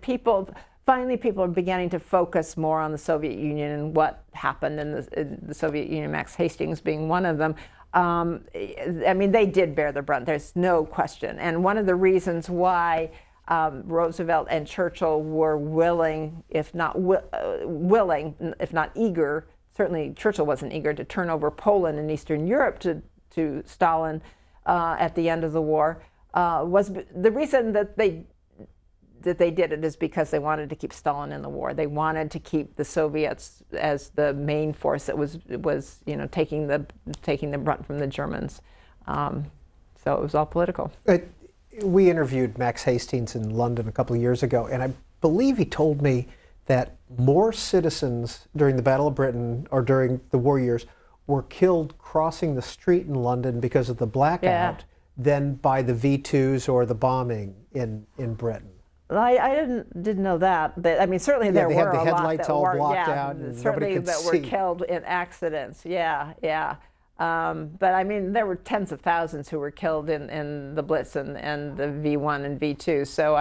finally people are beginning to focus more on the Soviet Union and what happened in the Soviet Union, Max Hastings being one of them. I mean, they did bear the brunt, there's no question. And one of the reasons why Roosevelt and Churchill were willing, if not eager, certainly Churchill wasn't eager to turn over Poland and Eastern Europe to Stalin at the end of the war, was the reason that they did it is because they wanted to keep Stalin in the war. They wanted to keep the Soviets as the main force that was taking the brunt from the Germans. So it was all political. We interviewed Max Hastings in London a couple of years ago, and I believe he told me that more citizens during the Battle of Britain or during the war years were killed crossing the street in London because of the blackout than by the V2s or the bombing in Britain. I didn't know that. I mean, certainly there were a lot that were out and certainly that were killed in accidents. Yeah. But I mean, there were tens of thousands who were killed in the Blitz and the V1 and V2. So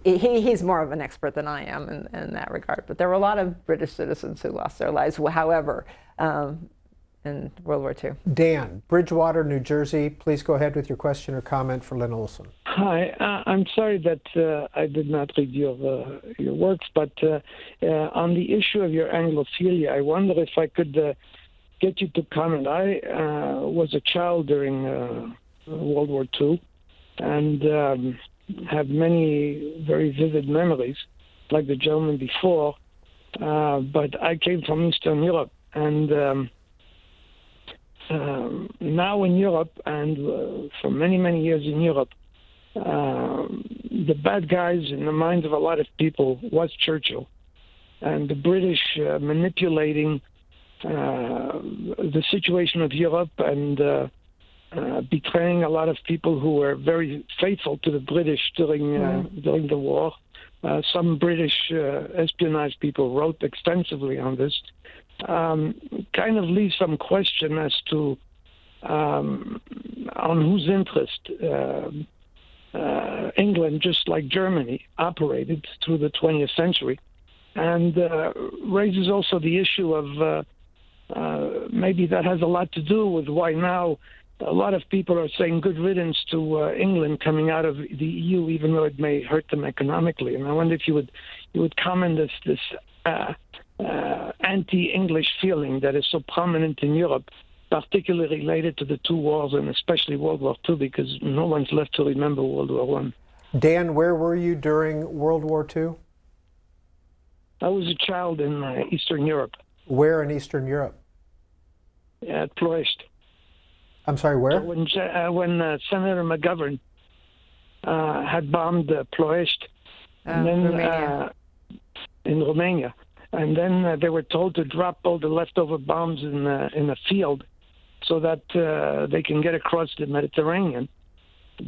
he's more of an expert than I am in that regard. But there were a lot of British citizens who lost their lives, however, in World War II. Dan, Bridgewater, New Jersey. Please go ahead with your question or comment for Lynne Olson. Hi, I'm sorry that I did not read your works, but on the issue of your Anglophilia, I wonder if I could get you to comment. I was a child during World War II and have many very vivid memories, like the gentleman before, but I came from Eastern Europe, and now in Europe, and for many, many years in Europe, the bad guys in the minds of a lot of people was Churchill, and the British manipulating the situation of Europe and betraying a lot of people who were very faithful to the British during the war, Some British espionage people wrote extensively on this. Kind of leaves some question as to on whose interest England, just like Germany, operated through the 20th century, and raises also the issue of maybe that has a lot to do with why now a lot of people are saying good riddance to England coming out of the EU, even though it may hurt them economically. And I wonder if you would comment this anti-English feeling that is so prominent in Europe, particularly related to the two wars and especially World War II, because no one's left to remember World War I. Dan, where were you during World War II? I was a child in Eastern Europe. Where in Eastern Europe? At Ploiești. I'm sorry, where? When Senator McGovern had bombed Ploiești, and then Romania. In Romania, and then they were told to drop all the leftover bombs in a field, so that they can get across the Mediterranean.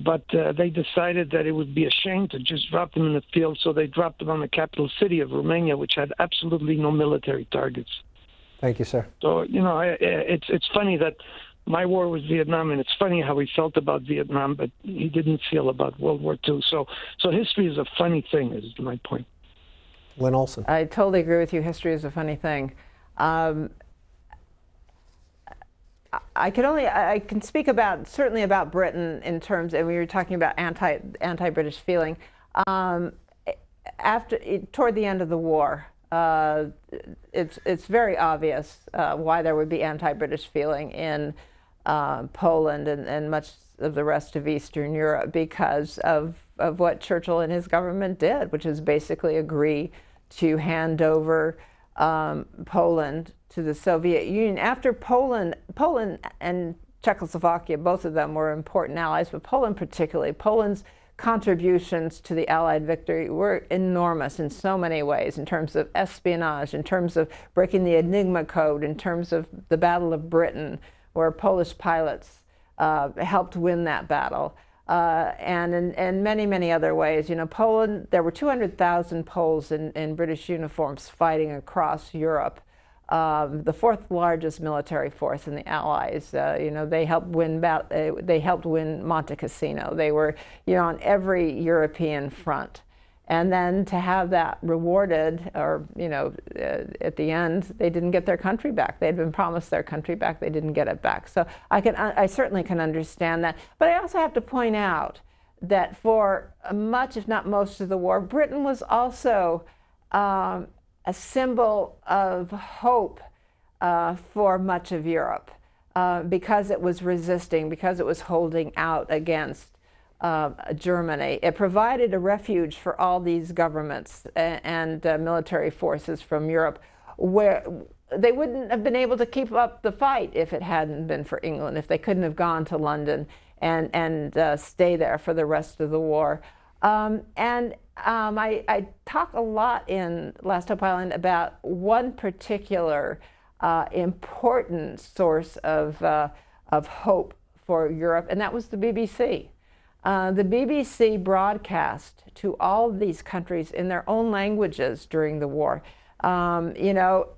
But they decided that it would be a shame to just drop them in the field, so they dropped them on the capital city of Romania, which had absolutely no military targets. Thank you, sir. So, you know, it's funny that my war was Vietnam, and it's funny how he felt about Vietnam, but he didn't feel about World War II. So history is a funny thing, is my point. Lynne Olson. I totally agree with you. History is a funny thing. I can speak about, certainly about Britain in terms, and we were talking about anti-British feeling. Toward the end of the war, it's very obvious why there would be anti-British feeling in Poland and much of the rest of Eastern Europe because of what Churchill and his government did, which is basically agree to hand over Poland to the Soviet Union. After Poland and Czechoslovakia, both of them were important allies, but Poland particularly, Poland's contributions to the Allied victory were enormous in so many ways, in terms of espionage, in terms of breaking the Enigma code, in terms of the Battle of Britain, where Polish pilots helped win that battle. And in many, many other ways. You know, Poland, there were 200,000 Poles in British uniforms fighting across Europe. The fourth largest military force in the Allies. You know, they helped win Monte Cassino. They were, you know, on every European front. And then to have that rewarded, or, you know, at the end, they didn't get their country back. They'd been promised their country back. They didn't get it back. So I certainly can understand that. But I also have to point out that for much, if not most of the war, Britain was also a symbol of hope for much of Europe because it was resisting, because it was holding out against Germany. It provided a refuge for all these governments and military forces from Europe, where they wouldn't have been able to keep up the fight if it hadn't been for England, if they couldn't have gone to London and stay there for the rest of the war. I talk a lot in Last Hope Island about one particular important source of hope for Europe, and that was the BBC. The BBC broadcast to all of these countries in their own languages during the war. You know,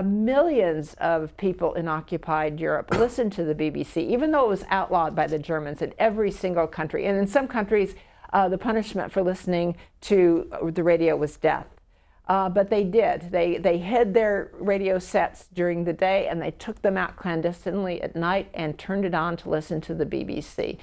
millions of people in occupied Europe listened to the BBC, even though it was outlawed by the Germans in every single country. And in some countries, the punishment for listening to the radio was death. But they did. They hid their radio sets during the day, and they took them out clandestinely at night and turned it on to listen to the BBC.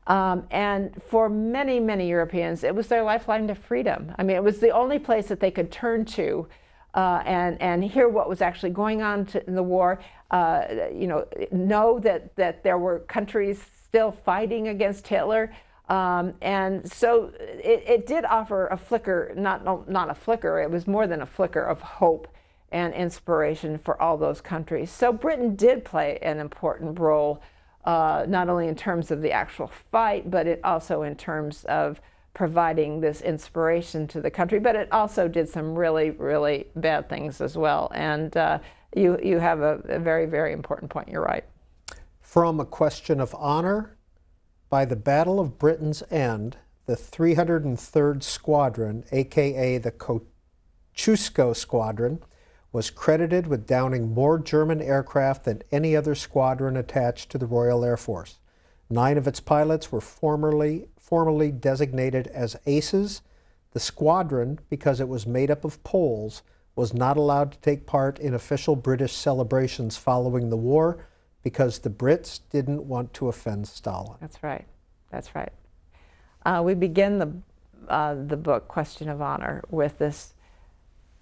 And for many, many Europeans, it was their lifeline to freedom. I mean, it was the only place that they could turn to and hear what was actually going on in the war, you know that there were countries still fighting against Hitler. And so it did offer a flicker, not a flicker, it was more than a flicker of hope and inspiration for all those countries. So Britain did play an important role, not only in terms of the actual fight, but it also in terms of providing this inspiration to the country. But it also did some really, really bad things as well. And you have a very, very important point. You're right. From a question of honor, by the Battle of Britain's End, the 303rd Squadron, aka the Kosciuszko Squadron, was credited with downing more German aircraft than any other squadron attached to the Royal Air Force. 9 of its pilots were formally designated as aces. The squadron, because it was made up of Poles, was not allowed to take part in official British celebrations following the war because the Brits didn't want to offend Stalin. That's right. That's right. We begin the book, Question of Honor, with this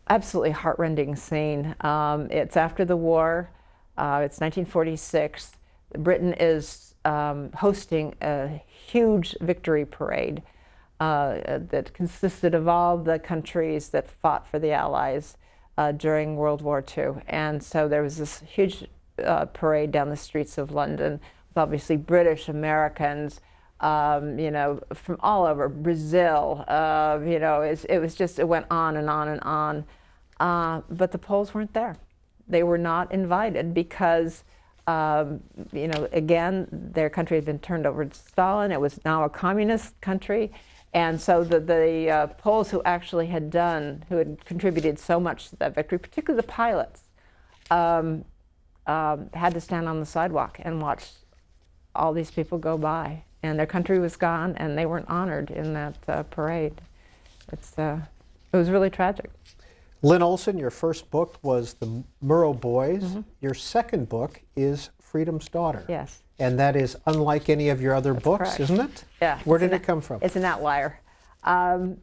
absolutely heartrending scene. It's after the war. It's 1946. Britain is hosting a huge victory parade that consisted of all the countries that fought for the Allies during World War II. And so there was this huge parade down the streets of London with obviously British, Americans, you know, from all over, Brazil, you know, it was just, it went on and on and on. But the Poles weren't there. They were not invited because, you know, again, their country had been turned over to Stalin. It was now a communist country. And so the Poles who actually had contributed so much to that victory, particularly the pilots, had to stand on the sidewalk and watch all these people go by. And their country was gone, and they weren't honored in that parade. It was really tragic. Lynne Olson, your first book was The Murrow Boys. Mm-hmm. Your second book is Freedom's Daughter. Yes. And that is unlike any of your other books, correct. Isn't it? Yeah. Where did it come from? It's an outlier. After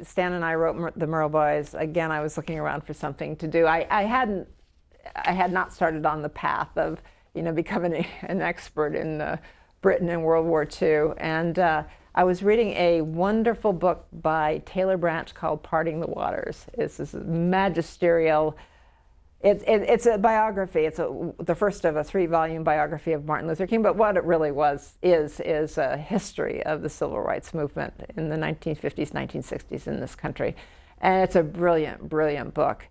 Stan and I wrote The Murrow Boys, again, I was looking around for something to do. I had not started on the path of, you know, becoming an expert in Britain in World War II. And I was reading a wonderful book by Taylor Branch called Parting the Waters. It's this magisterial, it's a biography. It's the first of a 3-volume biography of Martin Luther King, but what it really is a history of the civil rights movement in the 1950s, 1960s in this country. And it's a brilliant, brilliant book.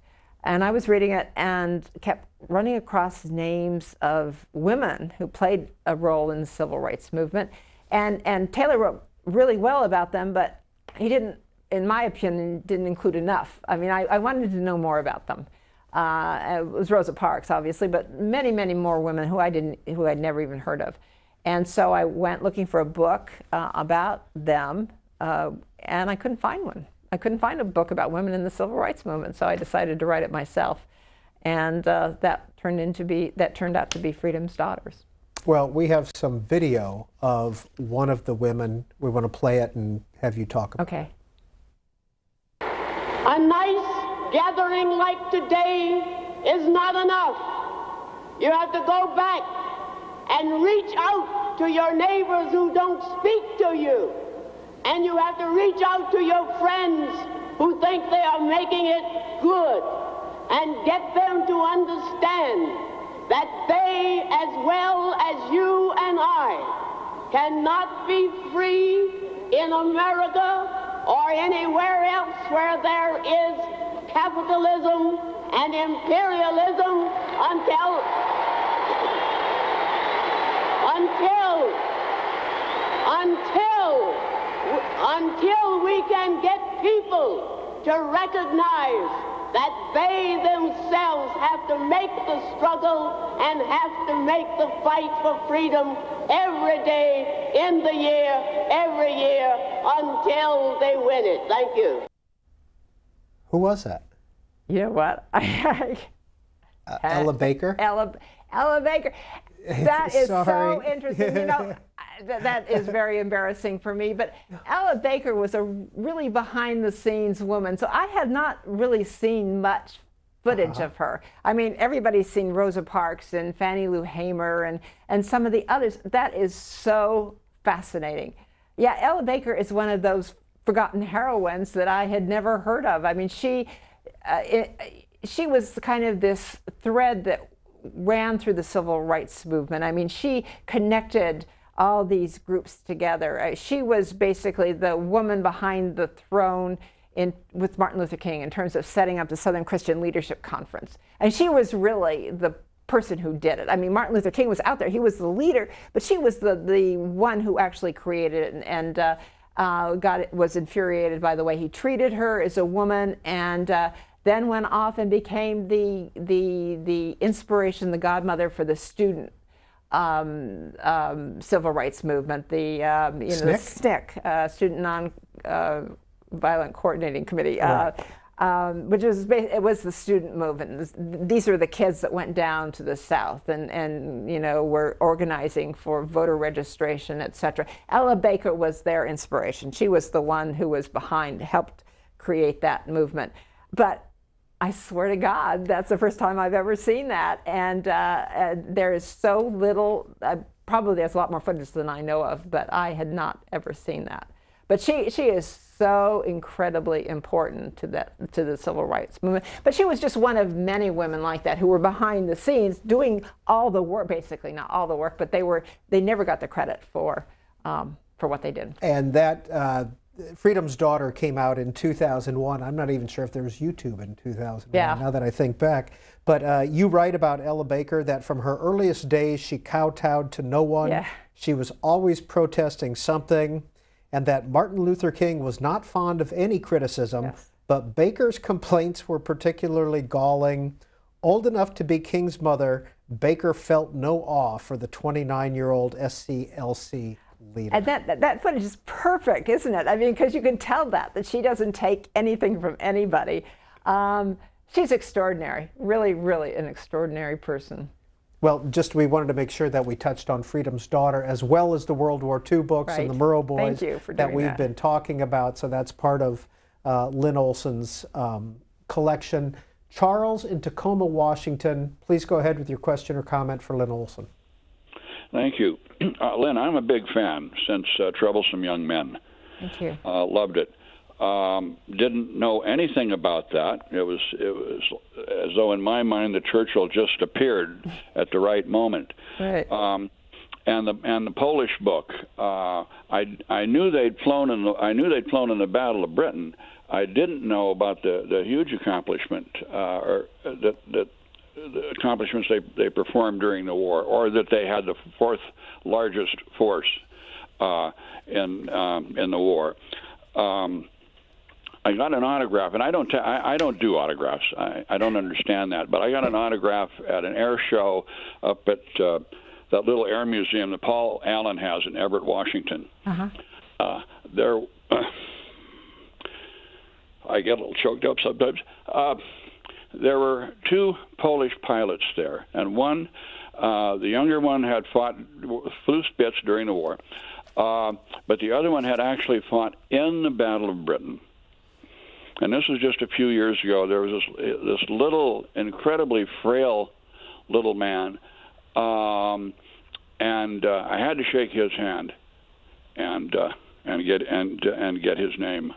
And I was reading it and kept running across names of women who played a role in the civil rights movement. And Taylor wrote really well about them, but he didn't, in my opinion, didn't include enough. I mean, I wanted to know more about them. It was Rosa Parks, obviously, but many, many more women who I'd never even heard of. And so I went looking for a book about them, and I couldn't find one. I couldn't find a book about women in the civil rights movement, so I decided to write it myself. And that turned out to be Freedom's Daughters. Well, we have some video of one of the women. We want to play it and have you talk about it. Okay. A nice gathering like today is not enough. You have to go back and reach out to your neighbors who don't speak to you. And you have to reach out to your friends who think they are making it good and get them to understand that they, as well as you and I, cannot be free in America or anywhere else where there is capitalism and imperialism until we can get people to recognize that they themselves have to make the struggle and have to make the fight for freedom every day in the year, every year, until they win it. Thank you. Who was that? You know what? Ella Baker? Ella Baker. That is so interesting. You know, that is very embarrassing for me. But Ella Baker was a really behind-the-scenes woman, so I had not really seen much footage of her. I mean, everybody's seen Rosa Parks and Fannie Lou Hamer and some of the others. That is so fascinating. Yeah, Ella Baker is one of those forgotten heroines that I had never heard of. I mean, she was kind of this thread that ran through the civil rights movement. I mean, she connected all these groups together. She was basically the woman behind the throne with Martin Luther King in terms of setting up the Southern Christian Leadership Conference. And she was really the person who did it. I mean, Martin Luther King was out there. He was the leader, but she was the one who actually created it, and was infuriated by the way he treated her as a woman, and then went off and became the inspiration, the godmother for the student civil rights movement, the the SNCC, Student Non-Violent Coordinating Committee, which was it was the student movement. These are the kids that went down to the South and were organizing for voter registration, etc. Ella Baker was their inspiration. She was the one who was helped create that movement. But I swear to God, that's the first time I've ever seen that. And there is so little, probably there's a lot more footage than I know of, but I had not ever seen that. But she is so incredibly important to the civil rights movement. But she was just one of many women like that who were behind the scenes doing all the work, basically not all the work, but they never got the credit for what they did. And that Freedom's Daughter came out in 2001. I'm not even sure if there was YouTube in 2001, now that I think back. But you write about Ella Baker that from her earliest days, she kowtowed to no one. Yeah. She was always protesting something, and that Martin Luther King was not fond of any criticism, Yes. but Baker's complaints were particularly galling. Old enough to be King's mother, Baker felt no awe for the 29-year-old SCLC leader. And that footage is perfect, isn't it? I mean, because you can tell that she doesn't take anything from anybody. She's extraordinary, really, really an extraordinary person. Well, we wanted to make sure that we touched on Freedom's Daughter as well as the World War II books and the Murrow Boys Thank you for that doing we've that. been talking about. So that's part of Lynne Olson's collection. Charles in Tacoma, Washington, please go ahead with your question or comment for Lynne Olson. Thank you. Lynn, I'm a big fan since Troublesome Young Men. Thank you. Loved it. Didn't know anything about that. It was as though in my mind the Churchill just appeared at the right moment. Right. And the Polish book, I knew they'd flown in the Battle of Britain. I didn't know about the huge accomplishment the accomplishments they performed during the war, or that they had the fourth largest force in the war. I got an autograph, and I don't do autographs. I don't understand that, but I got an autograph at an air show up at that little air museum that Paul Allen has in Everett, Washington. There, I get a little choked up sometimes. There were two Polish pilots there, and one, the younger one, flew Spitz during the war, but the other one had actually fought in the Battle of Britain. And this was just a few years ago. There was this little, incredibly frail little man, and I had to shake his hand and get his name.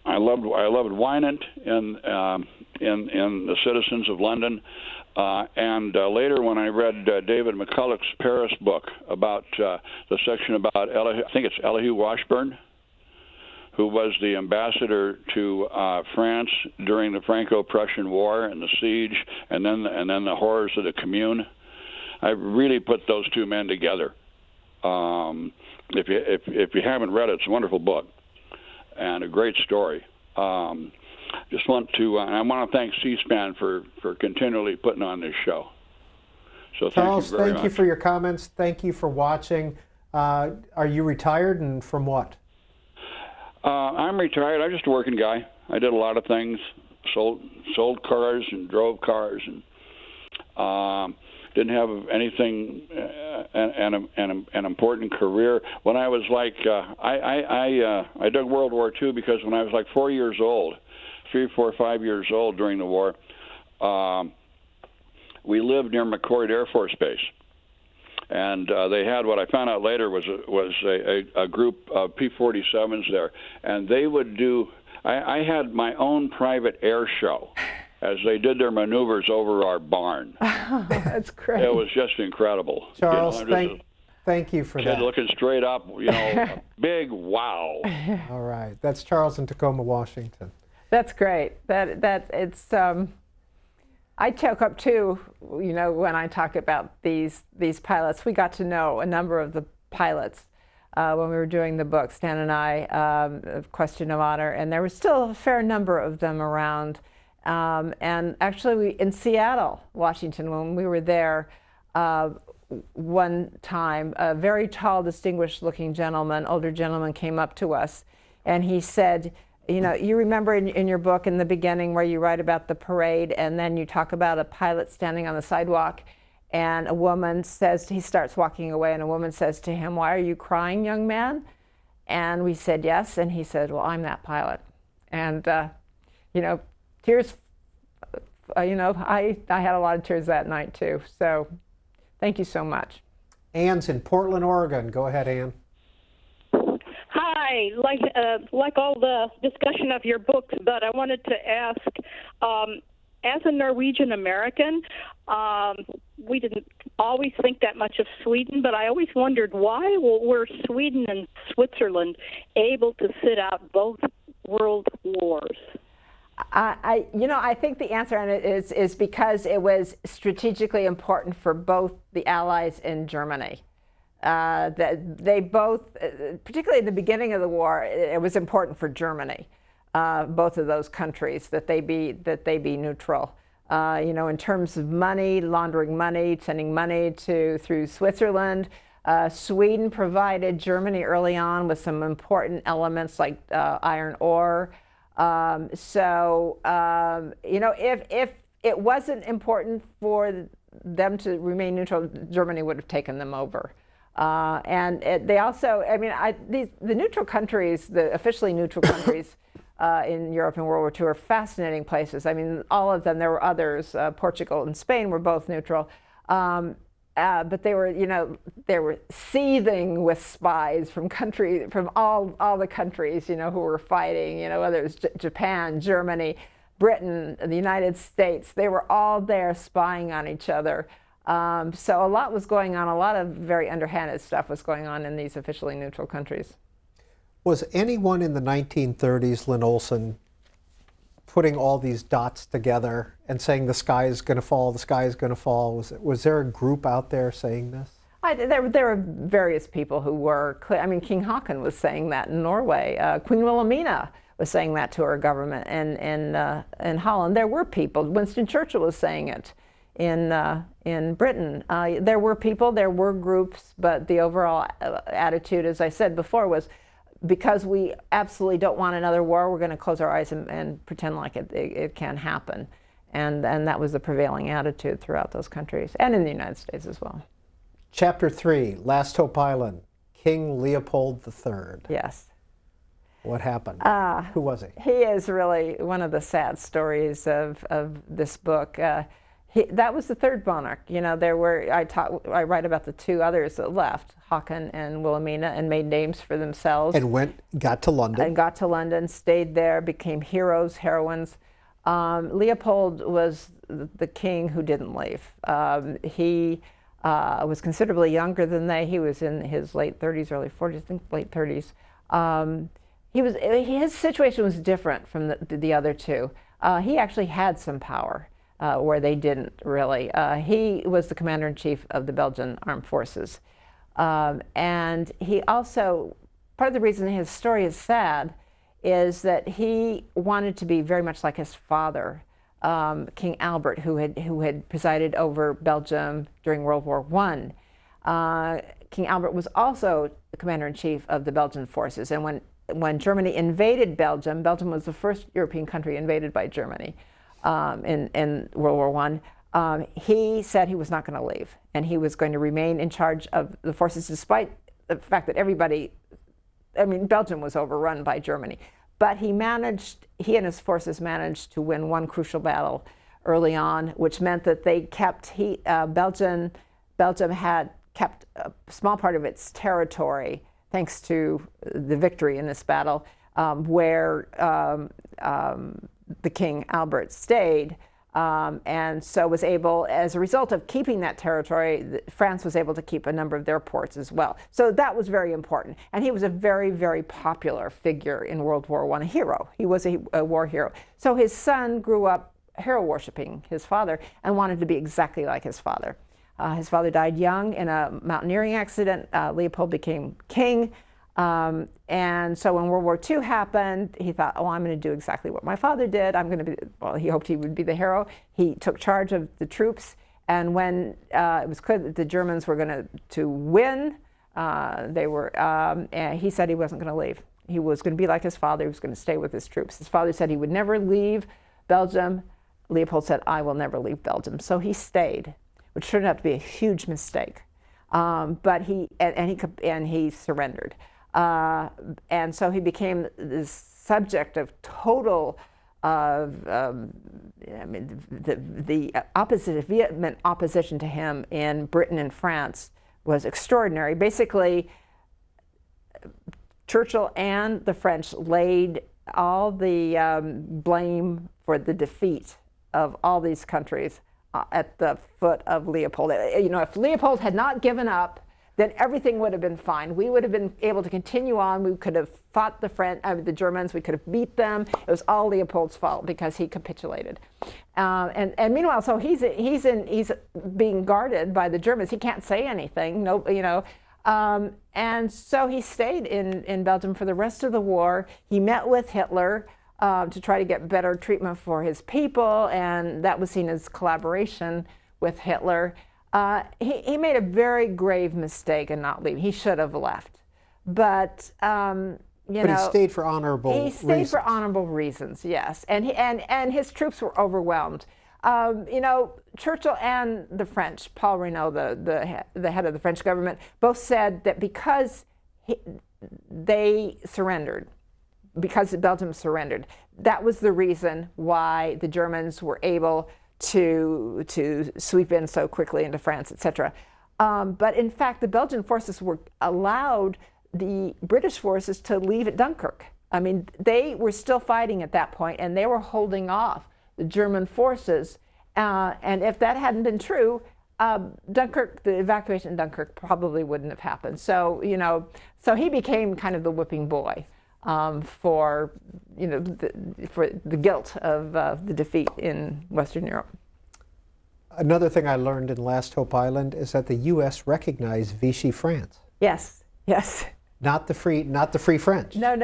I loved Wynant in The Citizens of London, and later when I read David McCulloch's Paris book about the section about I think it's Elihu Washburn, who was the ambassador to France during the Franco-Prussian War and the siege, and then the horrors of the Commune. I really put those two men together. If you haven't read it, it's a wonderful book and a great story. Just want to, I want to thank C-SPAN for continually putting on this show. So Charles, thank you very thank you much. for your comments. Thank you for watching. Are you retired, and from what? I'm retired. I'm just a working guy. I did a lot of things, sold cars and drove cars, and didn't have anything, an important career. When I was like, I dug World War II because when I was like 4 years old, 3, 4, 5 years old during the war, we lived near McCord Air Force Base. And they had what I found out later was a group of P-47s there, and they would do. I had my own private air show as they did their maneuvers over our barn. That's great. It was just incredible. Charles, I'm thank you for kid that. looking straight up, a big wow. All right, that's Charles in Tacoma, Washington. That's great. It's. I choke up too, you know, when I talk about these pilots. We got to know a number of the pilots when we were doing the book, Stan and I, Question of Honor, and there was still a fair number of them around. And actually, in Seattle, Washington, when we were there, one time, a very tall, distinguished-looking gentleman, older gentleman, came up to us, and he said, you know, you remember in your book in the beginning where you write about the parade, and then you talk about a pilot standing on the sidewalk, and a woman says, he starts walking away, and a woman says to him, "Why are you crying, young man?" And we said, "Yes," and he said, "Well, I'm that pilot." And, you know, tears, you know, I had a lot of tears that night too, so thank you so much. Anne's in Portland, Oregon. Go ahead, Anne. Hi, like all the discussion of your books, but I wanted to ask, as a Norwegian American, we didn't always think that much of Sweden, but I always wondered why were Sweden and Switzerland able to sit out both world wars? You know, I think the answer on it is because it was strategically important for both the Allies and Germany. That they both, particularly in the beginning of the war, it was important for Germany, both of those countries, that they be neutral. You know, in terms of money, laundering money, sending money through Switzerland. Sweden provided Germany early on with some important elements like iron ore. So you know, if it wasn't important for them to remain neutral, Germany would have taken them over. And they also, I mean, the neutral countries, the officially neutral countries in Europe and World War II are fascinating places. I mean, all of them, there were others, Portugal and Spain were both neutral. But they were, you know, they were seething with spies from all the countries, you know, who were fighting, you know, whether it was Japan, Germany, Britain, the United States. They were all there spying on each other. So a lot was going on, a lot of very underhanded stuff was going on in these officially neutral countries. Was anyone in the 1930s, Lynne Olson, putting all these dots together and saying the sky is going to fall, the sky is going to fall? Was there a group out there saying this? There were various people who were, I mean, King Haakon was saying that in Norway. Queen Wilhelmina was saying that to her government in Holland. There were people, Winston Churchill was saying it in Britain. There were people, there were groups, but the overall attitude, as I said before, was because we absolutely don't want another war, we're going to close our eyes and pretend like it can happen. And that was the prevailing attitude throughout those countries, and in the United States as well. Chapter 3, Last Hope Island, King Leopold III. Yes. What happened? Who was he? He is really one of the sad stories of this book. That was the third monarch. You know, there were, I write about the two others that left, Haakon and Wilhelmina, and made names for themselves. And got to London. And got to London, stayed there, became heroes, heroines. Leopold was the king who didn't leave. He was considerably younger than they. He was in his late 30s, early 40s, I think late 30s. His situation was different from the other two. He actually had some power. Where they didn't really. He was the commander-in-chief of the Belgian Armed Forces. And he also, part of the reason his story is sad is that he wanted to be very much like his father, King Albert, who had presided over Belgium during World War I. King Albert was also the commander-in-chief of the Belgian forces. And when Germany invaded Belgium, Belgium was the first European country invaded by Germany. In World War I, he said he was not going to leave, and he was going to remain in charge of the forces, despite the fact that Belgium was overrun by Germany. But he and his forces managed to win one crucial battle early on, which meant that they kept, Belgium had kept a small part of its territory, thanks to the victory in this battle, where the King Albert stayed, and so was able, as a result of keeping that territory, France was able to keep a number of their ports as well. So that was very important. And he was a very, very popular figure in World War I, a hero. He was a war hero. So his son grew up hero worshiping his father and wanted to be exactly like his father. His father died young in a mountaineering accident. Leopold became king. And so when World War II happened, he thought, oh, I'm going to do exactly what my father did. I'm going to be, well, he hoped he would be the hero. He took charge of the troops. And when it was clear that the Germans were going to win, and he said he wasn't going to leave. He was going to be like his father. He was going to stay with his troops. His father said he would never leave Belgium. Leopold said, I will never leave Belgium. So he stayed, which turned out to be a huge mistake. But he surrendered. And so he became the subject of total, the vehement opposition to him in Britain and France was extraordinary. Basically, Churchill and the French laid all the blame for the defeat of all these countries at the foot of Leopold. You know, if Leopold had not given up, then everything would have been fine. We would have been able to continue on. We could have fought the Germans. We could have beat them. It was all Leopold's fault because he capitulated. And meanwhile, so he's being guarded by the Germans. He can't say anything. No, you know. And so he stayed in Belgium for the rest of the war. He met with Hitler to try to get better treatment for his people, and that was seen as collaboration with Hitler. He made a very grave mistake in not leaving. He should have left, but he stayed for honorable reasons. He stayed for honorable reasons, yes. And his troops were overwhelmed. You know, Churchill and the French, Paul Reynaud, the head of the French government, both said that because they surrendered, because Belgium surrendered, that was the reason why the Germans were able to sweep in so quickly into France, etc. But in fact, the Belgian forces allowed the British forces to leave at Dunkirk. I mean, they were still fighting at that point, and they were holding off the German forces. And if that hadn't been true, Dunkirk, the evacuation in Dunkirk probably wouldn't have happened. So, you know, so he became kind of the whipping boy for, you know, for the guilt of the defeat in Western Europe. Another thing I learned in Last Hope Island is that the U.S. recognized Vichy France. Yes, yes. Not the Free French. No,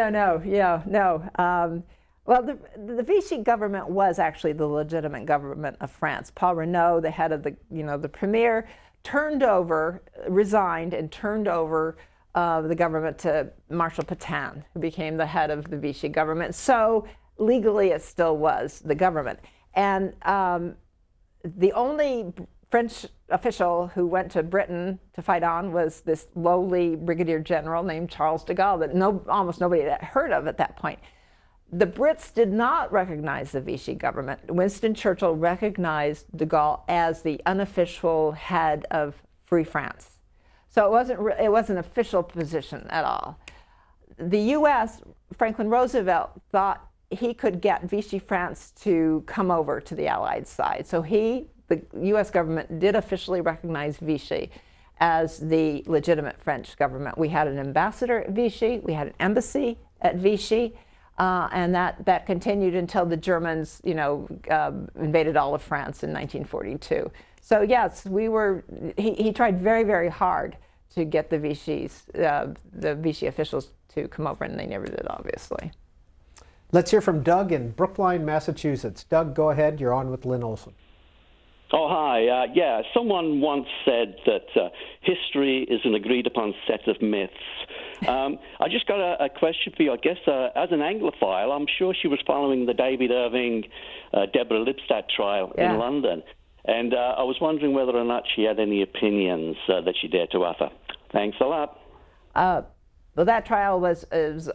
yeah, no. Well, the Vichy government was actually the legitimate government of France. Paul Reynaud, the head of the premier, resigned and turned over the government to Marshal Pétain, who became the head of the Vichy government. So legally, it still was the government. And the only French official who went to Britain to fight on was this lowly brigadier general named Charles de Gaulle that almost nobody had heard of at that point. The Brits did not recognize the Vichy government. Winston Churchill recognized de Gaulle as the unofficial head of Free France. So it wasn't an official position at all. The U.S., Franklin Roosevelt, thought he could get Vichy France to come over to the Allied side. So the U.S. government did officially recognize Vichy as the legitimate French government. We had an ambassador at Vichy, we had an embassy at Vichy, and that continued until the Germans, invaded all of France in 1942. So yes, he tried very, very hard to get the Vichy officials to come over, and they never did, obviously. Let's hear from Doug in Brookline, Massachusetts. Doug, go ahead. You're on with Lynne Olson. Oh, hi. Someone once said that history is an agreed-upon set of myths. I just got a question for you. I guess as an Anglophile, I'm sure she was following the David Irving, Deborah Lipstadt trial in London. And I was wondering whether or not she had any opinions that she dared to offer. Thanks a lot. Well, that trial was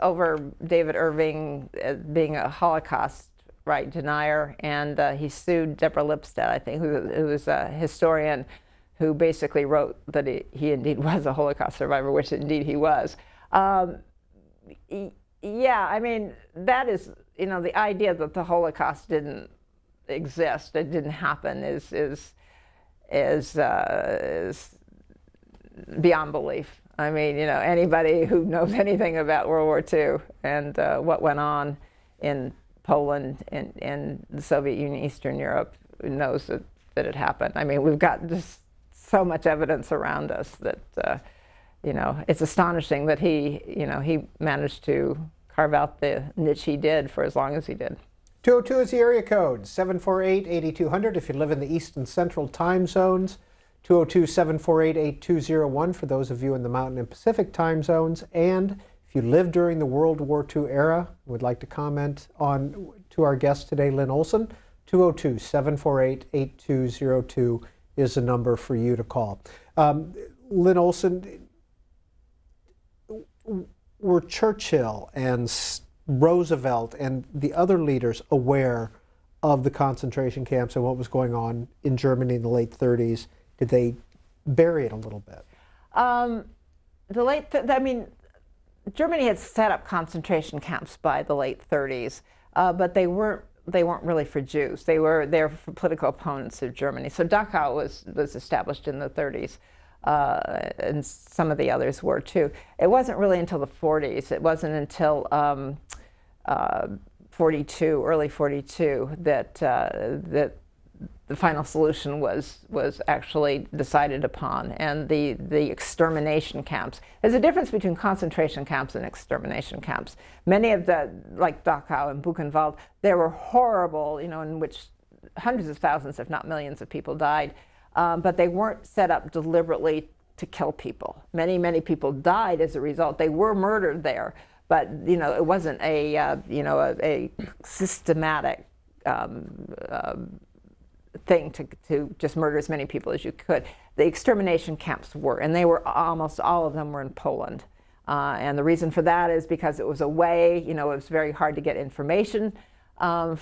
over David Irving being a Holocaust denier, and he sued Deborah Lipstadt, I think, who was a historian who basically wrote that he indeed was a Holocaust survivor, which indeed he was. Yeah, I mean, that is, the idea that the Holocaust didn't exist. It didn't happen. Is beyond belief. I mean, anybody who knows anything about World War II and what went on in Poland and the Soviet Union, Eastern Europe, knows that it happened. I mean, we've got just so much evidence around us that, it's astonishing that he managed to carve out the niche he did for as long as he did. 202 is the area code, 748-8200 if you live in the East and Central time zones. 202-748-8201 for those of you in the Mountain and Pacific time zones. And if you lived during the World War II era, would like to comment to our guest today, Lynne Olson, 202-748-8202 is the number for you to call. Lynne Olson, were Churchill and Roosevelt and the other leaders aware of the concentration camps and what was going on in Germany in the late 30s? Did they bury it a little bit? Germany had set up concentration camps by the late 30s, but they weren't really for Jews. They were there for political opponents of Germany. So Dachau was established in the 30s, and some of the others were too. It wasn't really until the 40s. It wasn't until 42, early 42, that the final solution was actually decided upon, and the extermination camps. There's a difference between concentration camps and extermination camps. Many of like Dachau and Buchenwald, they were horrible, in which hundreds of thousands, if not millions of people died, but they weren't set up deliberately to kill people. Many, many people died as a result. They were murdered there, but it wasn't a systematic thing to just murder as many people as you could. The extermination camps were, and they were almost all of them were in Poland. And the reason for that is because it was a way, it was very hard to get information from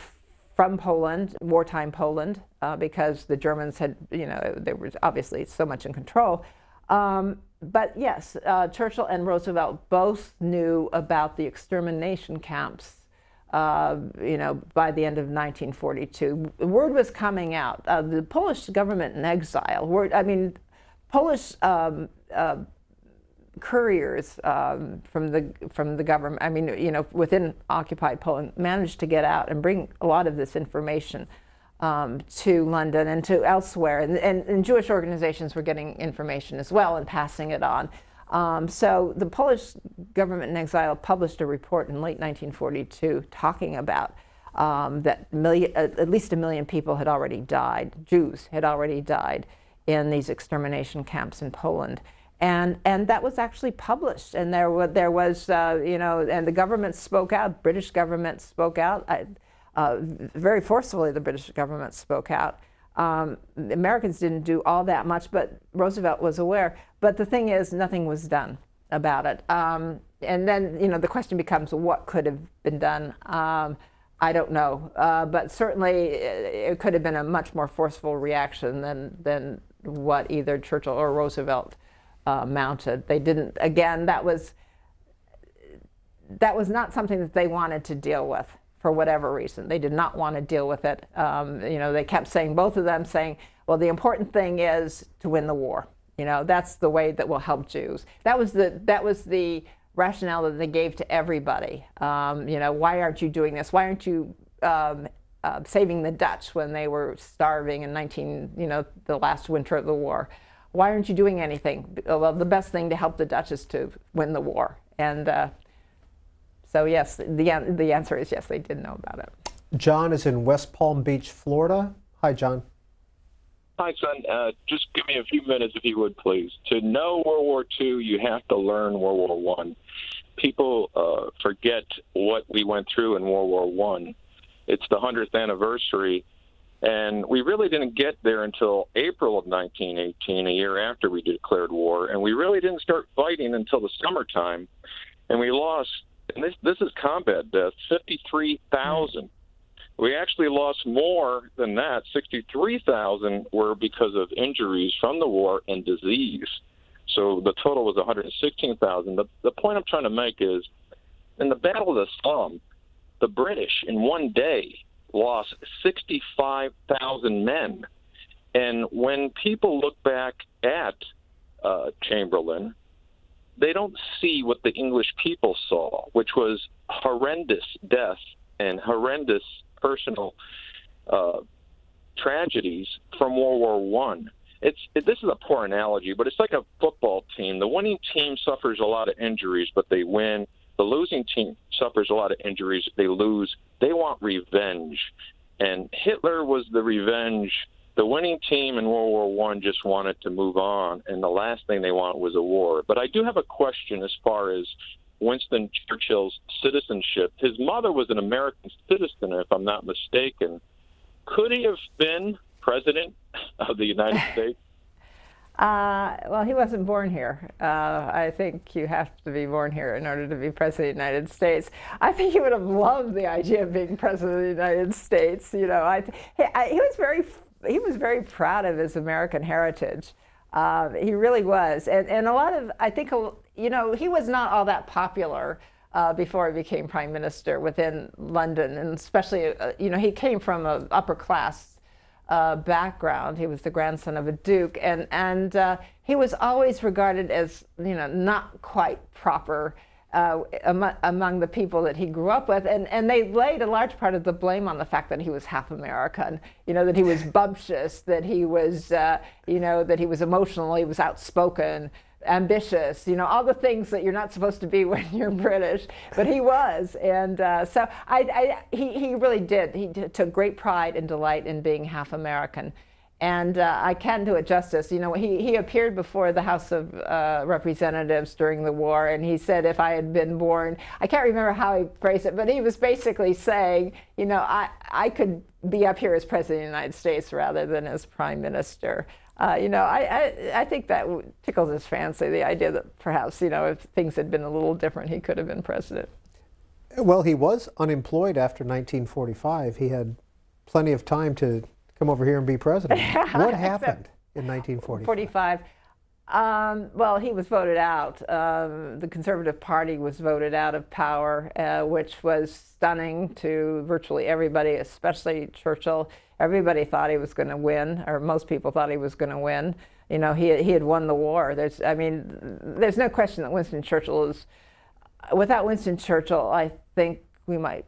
Poland, wartime Poland, because the Germans had, they were obviously so much in control. But yes, Churchill and Roosevelt both knew about the extermination camps by the end of 1942. Word was coming out. The Polish government in exile, Polish couriers from the government, within occupied Poland, managed to get out and bring a lot of this information to London and to elsewhere. And Jewish organizations were getting information as well and passing it on. So the Polish government in exile published a report in late 1942 talking about that at least 1 million people had already died, Jews had already died in these extermination camps in Poland. And that was actually published, and there was and the government spoke out, British government spoke out, very forcefully the British government spoke out. The Americans didn't do all that much, but Roosevelt was aware. But the thing is, nothing was done about it. And then, the question becomes, what could have been done? I don't know. But certainly, it could have been a much more forceful reaction than what either Churchill or Roosevelt mounted. They didn't. Again, that was not something that they wanted to deal with. For whatever reason, they did not want to deal with it. They kept saying, both of them saying, well, the important thing is to win the war. That's the way that will help Jews. That was the rationale that they gave to everybody. Why aren't you doing this? Why aren't you saving the Dutch when they were starving in the last winter of the war? Why aren't you doing anything? Well, the best thing to help the Dutch is to win the war. And so yes, the answer is yes, they did know about it. John is in West Palm Beach, Florida. Hi, John. Hi, son. Just give me a few minutes, if you would, please. To know World War II, you have to learn World War I. People forget what we went through in World War I. It's the 100th anniversary, and we really didn't get there until April of 1918, a year after we declared war, and we really didn't start fighting until the summertime, and we lost. And this is combat deaths, 53,000. We actually lost more than that. 63,000 were because of injuries from the war and disease. So the total was 116,000. The point I'm trying to make is, in the Battle of the Somme, the British in one day lost 65,000 men. And when people look back at Chamberlain, they don't see what the English people saw, which was horrendous death and horrendous personal tragedies from World War I. This is a poor analogy, but it's like a football team. The winning team suffers a lot of injuries, but they win. The losing team suffers a lot of injuries, they lose. They want revenge. And Hitler was the revenge. The winning team in World War I just wanted to move on, and the last thing they want was a war. But I do have a question as far as Winston Churchill's citizenship. His mother was an American citizen, if I'm not mistaken. Could he have been president of the United States? Well, he wasn't born here. I think you have to be born here in order to be president of the United States. I think he would have loved the idea of being president of the United States. You know, he was very proud of his American heritage. He really was, and a lot of, I think, you know, he was not all that popular before he became prime minister within London, and especially, you know, he came from an upper class background. He was the grandson of a duke, and he was always regarded as, you know, not quite proper among the people that he grew up with, and they laid a large part of the blame on the fact that he was half American, you know, that he was bumptious, that he was, you know, that he was emotional, he was outspoken, ambitious, you know, all the things that you're not supposed to be when you're British, but he was. And so he really did. He took great pride and delight in being half American. And I can't do it justice. You know, he appeared before the House of Representatives during the war, and he said, if I had been born, I can't remember how he phrased it, but he was basically saying, you know, I could be up here as President of the United States rather than as Prime Minister. You know, I think that tickles his fancy, the idea that perhaps, you know, if things had been a little different, he could have been president. Well, he was unemployed after 1945. He had plenty of time to come over here and be president. What happened in 1945? Well, he was voted out. The Conservative Party was voted out of power, which was stunning to virtually everybody, especially Churchill. Everybody thought he was going to win, or most people thought he was going to win. You know, he had won the war. There's no question that Winston Churchill is. Without Winston Churchill, I think we might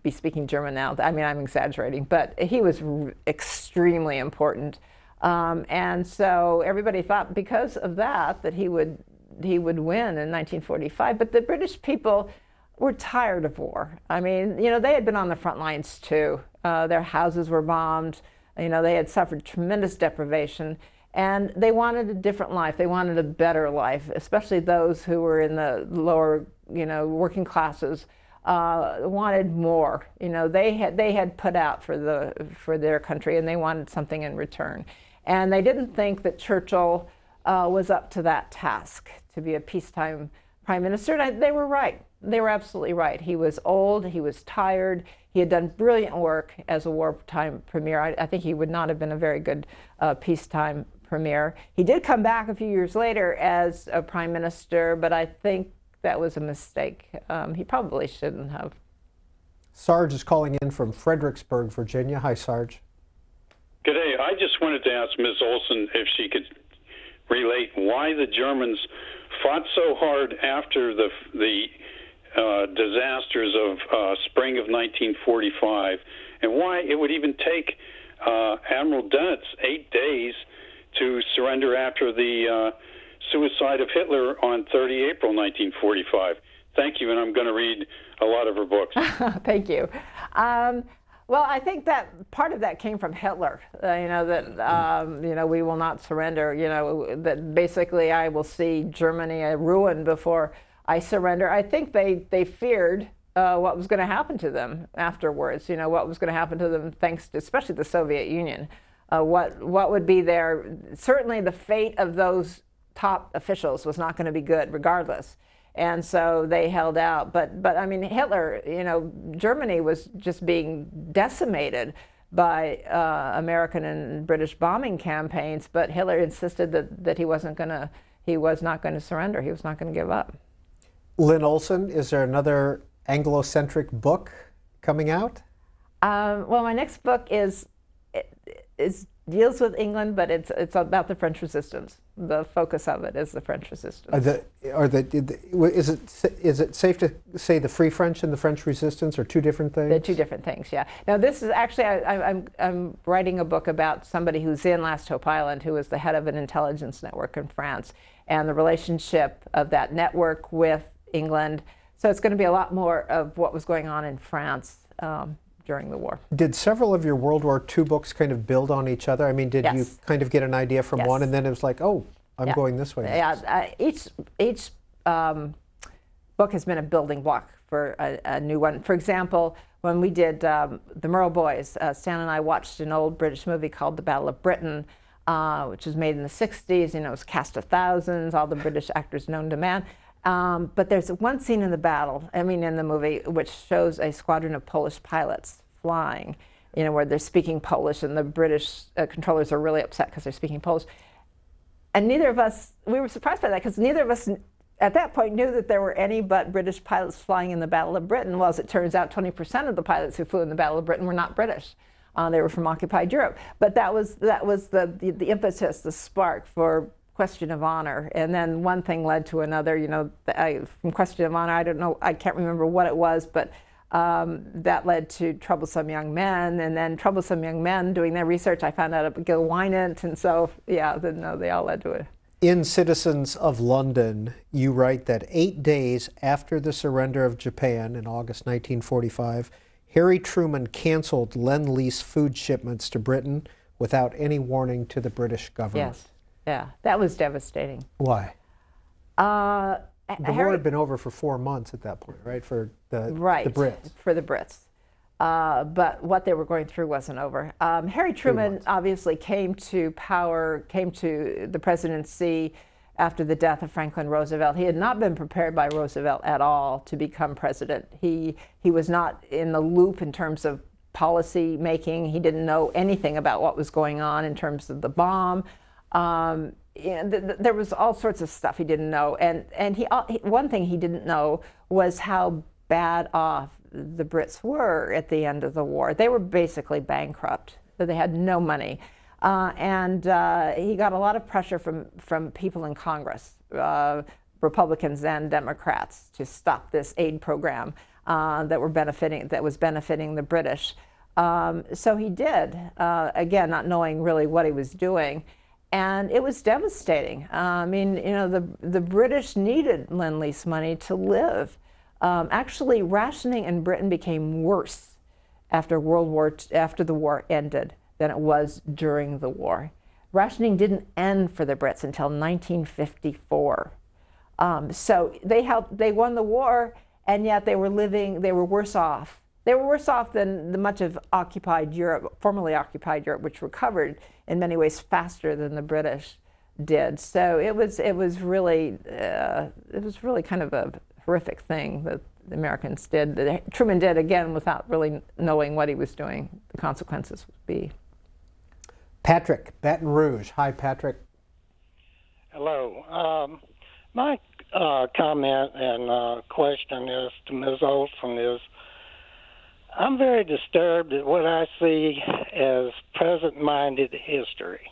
be speaking German now. I mean, I'm exaggerating, but he was extremely important. And so everybody thought because of that he would win in 1945. But the British people were tired of war. I mean, you know, they had been on the front lines too. Their houses were bombed. You know, they had suffered tremendous deprivation, and they wanted a different life. They wanted a better life, especially those who were in the lower, you know, working classes. Wanted more. You know, they had put out for their country, and they wanted something in return. And they didn't think that Churchill was up to that task, to be a peacetime prime minister. And they were right. They were absolutely right. He was old. He was tired. He had done brilliant work as a wartime premier. I think he would not have been a very good peacetime premier. He did come back a few years later as a prime minister, but I think that was a mistake. He probably shouldn't have. Sarge is calling in from Fredericksburg, Virginia. Hi, Sarge. Good day. I just wanted to ask Ms. Olson if she could relate why the Germans fought so hard after the disasters of spring of 1945, and why it would even take Admiral Dönitz 8 days to surrender after the suicide of Hitler on 30 April 1945. Thank you, and I'm going to read a lot of her books. Thank you. Well, I think that part of that came from Hitler, you know, that, you know, we will not surrender, you know, that basically I will see Germany ruined before I surrender. I think they feared what was going to happen to them afterwards, you know, what was going to happen to them thanks to especially the Soviet Union. What would be certainly the fate of those top officials was not going to be good regardless. And so they held out. But I mean, Hitler, you know, Germany was just being decimated by American and British bombing campaigns, but Hitler insisted that he was not going to surrender. He was not going to give up. Lynne Olson, is there another Anglo-centric book coming out? Well, my next book deals with England, but it's about the French resistance. The focus of it is the French resistance. Is it safe to say the Free French and the French resistance are two different things? They're two different things, yeah. Now this is actually, I'm writing a book about somebody who's in Last Hope Island, who is the head of an intelligence network in France, and the relationship of that network with England. So it's going to be a lot more of what was going on in France during the war. Did several of your World War II books kind of build on each other? I mean, did you kind of get an idea from one and then it was like, oh, I'm going this way? Yeah, each book has been a building block for a new one. For example, when we did the Merle Boys, Stan and I watched an old British movie called The Battle of Britain, which was made in the 60s. You know, it was cast of thousands, all the British actors known to man. But there's one scene in the movie, which shows a squadron of Polish pilots flying, you know, where they're speaking Polish, and the British controllers are really upset because they're speaking Polish. And neither of us, we were surprised by that, because neither of us at that point knew that there were any but British pilots flying in the Battle of Britain. Well, as it turns out, 20% of the pilots who flew in the Battle of Britain were not British. They were from occupied Europe. But that was the impetus, the spark for Question of Honor. And then one thing led to another. You know, from Question of Honor, I don't know, I can't remember what it was, but that led to Troublesome Young Men. And then Troublesome Young Men, doing their research, I found out about Gil Wynant. And so, yeah, they all led to it. In Citizens of London, you write that 8 days after the surrender of Japan in August 1945, Harry Truman canceled Lend-Lease food shipments to Britain without any warning to the British government. Yes. Yeah, that was devastating. Why? The war had been over for 4 months at that point, right? For the Brits. For the Brits. But what they were going through wasn't over. Harry Truman obviously came to power, came to the presidency after the death of Franklin Roosevelt. He had not been prepared by Roosevelt at all to become president. He was not in the loop in terms of policy making. He didn't know anything about what was going on in terms of the bomb. There was all sorts of stuff he didn't know, and one thing he didn't know was how bad off the Brits were at the end of the war. They were basically bankrupt. They had no money, and he got a lot of pressure from people in Congress, Republicans and Democrats, to stop this aid program that was benefiting the British. So he did, again, not knowing really what he was doing. And it was devastating. I mean, you know, the British needed Lend-Lease money to live. Actually, rationing in Britain became worse after the war ended than it was during the war. Rationing didn't end for the Brits until 1954. So they won the war, and yet they were worse off. They were worse off than much of formerly occupied Europe, which recovered in many ways faster than the British did. So it was really kind of a horrific thing that the Americans did, that Truman did, again, without really knowing what he was doing, the consequences would be. Patrick, Baton Rouge. Hi, Patrick. Hello. My comment and question is to Ms. Olson is, I'm very disturbed at what I see as present-minded history.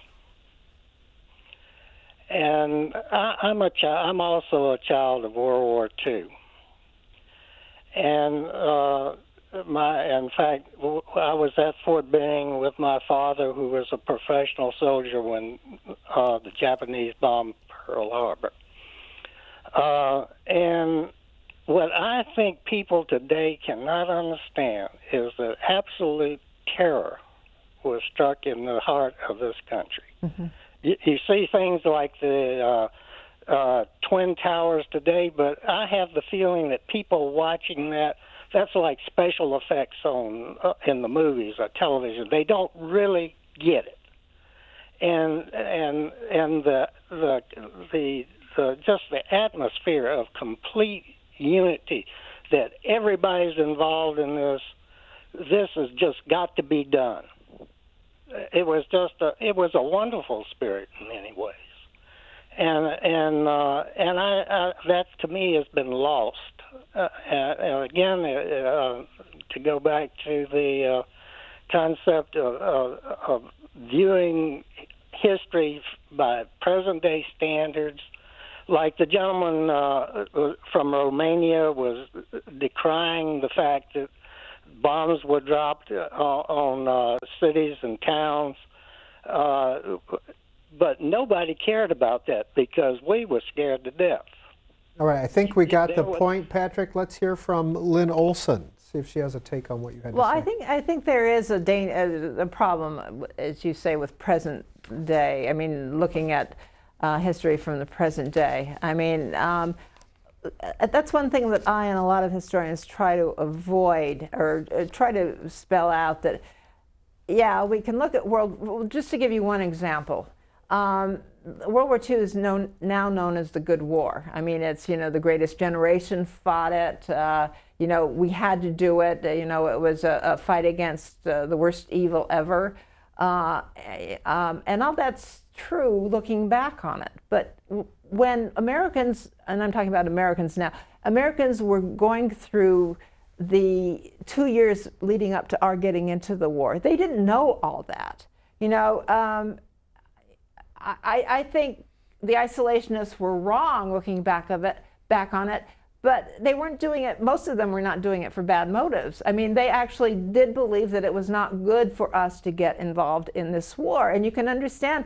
And I'm also a child of World War II. And in fact, I was at Fort Benning with my father, who was a professional soldier when the Japanese bombed Pearl Harbor. And what I think people today cannot understand is that absolute terror was struck in the heart of this country. Mm-hmm. You see things like the Twin Towers today, but I have the feeling that people watching that's like special effects in the movies or television. They don't really get it, and just the atmosphere of complete unity, that everybody's involved in this. This has just got to be done. It was a wonderful spirit in many ways, and that to me has been lost. And again, to go back to the concept of viewing history by present-day standards. Like the gentleman from Romania was decrying the fact that bombs were dropped on cities and towns, but nobody cared about that because we were scared to death. All right, I think we got the point, Patrick. Let's hear from Lynne Olson, see if she has a take on what you had to say. Well, I think there is a problem, as you say, with present day. I mean, looking at history from the present day. I mean, that's one thing that I and a lot of historians try to avoid, or try to spell out that, yeah, we can look at just to give you one example. World War II is now known as the Good War. I mean, it's, the greatest generation fought it. We had to do it. It was a fight against the worst evil ever. And all that's true looking back on it. But when Americans, and I'm talking about Americans now, Americans were going through the 2 years leading up to our getting into the war, they didn't know all that. I think the isolationists were wrong looking back on it, but they weren't doing it, most of them were not doing it for bad motives. I mean, they actually did believe that it was not good for us to get involved in this war. And you can understand,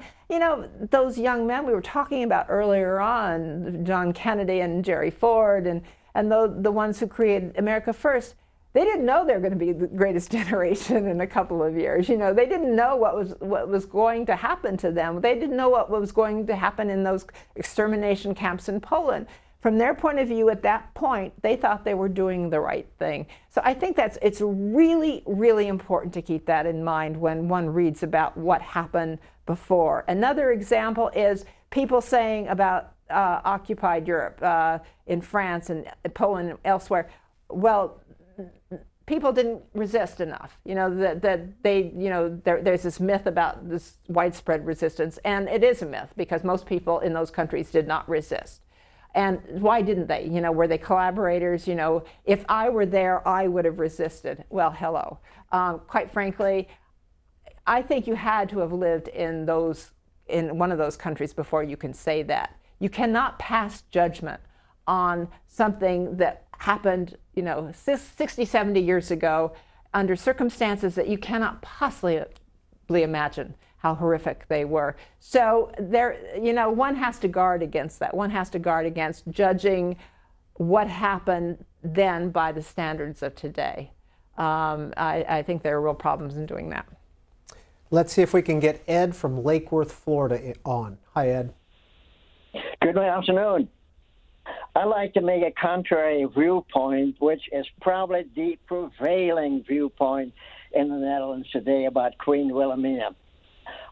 those young men we were talking about earlier on, John Kennedy and Jerry Ford, and the ones who created America First, they didn't know they were going to be the greatest generation in a couple of years. They didn't know what was going to happen to them. They didn't know what was going to happen in those extermination camps in Poland. From their point of view at that point, they thought they were doing the right thing. So I think it's really, really important to keep that in mind when one reads about what happened before. Another example is people saying about occupied Europe, in France and Poland and elsewhere, well, people didn't resist enough. There's this myth about this widespread resistance, and it is a myth because most people in those countries did not resist. And why didn't they? Were they collaborators? If I were there, I would have resisted. Well, hello. Quite frankly, I think you had to have lived in one of those countries before you can say that. You cannot pass judgment on something that happened, 60, 70 years ago under circumstances that you cannot possibly imagine how horrific they were. So one has to guard against that. One has to guard against judging what happened then by the standards of today. I think there are real problems in doing that. Let's see if we can get Ed from Lake Worth, Florida on. Hi, Ed. Good afternoon. I like to make a contrary viewpoint, which is probably the prevailing viewpoint in the Netherlands today about Queen Wilhelmina.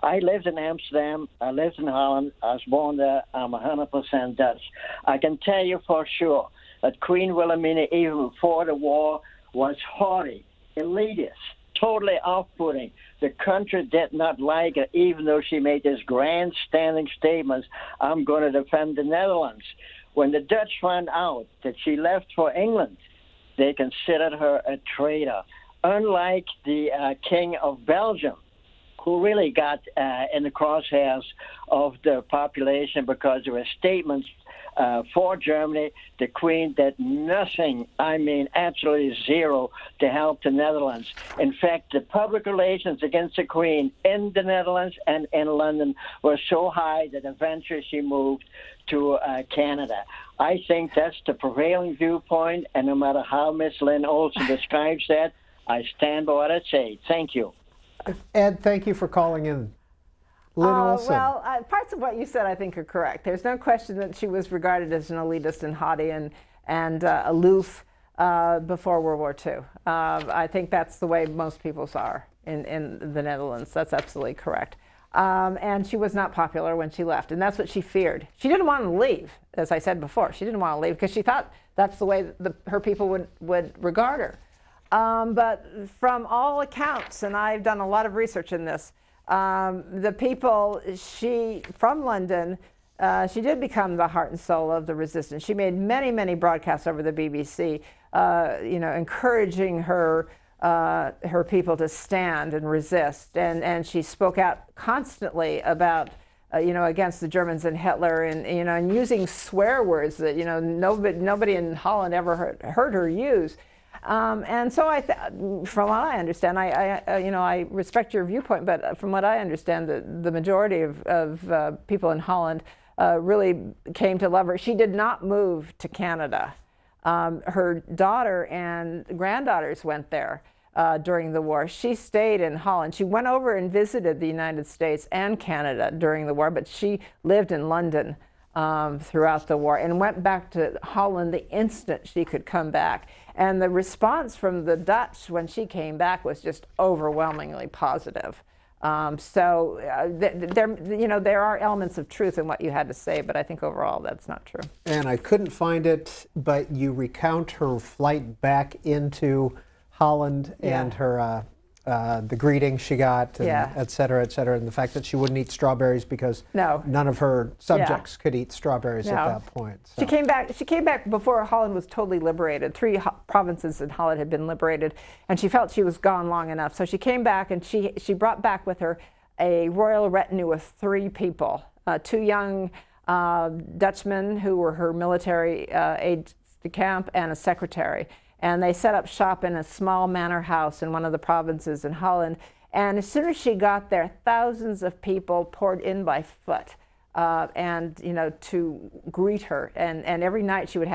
I lived in Amsterdam, I lived in Holland, I was born there, I'm 100% Dutch. I can tell you for sure that Queen Wilhelmina, even before the war, was haughty, elitist, totally off-putting. The country did not like her, even though she made these grandstanding statements, I'm going to defend the Netherlands. When the Dutch found out that she left for England, they considered her a traitor. Unlike the King of Belgium, who really got in the crosshairs of the population because there were statements for Germany. The Queen did nothing, I mean absolutely zero, to help the Netherlands. In fact, the public relations against the Queen in the Netherlands and in London were so high that eventually she moved to Canada. I think that's the prevailing viewpoint, and no matter how Miss Lynne Olson describes that, I stand by what I say. Thank you. Ed, thank you for calling in. Lynne Olson. Well, parts of what you said I think are correct. There's no question that she was regarded as an elitist and haughty and aloof before World War II. I think that's the way most people saw her in the Netherlands. That's absolutely correct. And she was not popular when she left, and that's what she feared. She didn't want to leave, as I said before. She didn't want to leave because she thought that's the way her people would regard her. But from all accounts, and I've done a lot of research in this, the people from London, she did become the heart and soul of the resistance. She made many, many broadcasts over the BBC, encouraging her her people to stand and resist. And she spoke out constantly about, against the Germans and Hitler, and using swear words that, nobody in Holland ever heard her use. And so from what I understand, I respect your viewpoint, but from what I understand, the majority of people in Holland really came to love her. She did not move to Canada. Her daughter and granddaughters went there during the war. She stayed in Holland. She went over and visited the United States and Canada during the war, but she lived in London throughout the war and went back to Holland the instant she could come back. And the response from the Dutch when she came back was just overwhelmingly positive. There are elements of truth in what you had to say, but I think overall that's not true. And I couldn't find it, but you recount her flight back into Holland and her the greeting she got, and et cetera, and the fact that she wouldn't eat strawberries because none of her subjects could eat strawberries at that point. So. She came back before Holland was totally liberated. 3 provinces in Holland had been liberated, and she felt she was gone long enough. So she came back, and she brought back with her a royal retinue of 3 people, 2 young Dutchmen who were her military aides de camp, and a secretary. And they set up shop in a small manor house in one of the provinces in Holland. And as soon as she got there, thousands of people poured in by foot, to greet her. And every night she would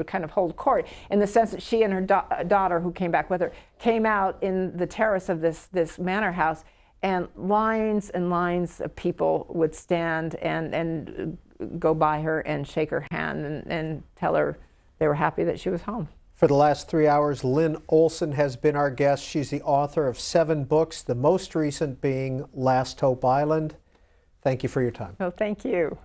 kind of hold court, in the sense that she and her daughter, who came back with her, came out in the terrace of this manor house, and lines and lines of people would stand and go by her and shake her hand and tell her they were happy that she was home. For the last 3 hours, Lynne Olson has been our guest. She's the author of 7 books, the most recent being Last Hope Island. Thank you for your time. Oh, thank you.